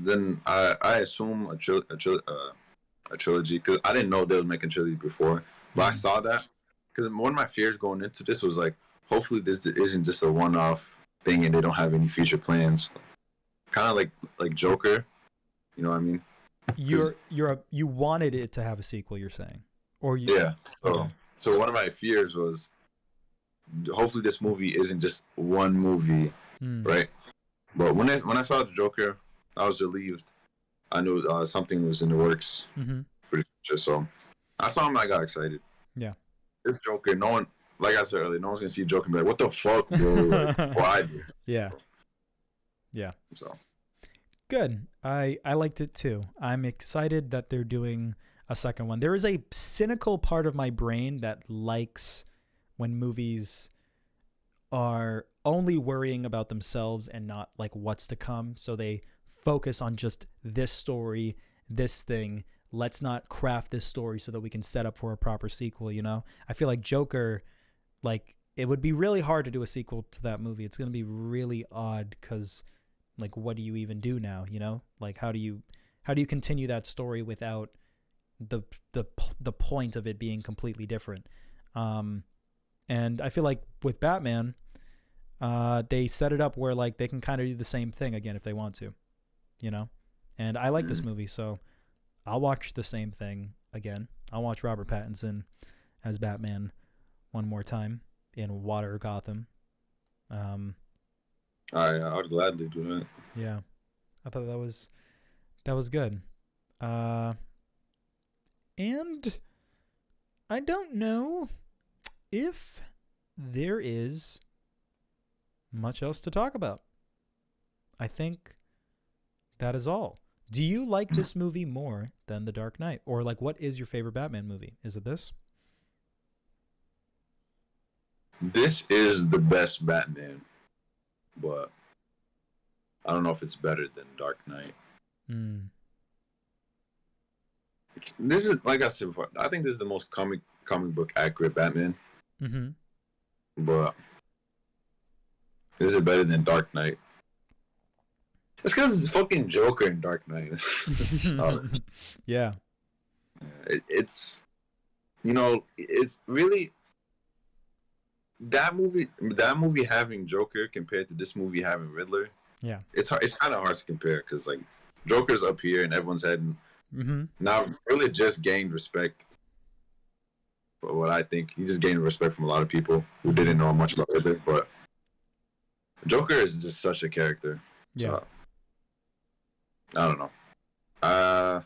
then I assume a trilogy, because I didn't know they was making trilogy before, but I saw that because one of my fears going into this was like, hopefully this isn't just a one-off thing and they don't have any future plans, kind of like Joker, you know what I mean? You wanted it to have a sequel, you're saying, or you? Yeah. So one of my fears was, hopefully this movie isn't just one movie, right? But when I saw the Joker, I was relieved. I knew something was in the works for the future. So I saw him, I got excited. Yeah. This Joker, no one, like I said earlier, no one's gonna see Joker and be like, "What the fuck, bro? Like, why?" Yeah. Yeah. So good. I liked it too. I'm excited that they're doing a second one. There is a cynical part of my brain that likes when movies are only worrying about themselves and not like what's to come. So they focus on just this story, this thing. Let's not craft this story so that we can set up for a proper sequel, I feel like Joker, like, it would be really hard to do a sequel to that movie. It's going to be really odd because, like, what do you even do now, Like, how do you continue that story without the point of it being completely different? And I feel like with Batman, they set it up where like they can kind of do the same thing again if they want to, and I like this movie, so I'll watch the same thing again. I'll watch Robert Pattinson as Batman one more time in Water Gotham, I'd gladly do that. Yeah, I thought that was good. And I don't know if there is much else to talk about. I think that is all. Do you like this movie more than The Dark Knight? Or like, what is your favorite Batman movie? Is it this? This is the best Batman, but I don't know if it's better than Dark Knight. This is, like I said before, I think this is the most comic book accurate Batman. Mm-hmm. But is it better than Dark Knight? It's because it's fucking Joker in Dark Knight. Yeah. It's, you know, it's really that movie having Joker compared to this movie having Riddler. Yeah. It's kind of hard to compare because like Joker's up here in everyone's head. Now really just gained respect for what I think. He just gained respect from a lot of people who didn't know much about Riddler, but Joker is just such a character. Yeah. So, I don't know. I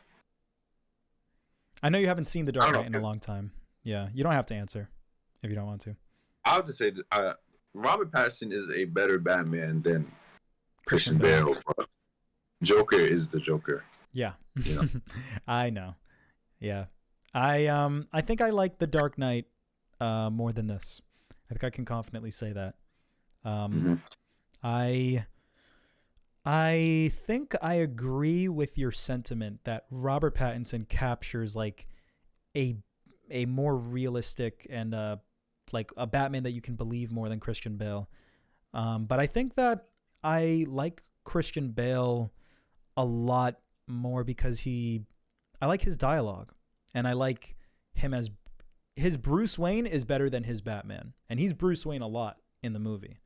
know you haven't seen The Dark Knight in a long time. Yeah, you don't have to answer if you don't want to. I'll just say that, Robert Pattinson is a better Batman than Christian Bale. Joker is the Joker. Yeah. You know? I know. Yeah. I think I like The Dark Knight more than this. I think I can confidently say that. I think I agree with your sentiment that Robert Pattinson captures like a more realistic and like a Batman that you can believe more than Christian Bale. But I think that I like Christian Bale a lot more because I like his dialogue, and I like him as his Bruce Wayne is better than his Batman, and he's Bruce Wayne a lot in the movie.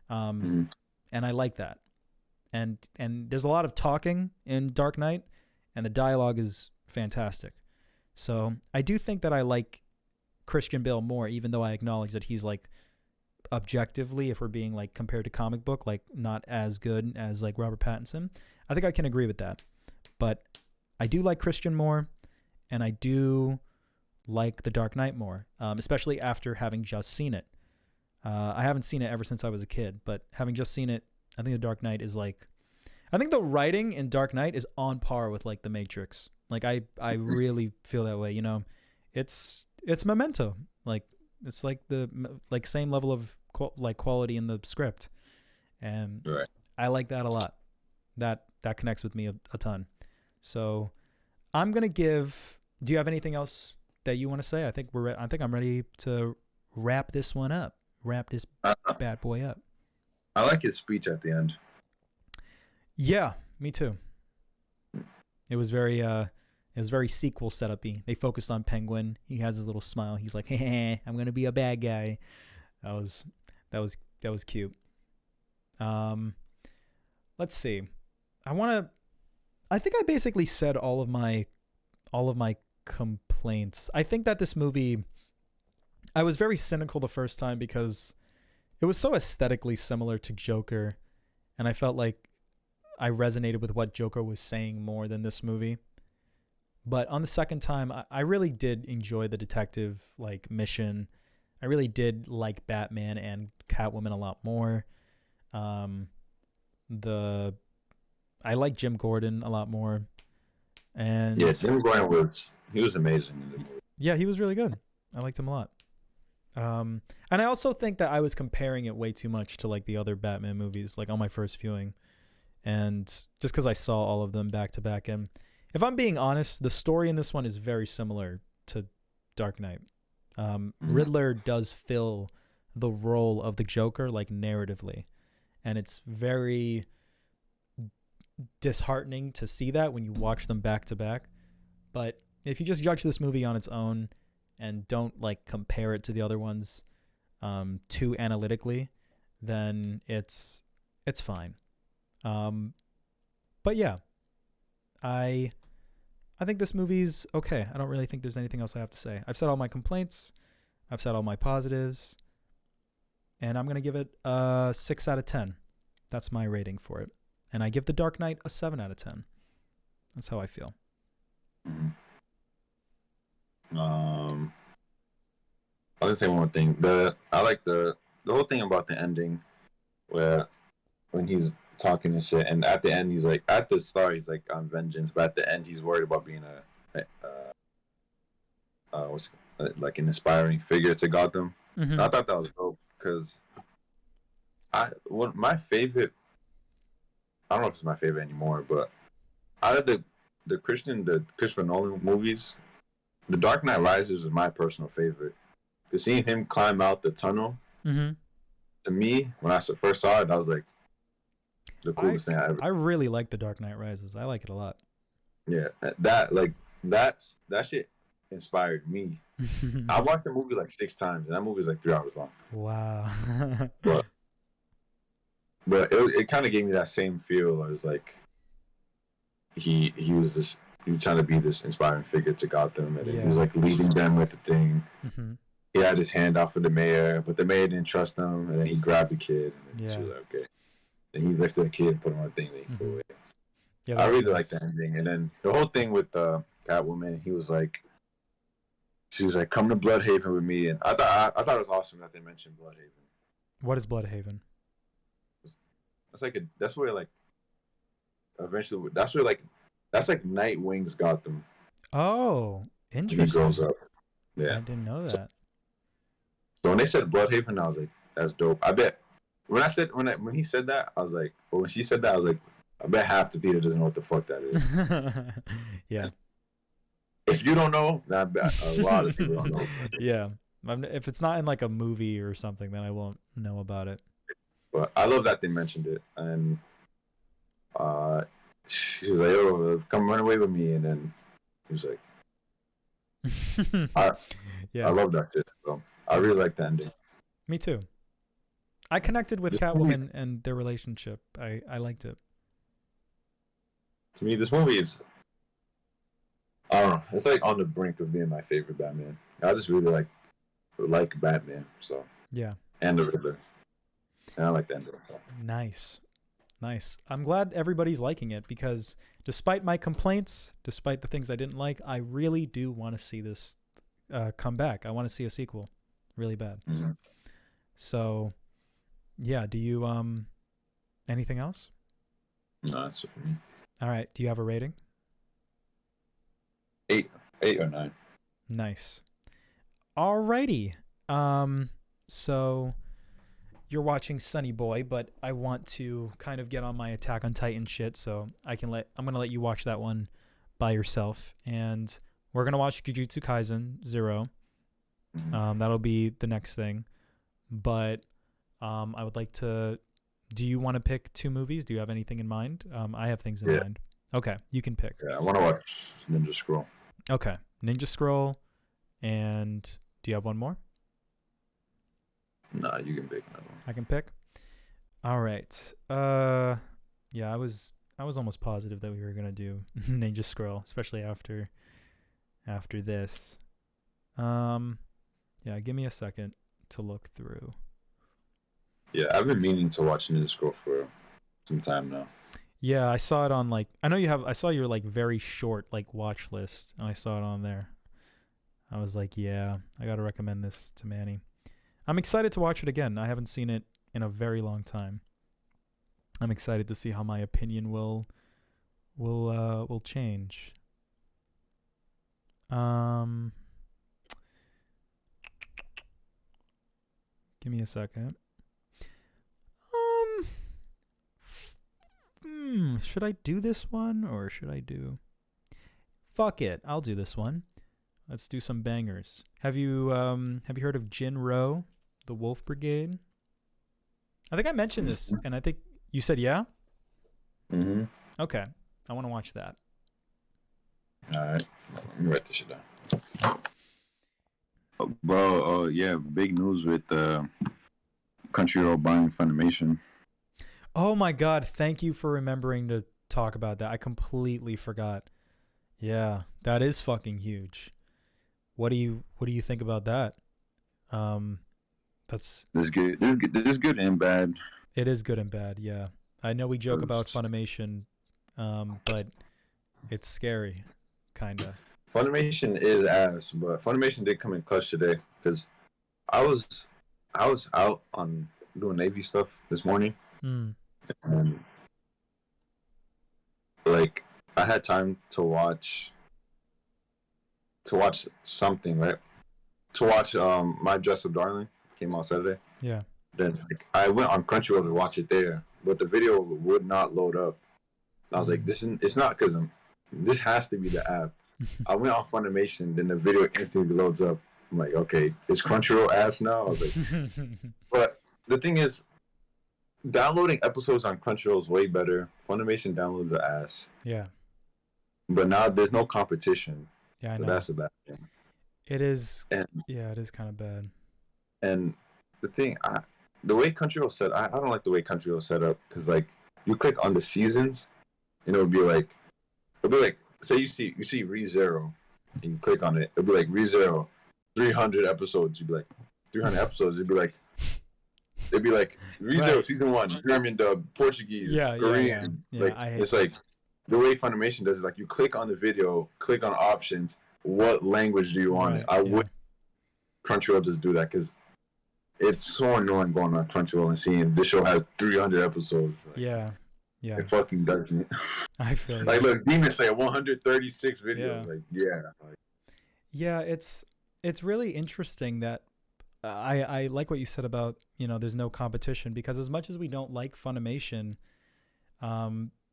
And I like that. And there's a lot of talking in Dark Knight, and the dialogue is fantastic. So I do think that I like Christian Bale more, even though I acknowledge that he's like objectively, if we're being like compared to comic book, like not as good as like Robert Pattinson. I think I can agree with that. But I do like Christian more, and I do like The Dark Knight more, especially after having just seen it. I haven't seen it ever since I was a kid, but having just seen it, I think The Dark Knight is like, I think the writing in Dark Knight is on par with like The Matrix. Like I really feel that way. You know, it's Memento. Like it's like the like same level of quality in the script, and right. I like that a lot. That connects with me a ton. So I'm gonna give. Do you have anything else that you want to say? I think I'm ready to wrap this one up. Wrap this bad boy up. I like his speech at the end. Yeah, me too. It was very sequel setup-y. They focused on Penguin. He has his little smile. He's like, "Hey, I'm gonna be a bad guy." That was cute. Let's see. I think I basically said all of my complaints. I think that this movie, I was very cynical the first time because it was so aesthetically similar to Joker, and I felt like I resonated with what Joker was saying more than this movie. But on the second time, I really did enjoy the detective like mission. I really did like Batman and Catwoman a lot more. I like Jim Gordon a lot more. And yeah, Jim Gordon was amazing in the movie. Yeah, he was really good. I liked him a lot. And I also think that I was comparing it way too much to like the other Batman movies, like on my first viewing, and just because I saw all of them back to back. And if I'm being honest, the story in this one is very similar to Dark Knight. Riddler does fill the role of the Joker like narratively, and it's very disheartening to see that when you watch them back to back. But if you just judge this movie on its own and don't like compare it to the other ones too analytically, then it's fine. But yeah, I think this movie's okay. I don't really think there's anything else I have to say. I've said all my complaints. I've said all my positives. and I'm going to give it a 6 out of 10. That's my rating for it. And I give The Dark Knight a 7 out of 10. That's how I feel. I'll just say one more thing. I like the whole thing about the ending, where when he's talking and shit, and at the end he's like, at the start he's like on vengeance, but at the end he's worried about being like an inspiring figure to Gotham. Mm-hmm. I thought that was dope because my favorite. I don't know if it's my favorite anymore, but out of the Christopher Nolan movies, The Dark Knight Rises is my personal favorite. Because seeing him climb out the tunnel, to me, when I first saw it, I was like, the coolest thing I ever. I really like The Dark Knight Rises. I like it a lot. Yeah, that shit inspired me. I watched the movie like 6 times, and that movie is like 3 hours long. Wow. but it kind of gave me that same feel as like he was trying to be this inspiring figure to Gotham, and he was like leading them with the thing. He had his hand out for the mayor, but the mayor didn't trust him, and then he grabbed the kid, and she was like, okay. And he lifted the kid and put him on the thing that he threw away. Yeah, I really like the ending. And then the whole thing with Catwoman, she was like, come to Bloodhaven with me. And I thought it was awesome that they mentioned Bloodhaven. What is Bloodhaven? That's where Nightwing's Gotham. Oh, interesting. He grows up. Yeah. I didn't know that. So when they said Bloodhaven, I was like, that's dope. I bet when he said that, I was like, or when she said that, I was like, I bet half the theater doesn't know what the fuck that is. Yeah. If you don't know, then I bet a lot of people don't know. Yeah. If it's not in like a movie or something, then I won't know about it. But I love that they mentioned it. And she was like, "Oh, come run away with me." And then he was like, I love that shit. So I really like the ending. Me too. I connected with Catwoman and their relationship. I liked it. To me, this movie is, I don't know, it's like on the brink of being my favorite Batman. I just really like Batman. So yeah. And the Riddler. And I like the ending. So. Nice. I'm glad everybody's liking it because despite my complaints, despite the things I didn't like, I really do want to see this come back. I want to see a sequel really bad. Mm-hmm. So, yeah. Do you anything else? No, that's it for me. All right. Do you have a rating? 8 or 9. Nice. Alrighty. So you're watching Sunny Boy, but I want to kind of get on my Attack on Titan shit, so I'm gonna let you watch that one by yourself, and we're gonna watch Jujutsu Kaisen 0. That'll be the next thing, but I would like to. Do you want to pick 2 movies? Do you have anything in mind? I have things in mind. Okay, you can pick. Yeah, I want to watch Ninja Scroll. Okay, Ninja Scroll, and do you have one more? Nah, you can pick another one. I can pick. All right. Yeah, I was almost positive that we were gonna do Ninja Scroll, especially after this. Yeah, give me a second to look through. Yeah, I've been meaning to watch Ninja Scroll for some time now. Yeah, I saw it on I saw your very short watch list, and I saw it on there. I was like, yeah, I gotta recommend this to Manny. I'm excited to watch it again. I haven't seen it in a very long time. I'm excited to see how my opinion will change. Give me a second. Should I do this one or should I do? Fuck it, I'll do this one. Let's do some bangers. Have you heard of Jin-Roh, the Wolf Brigade? I think I mentioned this, and I think you said yeah? Mm-hmm. Okay, I want to watch that. All right, let me write this shit down. Oh, bro, yeah, big news with Crunchyroll buying Funimation. Oh my God, thank you for remembering to talk about that. I completely forgot. Yeah, that is fucking huge. What do you think about that? There's good. There's good and bad. It is good and bad. Yeah, I know we joke about Funimation, but it's scary, kinda. Funimation is ass, but Funimation did come in clutch today because I was out on doing Navy stuff this morning, and like I had time to watch something, right? To watch My Dress Up Darling came out Saturday. Yeah. Then like, I went on Crunchyroll to watch it there, but the video would not load up. And I was like, it's not because this has to be the app. I went on Funimation, then the video instantly loads up. I'm like, okay, is Crunchyroll ass now? I was like, but the thing is, downloading episodes on Crunchyroll is way better. Funimation downloads are ass. Yeah. But now there's no competition. Yeah, I so know. That's a bad thing. It is. It is kind of bad. And the thing, the way Crunchyroll set, I don't like the way Crunchyroll set up because like you click on the seasons, and it'll be like, say you see ReZero, and you click on it, it'll be like ReZero, 300 episodes. You'd be like, 300 episodes. It'd be like ReZero right. Season 1, German dub, Portuguese, Korean. Yeah, like it's like the way Funimation does it. Like you click on the video, click on options. What language do you want it? I would Crunchyroll just do that because it's so annoying going on Crunchyroll and seeing this show has 300 episodes. Like, yeah. It fucking doesn't. I feel like look, Demon Slayer 136 videos. Yeah, it's really interesting that I like what you said about, there's no competition, because as much as we don't like Funimation,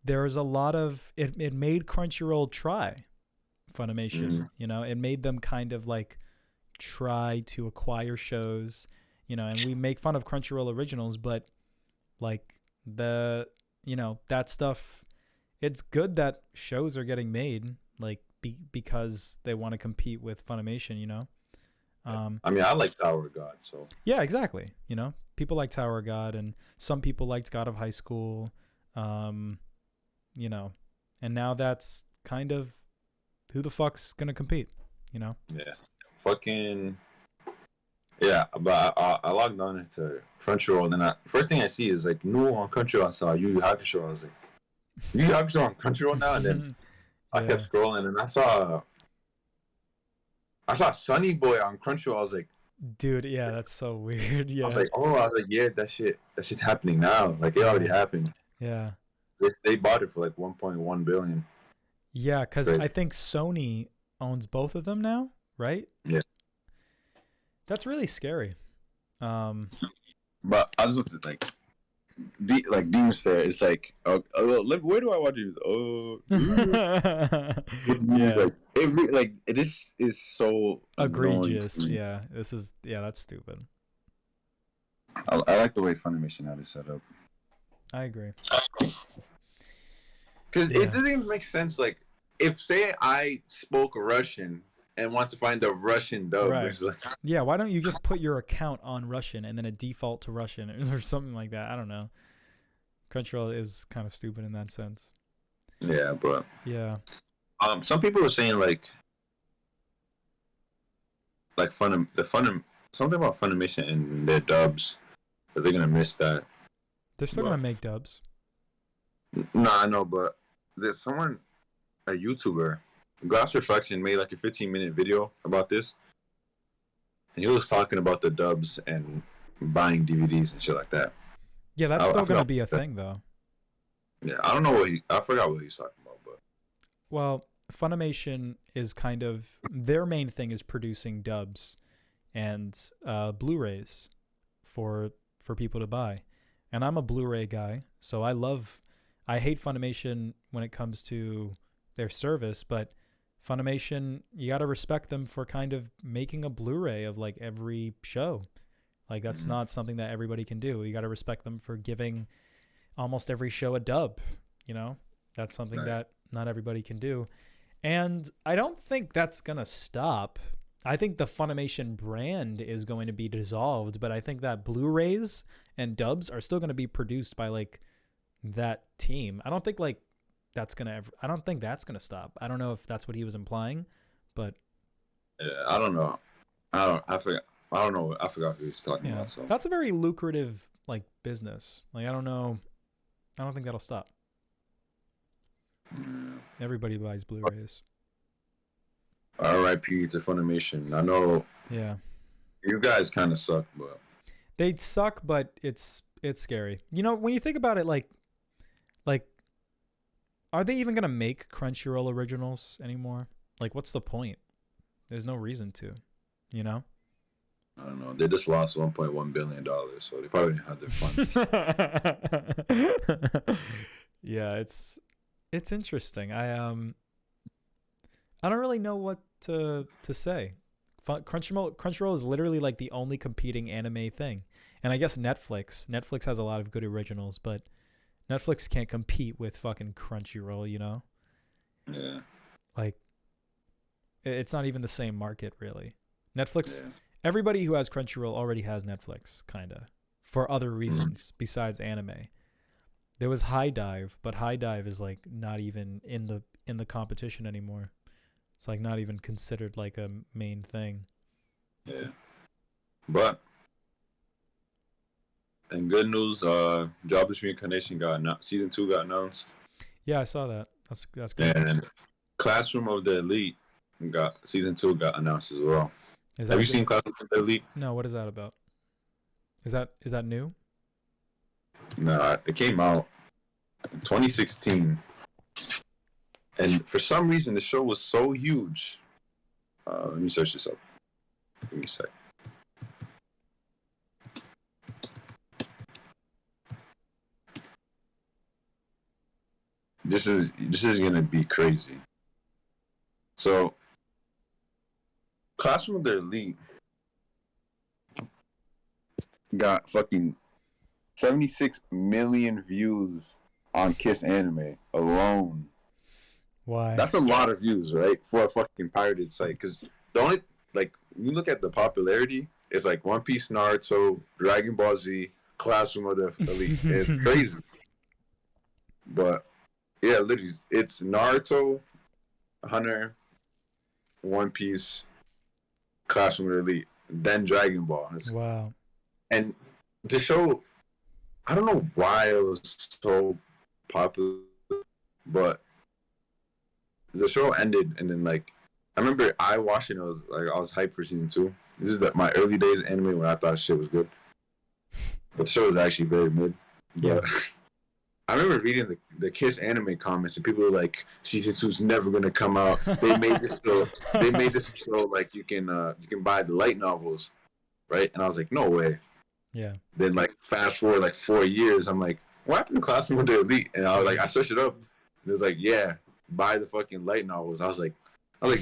there's a lot of it made Crunchyroll try Funimation. It made them kind of like try to acquire shows, and we make fun of Crunchyroll originals, but like that stuff, it's good that shows are getting made, like because they want to compete with Funimation. I mean, I like Tower of God, so yeah, exactly. People like Tower of God, and some people liked God of High School, and now that's kind of who the fuck's gonna compete, Yeah, fucking yeah. But I logged on into Crunchyroll, and first thing I see is like new on Crunchyroll. I saw Yu Yu Hakusho. I was like, Yu Yu Hakusho on Crunchyroll now, and then I kept scrolling, and I saw Sunny Boy on Crunchyroll. I was like, dude, yeah, that's so weird. Yeah, I was like, yeah, that shit's happening now. Like it already happened. Yeah, they bought it for like 1.1 billion. Yeah, because I think Sony owns both of them now, right? Yeah. That's really scary. But I just looked at like Demon Slayer. It's like, where do I watch it? Like this is so egregious. Yeah, that's stupid. I like the way Funimation had it set up. I agree. Because it doesn't even make sense. Like, if say I spoke Russian and want to find the Russian dub, right. Yeah, why don't you just put your account on Russian and then a default to Russian or something like that? I don't know. Crunchyroll is kind of stupid in that sense. Yeah, but some people were saying something about Funimation and their dubs, that they're gonna miss that. They're still gonna make dubs. Nah, I know, but there's a YouTuber, Glass Reflection, made like a 15-minute video about this, and he was talking about the dubs and buying DVDs and shit like that. Yeah, that's still gonna be a thing, though. Yeah, I don't know I forgot what he's talking about, but well, Funimation is kind of their main thing is producing dubs and Blu-rays for people to buy, and I'm a Blu-ray guy, so I hate Funimation when it comes to their service, but Funimation, you got to respect them for kind of making a Blu-ray of like every show. Like that's not something that everybody can do. You got to respect them for giving almost every show a dub, That's something that not everybody can do. And I don't think that's going to stop. I think the Funimation brand is going to be dissolved, but I think that Blu-rays and dubs are still going to be produced by like that team. I don't think that's gonna stop. I don't know if that's what he was implying, but yeah, I don't know. I forgot. I don't know. I forgot who he's talking about. So that's a very lucrative like business. Like I don't know. I don't think that'll stop. Everybody buys Blu-rays. R.I.P. to Funimation. I know. Yeah. You guys kind of suck, but they suck. But it's scary. You know, when you think about it, like, are they even gonna make Crunchyroll originals anymore? Like, what's the point? There's no reason to. You know. I don't know. They just lost $1.1 billion, so they probably didn't have their funds. Yeah, it's interesting. I don't really know what to say. Crunchyroll is literally like the only competing anime thing, and I guess Netflix has a lot of good originals, but Netflix can't compete with fucking Crunchyroll. You know? Yeah. Like, it's not even the same market, really. Netflix. Yeah. Everybody who has Crunchyroll already has Netflix, kinda, for other reasons besides anime. There was High Dive, but High Dive is like not even in the competition anymore. It's like not even considered like a main thing. Yeah. But in good news, Jobless Reincarnation season 2 got announced. Yeah, I saw that. That's great. And Classroom of the Elite season 2 got announced as well. Have you seen Classroom of the Elite? No, what is that about? Is that new? No, it came out in 2016. And for some reason, the show was so huge. Let me search this up. Give me a sec. This is gonna be crazy. So, Classroom of the Elite got fucking 76 million views on Kiss Anime alone. Why? That's a lot of views, right? For a fucking pirated site. Because the only, like, when you look at the popularity, it's like One Piece, Naruto, Dragon Ball Z, Classroom of the Elite. It's crazy. But, yeah, literally, it's Naruto, Hunter, One Piece, Classroom of the Elite, then Dragon Ball. Wow. And the show, I don't know why it was so popular, but the show ended, and then like I remember I watched it. And I was hyped for season 2. This is my early days of anime when I thought shit was good, but the show was actually very mid. But yeah. I remember reading the Kiss anime comments, and people were like, "Season 2 is never gonna come out." They made this show. They made this show like you can buy the light novels, right? And I was like, "No way." Yeah. Then like fast forward like 4 years, I'm like, "What happened to Classroom of the Elite?" And I searched it up. And it was like, "Yeah, buy the fucking light novels." I was like,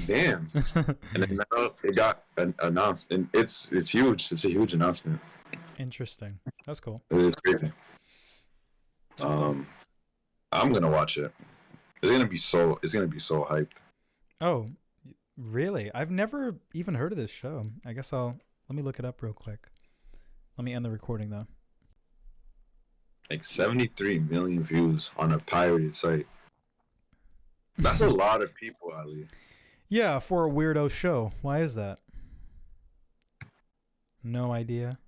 "Damn!" And then now it got announced, and it's huge. It's a huge announcement. Interesting. That's cool. It is crazy. I'm gonna watch it. It's gonna be so hyped. Oh, really? I've never even heard of this show. I guess let me look it up real quick. Let me end the recording though. Like 73 million views on a pirated site. That's a lot of people, Ali. Yeah, for a weirdo show. Why is that? No idea.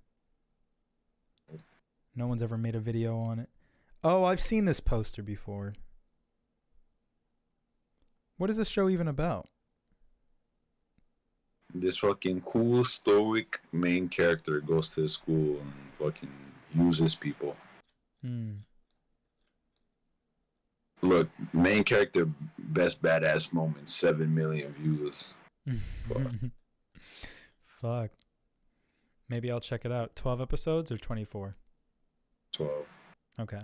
No one's ever made a video on it. Oh, I've seen this poster before. What is this show even about? This fucking cool, stoic main character goes to the school and fucking uses people. Look, main character, best badass moment, 7 million views. Fuck. Maybe I'll check it out. 12 episodes or 24? 12. Okay.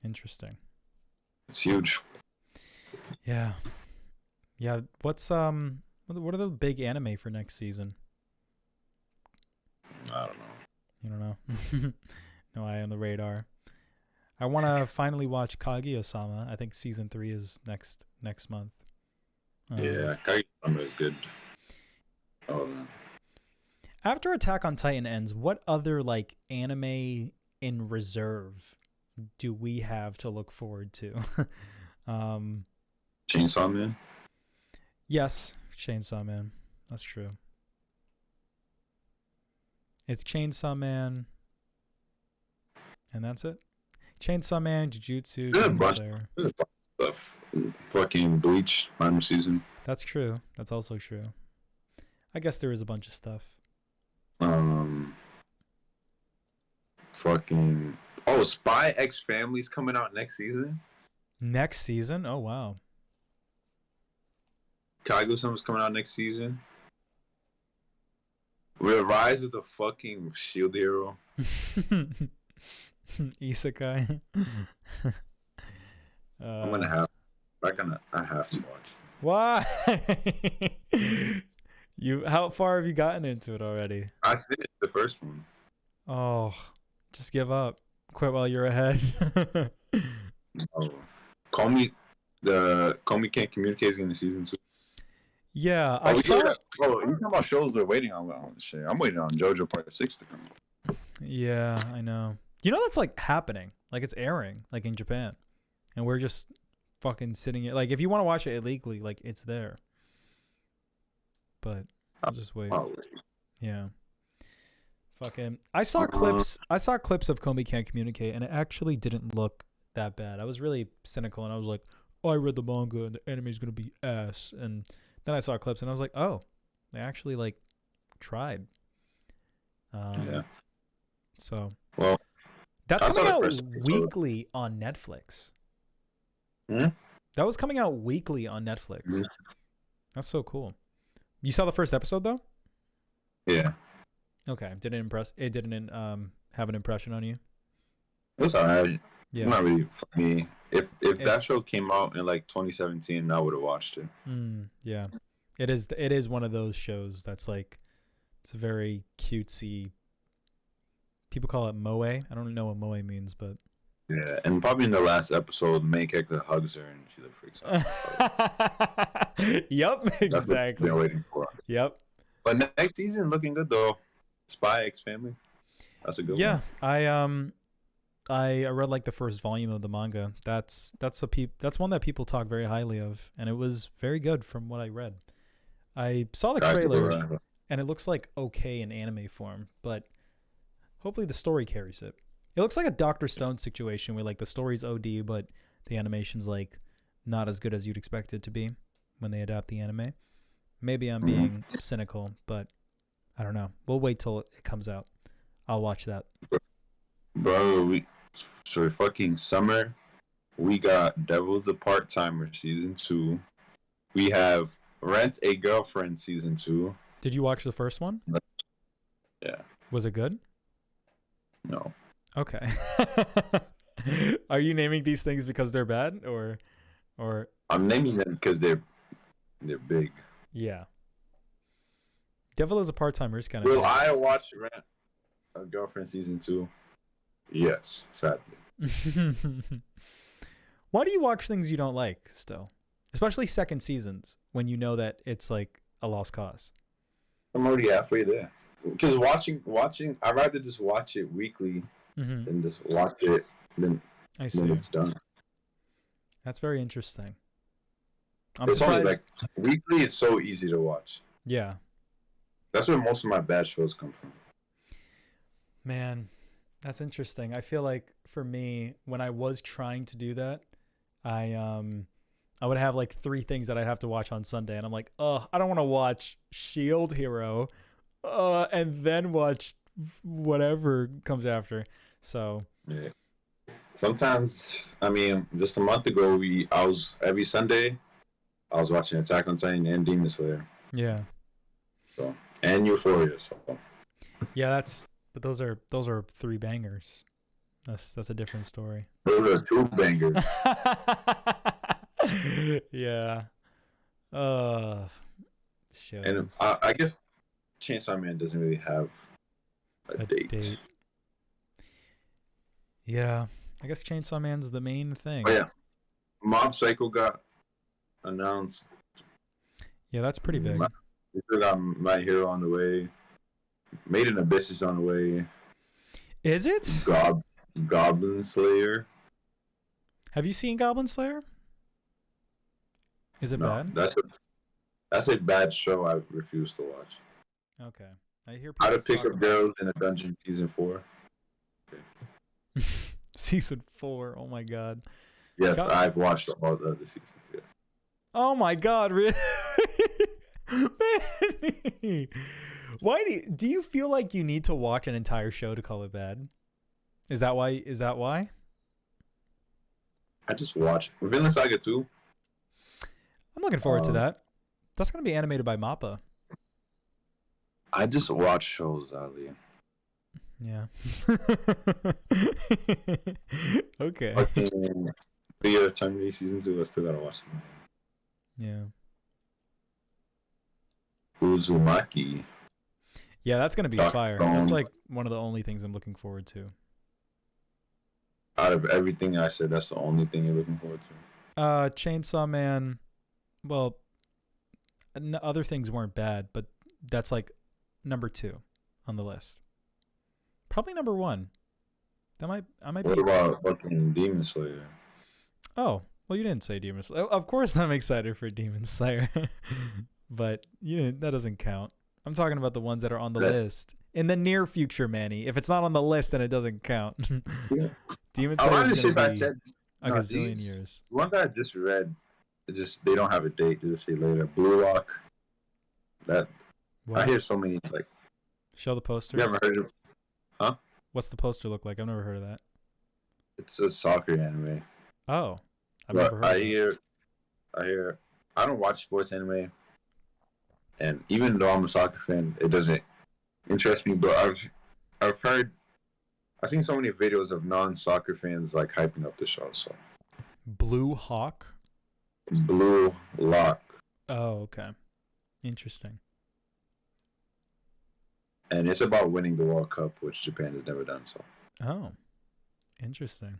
Interesting. It's huge. Yeah. Yeah. What's what are the big anime for next season? I don't know. You don't know? No eye on the radar. I want to finally watch Kaguya-sama. I think season 3 is next month. Yeah, Kaguya-sama is good. Oh man. After Attack on Titan ends, what other like anime in reserve do we have to look forward to? Chainsaw Man? Yes, Chainsaw Man. That's true. It's Chainsaw Man, and that's it. Chainsaw Man, Jujutsu, Demon Slayer. There's a bunch of stuff. Fucking Bleach, final season. That's true. That's also true. I guess there is a bunch of stuff. Fucking. Oh, Spy X Family's coming out next season. Next season? Oh wow. Kaguya-sama's coming out next season. The Rise of the fucking Shield Hero. Isekai. I have to watch. Why? How far have you gotten into it already? I finished the first one. Oh, just give up. Quit while you're ahead. Oh. Comey Can't Communicate is in the season 2. Yeah, you talking about shows we're waiting on shit. I'm waiting on JoJo Part 6 to come out. Yeah, I know. You know that's like happening. Like it's airing, like in Japan. And we're just fucking sitting here. Like if you want to watch it illegally, like it's there. But I'll just wait. Yeah. Fucking I saw clips of Comey Can't Communicate, and it actually didn't look that bad. I was really cynical, and I was like, oh, I read the manga and the anime's gonna be ass. And then I saw clips and I was like, oh, they actually like tried. Yeah. So well, that's coming out weekly on Netflix. That was coming out weekly on Netflix. That's so cool. You saw the first episode though? Yeah. Okay. Did it impress? It didn't have an impression on you? It was alright. Yeah. Not really for me. If that show came out in like 2017, I would have watched it. Yeah. It is one of those shows that's like, it's a very cutesy. People call it moe. I don't know what moe means, but yeah. And probably in the last episode, the main character hugs her and she like freaks out. Yep, exactly. That's what I've been waiting for. Yep. But next season looking good though. Spy X Family. That's a good one. Yeah, I read like the first volume of the manga. That's one that people talk very highly of, and it was very good from what I read. I saw the trailer, and it looks like okay in anime form, but hopefully the story carries it. It looks like a Dr. Stone situation where like the story's OD, but the animation's like not as good as you'd expect it to be when they adapt the anime. Maybe I'm being cynical, but I don't know. We'll wait till it comes out. I'll watch that. Bro, for fucking summer, we got Devil's a Part-Timer season 2. We have Rent a Girlfriend season 2. Did you watch the first one? Yeah. Was it good? No. Okay. Are you naming these things because they're bad or I'm naming them because they're big. Yeah. Devil is a Part-Timer is kind of Will I watch Rent a Girlfriend season 2? Yes, sadly. Why do you watch things you don't like still? Especially second seasons when you know that it's like a lost cause. I'm already halfway there. Because watching, I'd rather just watch it weekly than just watch it when it's done. That's very interesting. It's only like weekly, it's so easy to watch. Yeah. That's where most of my bad shows come from. Man, that's interesting. I feel like for me, when I was trying to do that, I would have like 3 things that I'd have to watch on Sunday, and I'm like, oh, I don't want to watch Shield Hero, and then watch whatever comes after. So yeah. Sometimes, I mean, just a month ago, every Sunday, I was watching Attack on Titan and Demon Slayer. Yeah. So and Euphoria. So yeah, but those are 3 bangers. That's a different story. Those are 2 bangers. Yeah. Shows. And I guess Chainsaw Man doesn't really have a date. Yeah, I guess Chainsaw Man's the main thing. Oh yeah, Mob Psycho got announced. Yeah, that's pretty big. We still got My Hero on the way. Made in Abyss is on the way. Is it? Goblin Slayer. Have you seen Goblin Slayer? Is it bad? That's a bad show I refuse to watch. Okay. I hear How people to Pick talk Up about Girls in a Dungeon season 4. season 4. Oh my god. Yes, God. I've watched all the other seasons. Yes. Oh my god, really? Manny! Why do you feel like you need to watch an entire show to call it bad? Is that why? I just watched Vinland Saga 2. I'm looking forward to that. That's going to be animated by MAPPA. I just watch shows, Ali. Yeah. Okay. Fucking Fear Eternity season 2. I still gotta watch it. Yeah. Uzumaki. Yeah, that's going to be fire. That's like one of the only things I'm looking forward to. Out of everything I said, that's the only thing you're looking forward to? Chainsaw Man. Well, other things weren't bad, but that's like number 2 on the list. Probably number 1. I might What be. about fucking Demon Slayer? Oh, well, you didn't say Demon Slayer. Of course I'm excited for Demon Slayer. But that doesn't count. I'm talking about the ones that are on the list. In the near future, Manny. If it's not on the list, then it doesn't count. Yeah. Demon Slayer is going to be a no, gazillion years. Ones I just read, they don't have a date. They just say later. Blue Lock. That what? I hear so many like. Show the poster. You ever heard of? Huh? What's the poster look like? I've never heard of that. It's a soccer anime. Oh, I've never heard. I hear. I don't watch sports anime, and even though I'm a soccer fan, it doesn't interest me. But I've seen so many videos of non-soccer fans like hyping up the show. So. Blue Hawk. Blue Lock. Oh, okay. Interesting. And it's about winning the World Cup, which Japan has never done. So. Oh, interesting.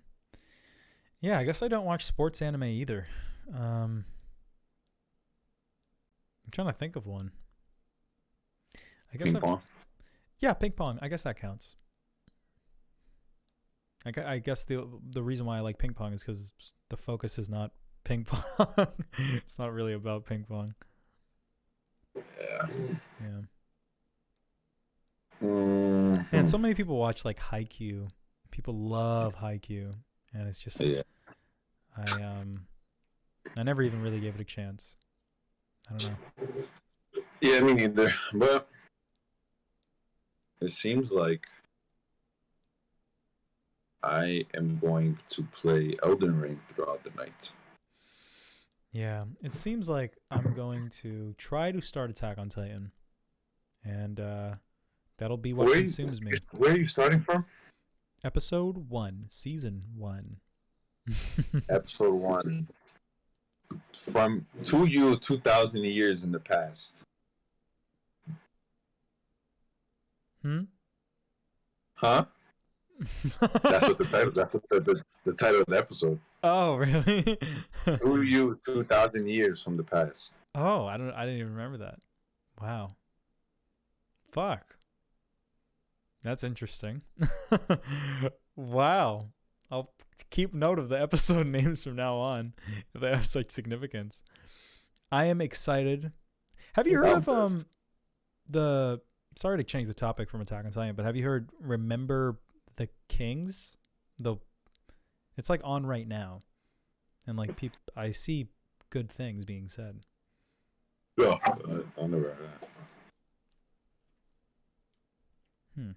Yeah, I guess I don't watch sports anime either. I'm trying to think of one. Ping pong. Yeah, ping pong. I guess that counts. I guess the reason why I like ping pong is because the focus is not ping pong. It's not really about ping pong. Yeah. Yeah. Mm-hmm. And so many people watch like Haikyuu. People love Haikyuu, and it's just I never even really gave it a chance. I don't know. Yeah, me neither. But it seems like I am going to play Elden Ring throughout the night. Yeah, it seems like I'm going to try to start Attack on Titan, and that'll be what consumes me. Where are you starting from? Episode 1, Season 1. Episode 1. From 2,000 years in the past. Huh? That's what the title. That's what the title of the episode. Oh, really? 2,000 years from the past. Oh, I didn't even remember that. Wow. Fuck. That's interesting. Wow. I'll keep note of the episode names from now on if they have such significance. I am excited. Have you heard of the? Sorry to change the topic from Attack on Titan, but have you heard Remember the Kings? It's like on right now, and like I see good things being said. Yeah, I never heard that.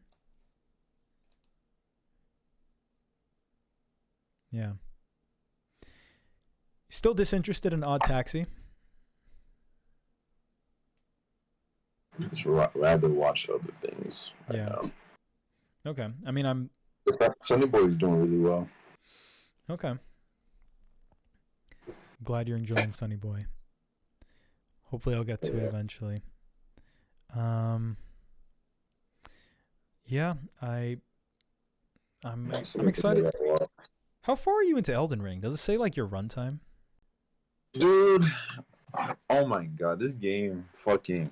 Yeah. Still disinterested in Odd Taxi? I'd rather watch other things. Yeah. Now. Okay. I mean, Sunny Boy is doing really well. Okay. Glad you're enjoying Sunny Boy. Hopefully, I'll get to it eventually. Yeah, I'm excited. How far are you into Elden Ring? Does it say like your runtime? Dude, oh my god, this game fucking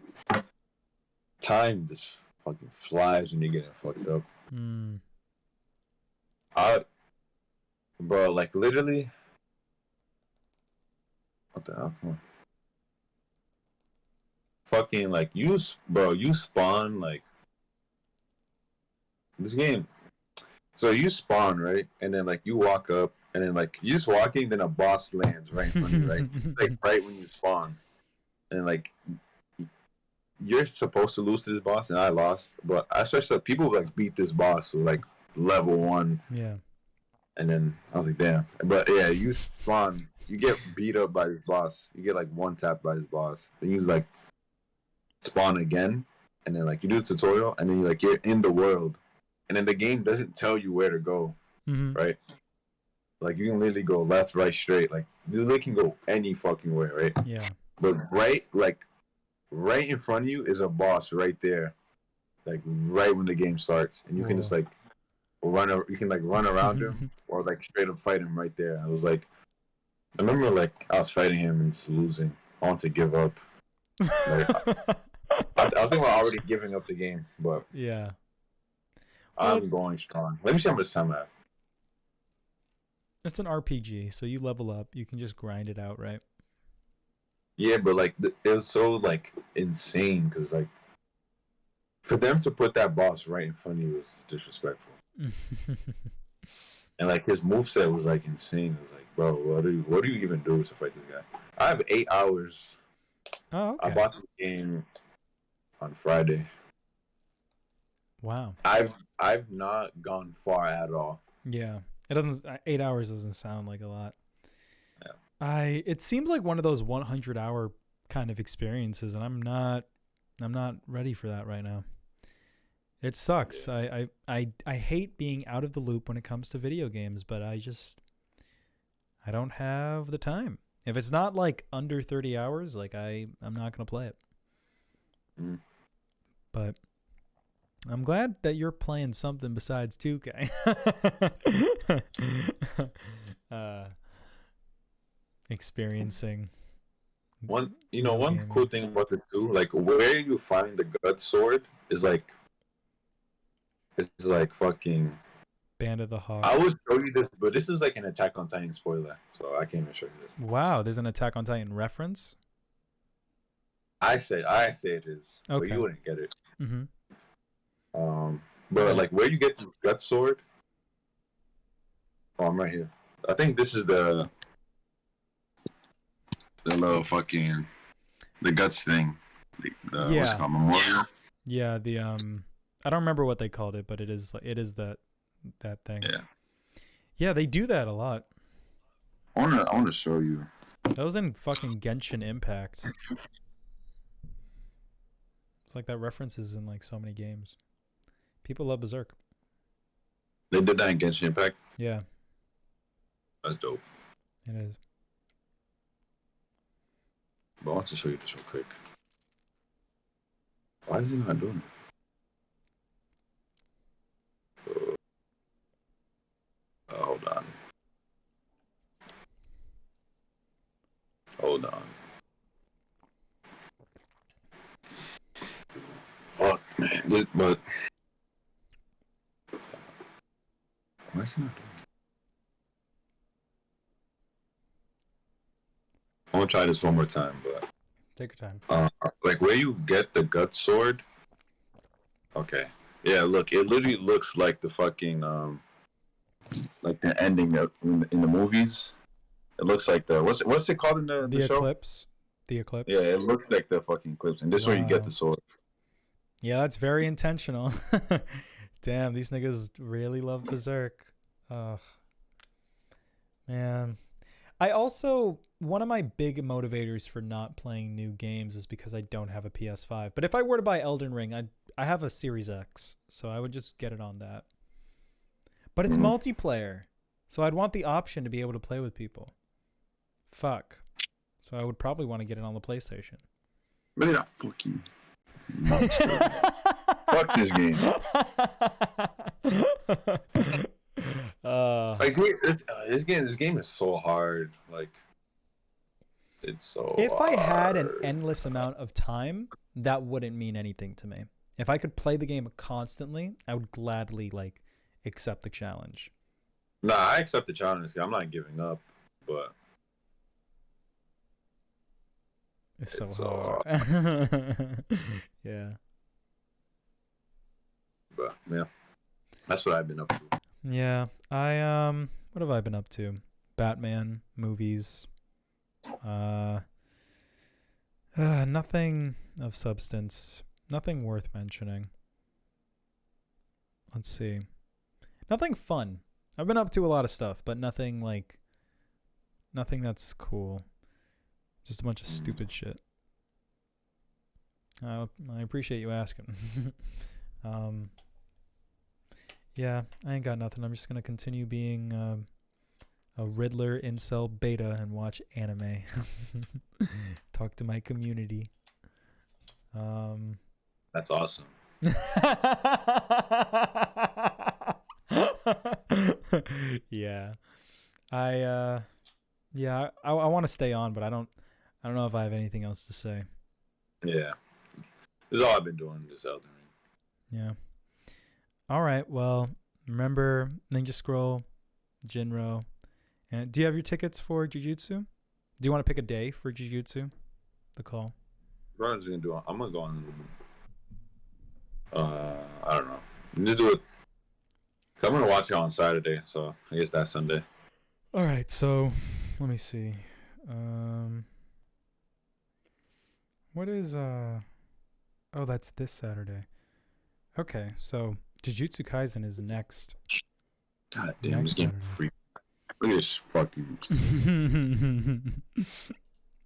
time just fucking flies when you're getting fucked up. Bro, like literally, what the hell? Come on. Fucking like you spawn like this game. So you spawn, right? And then like you walk up, and then like you just walking, then a boss lands right in front of you, right? Like right when you spawn, and like you're supposed to lose to this boss, and I lost. But I searched up people like beat this boss, so like level 1. Yeah. And then I was like, damn. But yeah, you spawn, you get beat up by this boss. You get like one tap by this boss. Then you like spawn again, and then like you do the tutorial, and then you're in the world, and then the game doesn't tell you where to go, right? Like you can literally go left, right, straight. Like you literally can go any fucking way, right? Yeah. But right in front of you is a boss right there, like right when the game starts, and you can just like you can like run around him or like straight up fight him right there. I was like, I remember like I was fighting him and just losing. I want to give up. Like, I was thinking about already giving up the game, but yeah, I'm going strong. Let me see how much time I have. It's an RPG, so you level up. You can just grind it out, right? Yeah, but like it was so like insane because like for them to put that boss right in front of you was disrespectful. And like his moveset was like insane. It was like, bro, what do you even do to fight this guy? I have 8 hours. Oh, okay. I bought the game on Friday. Wow. I've not gone far at all. Yeah. It doesn't 8 hours doesn't sound like a lot. Yeah. It seems like one of those 100-hour kind of experiences, and I'm not ready for that right now. It sucks. Yeah. I hate being out of the loop when it comes to video games, but I don't have the time. If it's not like under 30 hours, like I'm not going to play it. But I'm glad that you're playing something besides 2K. Experiencing one cool thing about this too, like where you find the gut sword is like it's like fucking Band of the Hawk. I would show you this, but this is like an Attack on Titan spoiler, so I can't even show you this. Wow, there's an Attack on Titan reference? I say it is. Okay. But you wouldn't get it. Mm-hmm. But like where you get the gut sword? Oh, I'm right here. I think this is the little fucking the guts thing. The what's it called? Memorial. Yeah, the I don't remember what they called it, but it is that thing. Yeah. Yeah, they do that a lot. I wanna show you. That was in fucking Genshin Impact. It's like that references in like so many games. People love Berserk. They did that in Genshin Impact? Yeah. That's dope. It is. But I want to show you this real quick. Why is he not doing it? Hold on. Fuck, man. But why is he not doing it? I'm gonna try this one more time, but take your time. Like where you get the gut sword. Okay. Yeah, look, it literally looks like the fucking like the ending in the movies. It looks like the what's it called in the show? Eclipse. The Eclipse. Yeah, it looks like the fucking Eclipse, and this is where you get the sword. Yeah, that's very intentional. Damn, these niggas really love Berserk. Ugh. Man. One of my big motivators for not playing new games is because I don't have a PS5. But if I were to buy Elden Ring, I have a Series X, so I would just get it on that. But it's multiplayer, so I'd want the option to be able to play with people. Fuck. So I would probably want to get it on the PlayStation. Really not fucking fuck this game. Like this game is so hard. Like it's so if hard. I had an endless amount of time, that wouldn't mean anything to me. If I could play the game constantly, I would gladly like accept the challenge. Nah, I accept the challenge. I'm not giving up, but it's so hard. Yeah. But yeah. That's what I've been up to. Yeah, what have I been up to? Batman movies. Nothing of substance. Nothing worth mentioning. Let's see. Nothing fun. I've been up to a lot of stuff, but nothing that's cool. Just a bunch of stupid shit. I appreciate you asking. Yeah, I ain't got nothing. I'm just gonna continue being a Riddler incel beta and watch anime. Talk to my community. That's awesome. Yeah. I want to stay on, but I don't know if I have anything else to say. Yeah. This is all I've been doing, this Elden Ring. Yeah. All right. Well, remember Ninja Scroll, Jin-Roh. And do you have your tickets for Jujutsu? Do you want to pick a day for Jujutsu? The call. What I'm just gonna do? I'm gonna go on. I don't know. I'm just do it. I'm gonna watch it on Saturday, so I guess that's Sunday. All right. So, let me see. What is Oh, that's this Saturday. Okay, so Jujutsu Kaisen is next. God damn, this game freaks. Look at this fucking.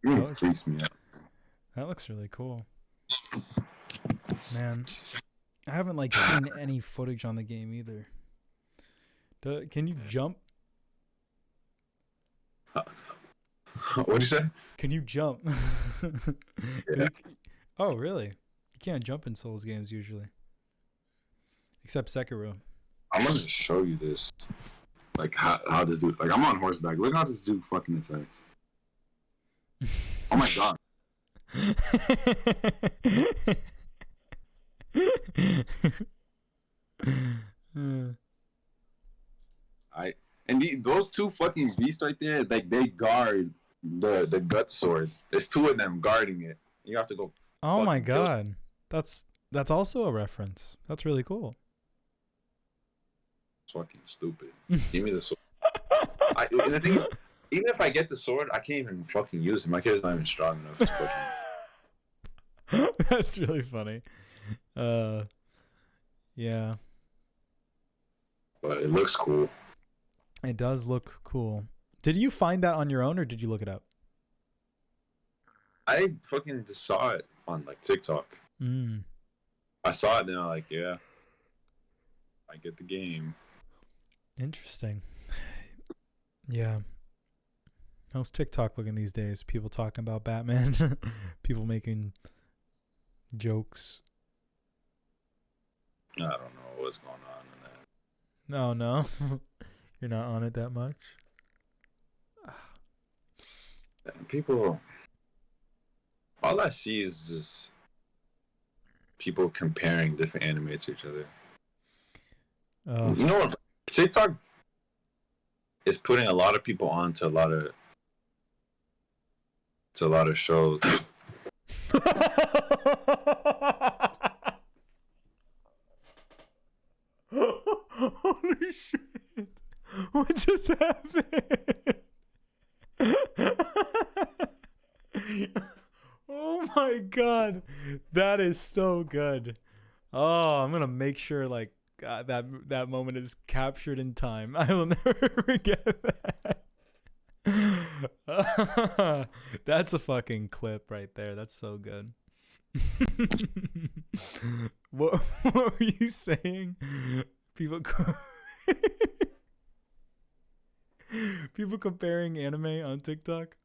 It freaks me out. That looks really cool. Man, I haven't seen any footage on the game either. Can you jump? What'd you say? Can you jump? Yeah. Oh, really? You can't jump in Souls games usually. Except Sekiro. I'm gonna show you this. How this dude... I'm on horseback. Look how this dude fucking attacks. Oh my god. Those two fucking beasts right there, they guard the gut sword. There's two of them guarding it. You have to go. Oh my god, that's also a reference. That's really cool. It's fucking stupid. Give me the sword. And the thing is, even if I get the sword, I can't even fucking use it. My kid's not even strong enough to fucking. That's really funny. Yeah. But it looks cool. It does look cool. Did you find that on your own or did you look it up? I fucking just saw it on TikTok. I saw it and I'm like, yeah, I get the game. Interesting. Yeah. How's TikTok looking these days? People talking about Batman. People making jokes. I don't know what's going on in that. No. You're not on it that much. People, all I see is just people comparing different anime to each other. You know what? TikTok is putting a lot of people on to a lot of shows. Holy shit. What just happened? Oh my god. That is so good. Oh, I'm gonna make sure God, that moment is captured in time. I will never forget that. That's a fucking clip right there. That's so good. What were you saying? People comparing anime on TikTok?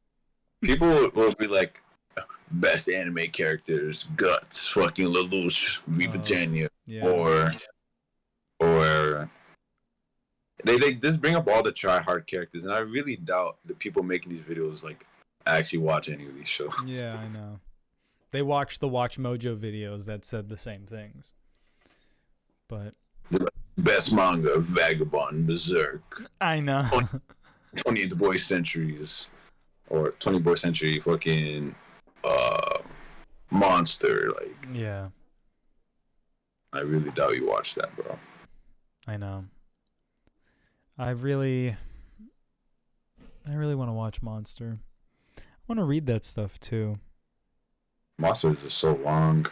People will be like, best anime characters, Guts, fucking Lelouch, V. Britannia, or they just bring up all the try-hard characters, and I really doubt the people making these videos actually watch any of these shows. Yeah, I know. They watched the Watch Mojo videos that said the same things. But best manga, Vagabond, Berserk. I know. 20th Boy Centuries, or 20th Boy Century, fucking Monster. Yeah. I really doubt you watch that, bro. I know. I really want to watch Monster. I want to read that stuff too. Monster is just so long.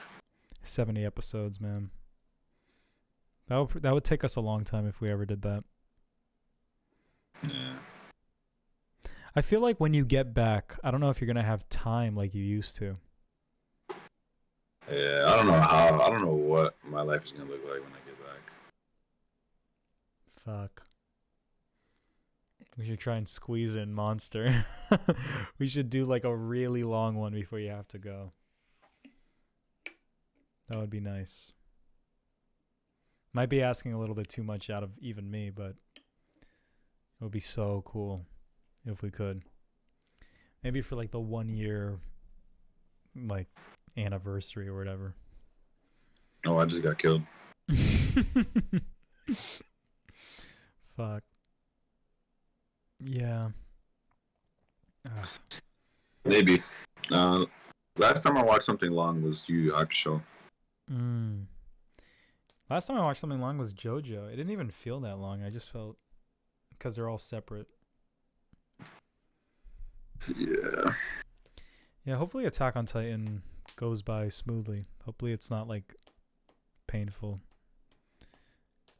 70 episodes, man. That would take us a long time if we ever did that. Yeah. I feel like when you get back, I don't know if you're gonna have time like you used to. Yeah, I don't know what my life is gonna look like when I get back. Fuck. We should try and squeeze in Monster. We should do like a really long one before you have to go. That would be nice. Might be asking a little bit too much out of even me, but it would be so cool if we could. Maybe for like the 1 year like anniversary or whatever. Oh, I just got killed. Fuck. Yeah. Ugh. Maybe. Last time I watched something long was Yu Hakusho. Last time I watched something long was JoJo. It didn't even feel that long. I just felt because they're all separate. Yeah. Yeah, hopefully Attack on Titan goes by smoothly. Hopefully it's not like painful.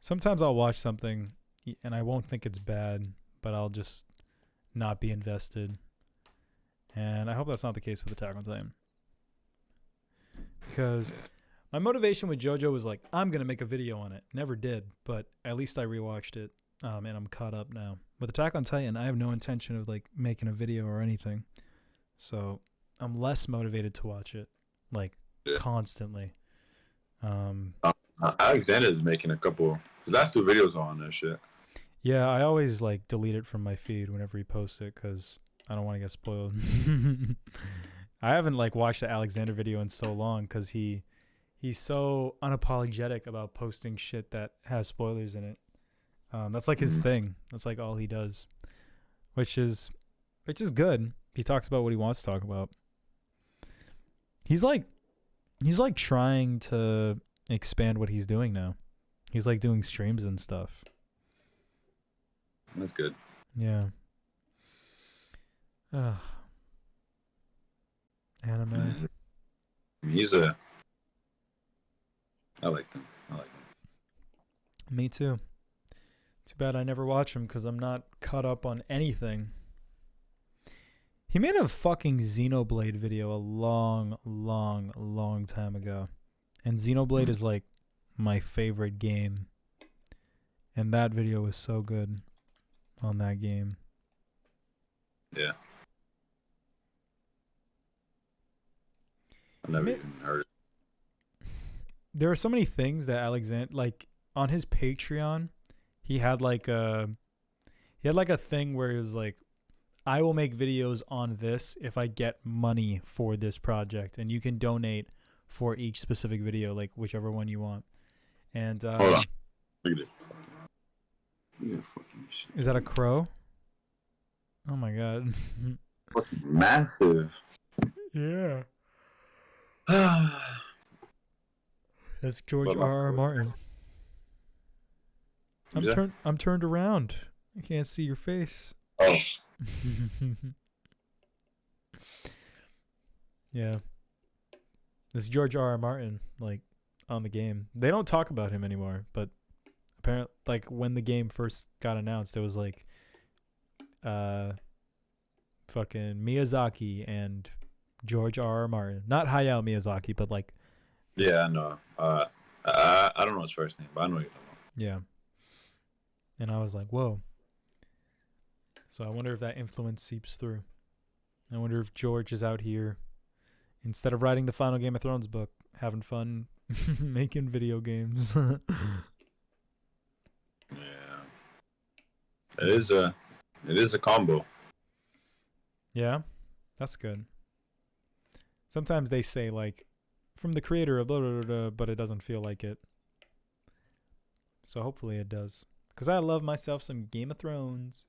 Sometimes I'll watch something and I won't think it's bad, but I'll just not be invested. And I hope that's not the case with Attack on Titan. Because my motivation with JoJo was like, I'm going to make a video on it. Never did, but at least I rewatched it, and I'm caught up now. With Attack on Titan, I have no intention of like making a video or anything. So I'm less motivated to watch it, like, constantly. Alexander is making a couple. His last 2 videos are on that shit. Yeah, I always like delete it from my feed whenever he posts it because I don't want to get spoiled. I haven't like watched the Alexander video in so long because he's so unapologetic about posting shit that has spoilers in it. That's like his thing. That's like all he does, which is good. He talks about what he wants to talk about. He's like trying to expand what he's doing now. He's like doing streams and stuff. That's good. Yeah. Anime. I like them. Me too. Too bad I never watch him because I'm not caught up on anything. He made a fucking Xenoblade video a long time ago. And Xenoblade is like my favorite game. And that video was so good on that game. Yeah. I've never even heard it. There are so many things that Alexander, like on his Patreon, he had like a thing where he was like, I will make videos on this if I get money for this project, and you can donate for each specific video, like whichever one you want. And hold on. Look at it. Is that a crow? Oh my god. Fucking massive. Yeah. That's George R.R. Martin. I'm turned around. I can't see your face. Oh. Yeah. This George R.R. Martin, like, on the game. They don't talk about him anymore, but apparently, like, when the game first got announced, it was like, fucking Miyazaki and George R.R. Martin. Not Hayao Miyazaki, but like. Yeah, I know. I don't know his first name, but I know what you're talking about. Yeah. And I was like, whoa. So I wonder if that influence seeps through. I wonder if George is out here, instead of writing the final Game of Thrones book, having fun making video games. Yeah. It is a combo. Yeah, that's good. Sometimes they say like, from the creator of blah, blah, blah, blah, but it doesn't feel like it. So hopefully it does. Because I love myself some Game of Thrones.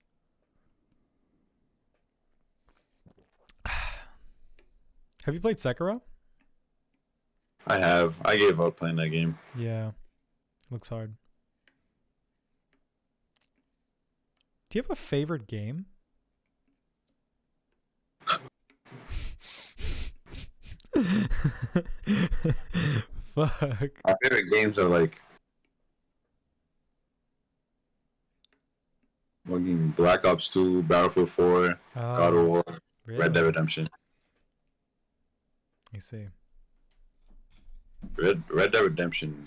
Have you played Sekiro? I have. I gave up playing that game. Yeah. Looks hard. Do you have a favorite game? Fuck. My favorite games are like Black Ops 2, Battlefield 4, God of War, really? Red Dead Redemption. I see. Red Dead Redemption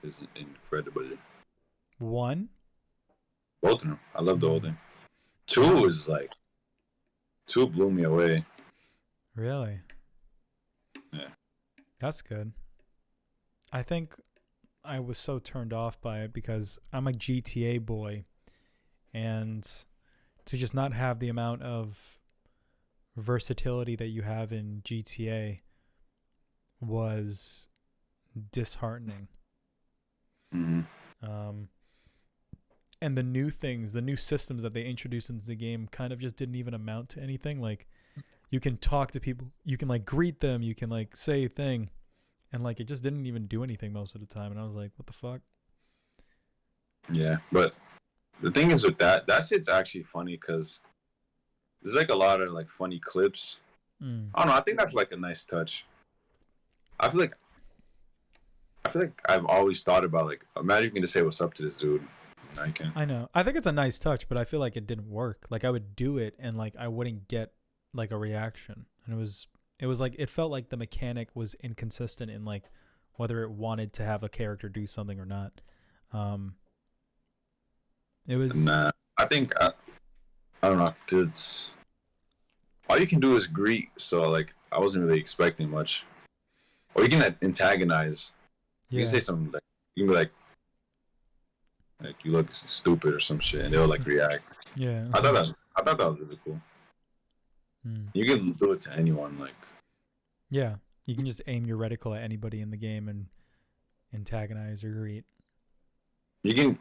is incredible. 1? Both of them. I love the whole thing. 2 is like... 2 blew me away. Really? Yeah. That's good. I think I was so turned off by it because I'm a GTA boy, and to just not have the amount of versatility that you have in GTA was disheartening. Mm-hmm. And the new things, the new systems that they introduced into the game kind of just didn't even amount to anything. Like, you can talk to people, you can like greet them, you can like say a thing, and like it just didn't even do anything most of the time. And I was like, what the fuck? Yeah, but the thing is with that shit's actually funny because there's like a lot of like funny clips. I don't know. I think that's like a nice touch. I feel like I've always thought about like, imagine you can just say what's up to this dude. No, you can't. I know. I think it's a nice touch, but I feel like it didn't work. Like I would do it and like I wouldn't get like a reaction. And it was like, it felt like the mechanic was inconsistent in like whether it wanted to have a character do something or not. It was... Nah, I think, I don't know. It's, all you can do is greet. So like, I wasn't really expecting much. Or you can antagonize. You can say something like, you can be like you look stupid or some shit, and they'll like react. Yeah. I thought that was really cool. You can do it to anyone, like. Yeah, you can just aim your reticle at anybody in the game and antagonize or greet. You can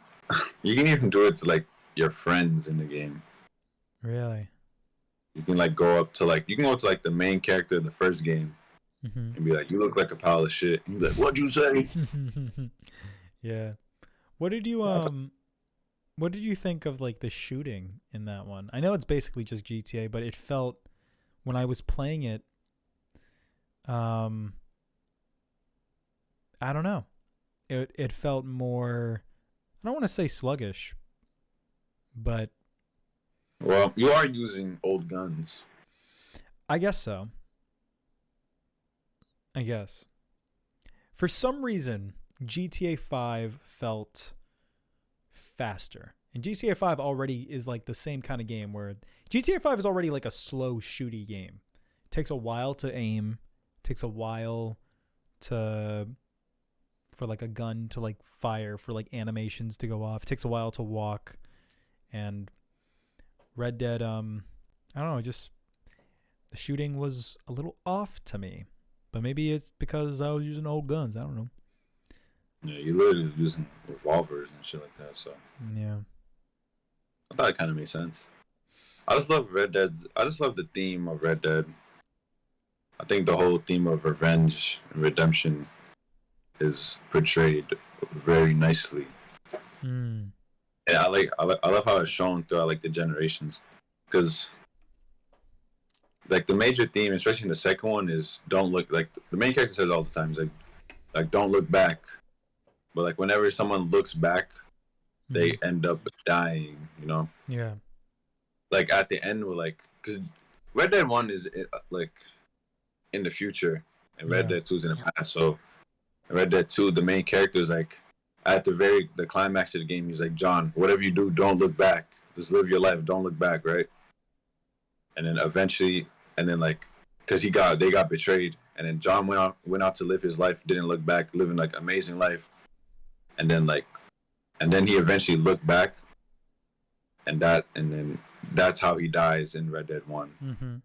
even do it to like your friends in the game. Really? You can like go up to like the main character in the first game, and be like, "You look like a pile of shit." And you're like, "What'd you say?" Yeah. What did you think of like the shooting in that one? I know it's basically just GTA, but it felt, when I was playing it, I don't know. It felt more, I don't want to say sluggish, but... Well, you are using old guns. I guess so. I guess. For some reason, GTA 5 felt faster. And GTA 5 already is like the same kind of game where GTA 5 is already like a slow shooty game. It takes a while to aim, takes a while for like a gun to like fire, for like animations to go off. It takes a while to walk. And Red Dead, I don't know, just the shooting was a little off to me. But maybe it's because I was using old guns. I don't know. Yeah, you literally using revolvers and shit like that, so. Yeah. I thought it kind of made sense. I just love Red Dead. I just love the theme of Red Dead. I think the whole theme of revenge and redemption is portrayed very nicely. And I love how it's shown throughout like the generations, because like the major theme, especially in the second one, is don't look, like the main character says all the time, is like don't look back. But like whenever someone looks back, they end up dying, you know? Yeah. Like at the end, we're like, because Red Dead 1 is like in the future, and Red Dead 2 is in the past. So in Red Dead 2, the main character is like, at the climax of the game, he's like, John, whatever you do, don't look back. Just live your life. Don't look back, right? And then eventually, like, because they got betrayed, and then John went out to live his life, didn't look back, living like amazing life, and then he eventually looked back, and then that's how he dies in Red Dead 1.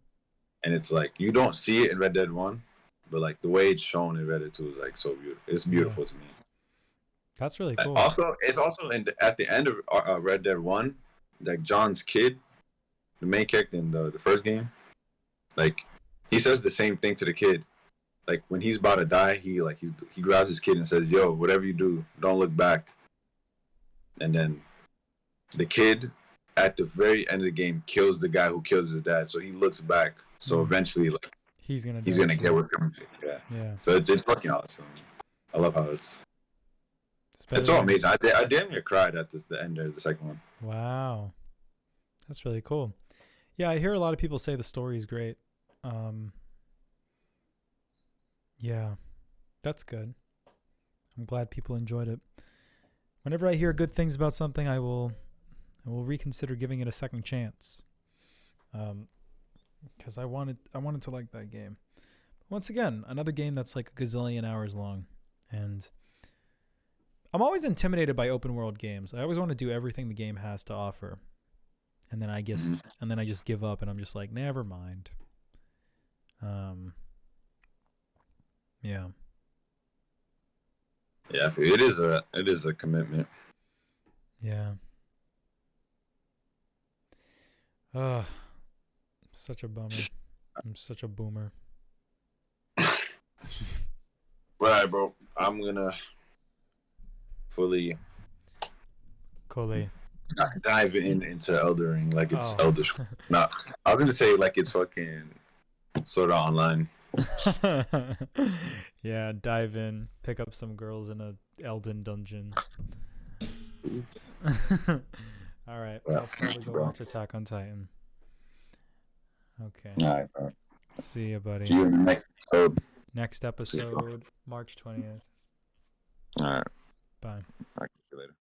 And it's like, you don't see it in Red Dead 1, but like the way it's shown in Red Dead 2 is like so beautiful. It's beautiful to me. That's really cool. Also, it's also at the end of Red Dead 1, like John's kid, the main character in the first game, like he says the same thing to the kid. Like when he's about to die, he grabs his kid and says, "Yo, whatever you do, don't look back." And then the kid at the very end of the game kills the guy who kills his dad. So he looks back. So eventually, like he's gonna get what's coming. Yeah. So it's fucking awesome. I love how it's all amazing. I damn near cried at the end of the second one. Wow, that's really cool. Yeah, I hear a lot of people say the story is great. Yeah, that's good. I'm glad people enjoyed it. Whenever I hear good things about something, I will reconsider giving it a second chance. Because I wanted to like that game. Once again, another game that's like a gazillion hours long, and I'm always intimidated by open world games. I always want to do everything the game has to offer, and then I just give up, and I'm just like, never mind. Yeah. Yeah, it is a commitment. Yeah. Such a bummer. I'm such a boomer. Right, bro. I'm gonna fully dive into Elden Ring like it's Elder Scrolls. No, I was gonna say like it's fucking Sword Art Online. Yeah, dive in, pick up some girls in a Elden dungeon. All right, I'll probably go watch Attack on Titan. Okay. All right, bro. See you, buddy. See you in the next episode. Next episode, March 20th. All right. Bye. I'll catch you later.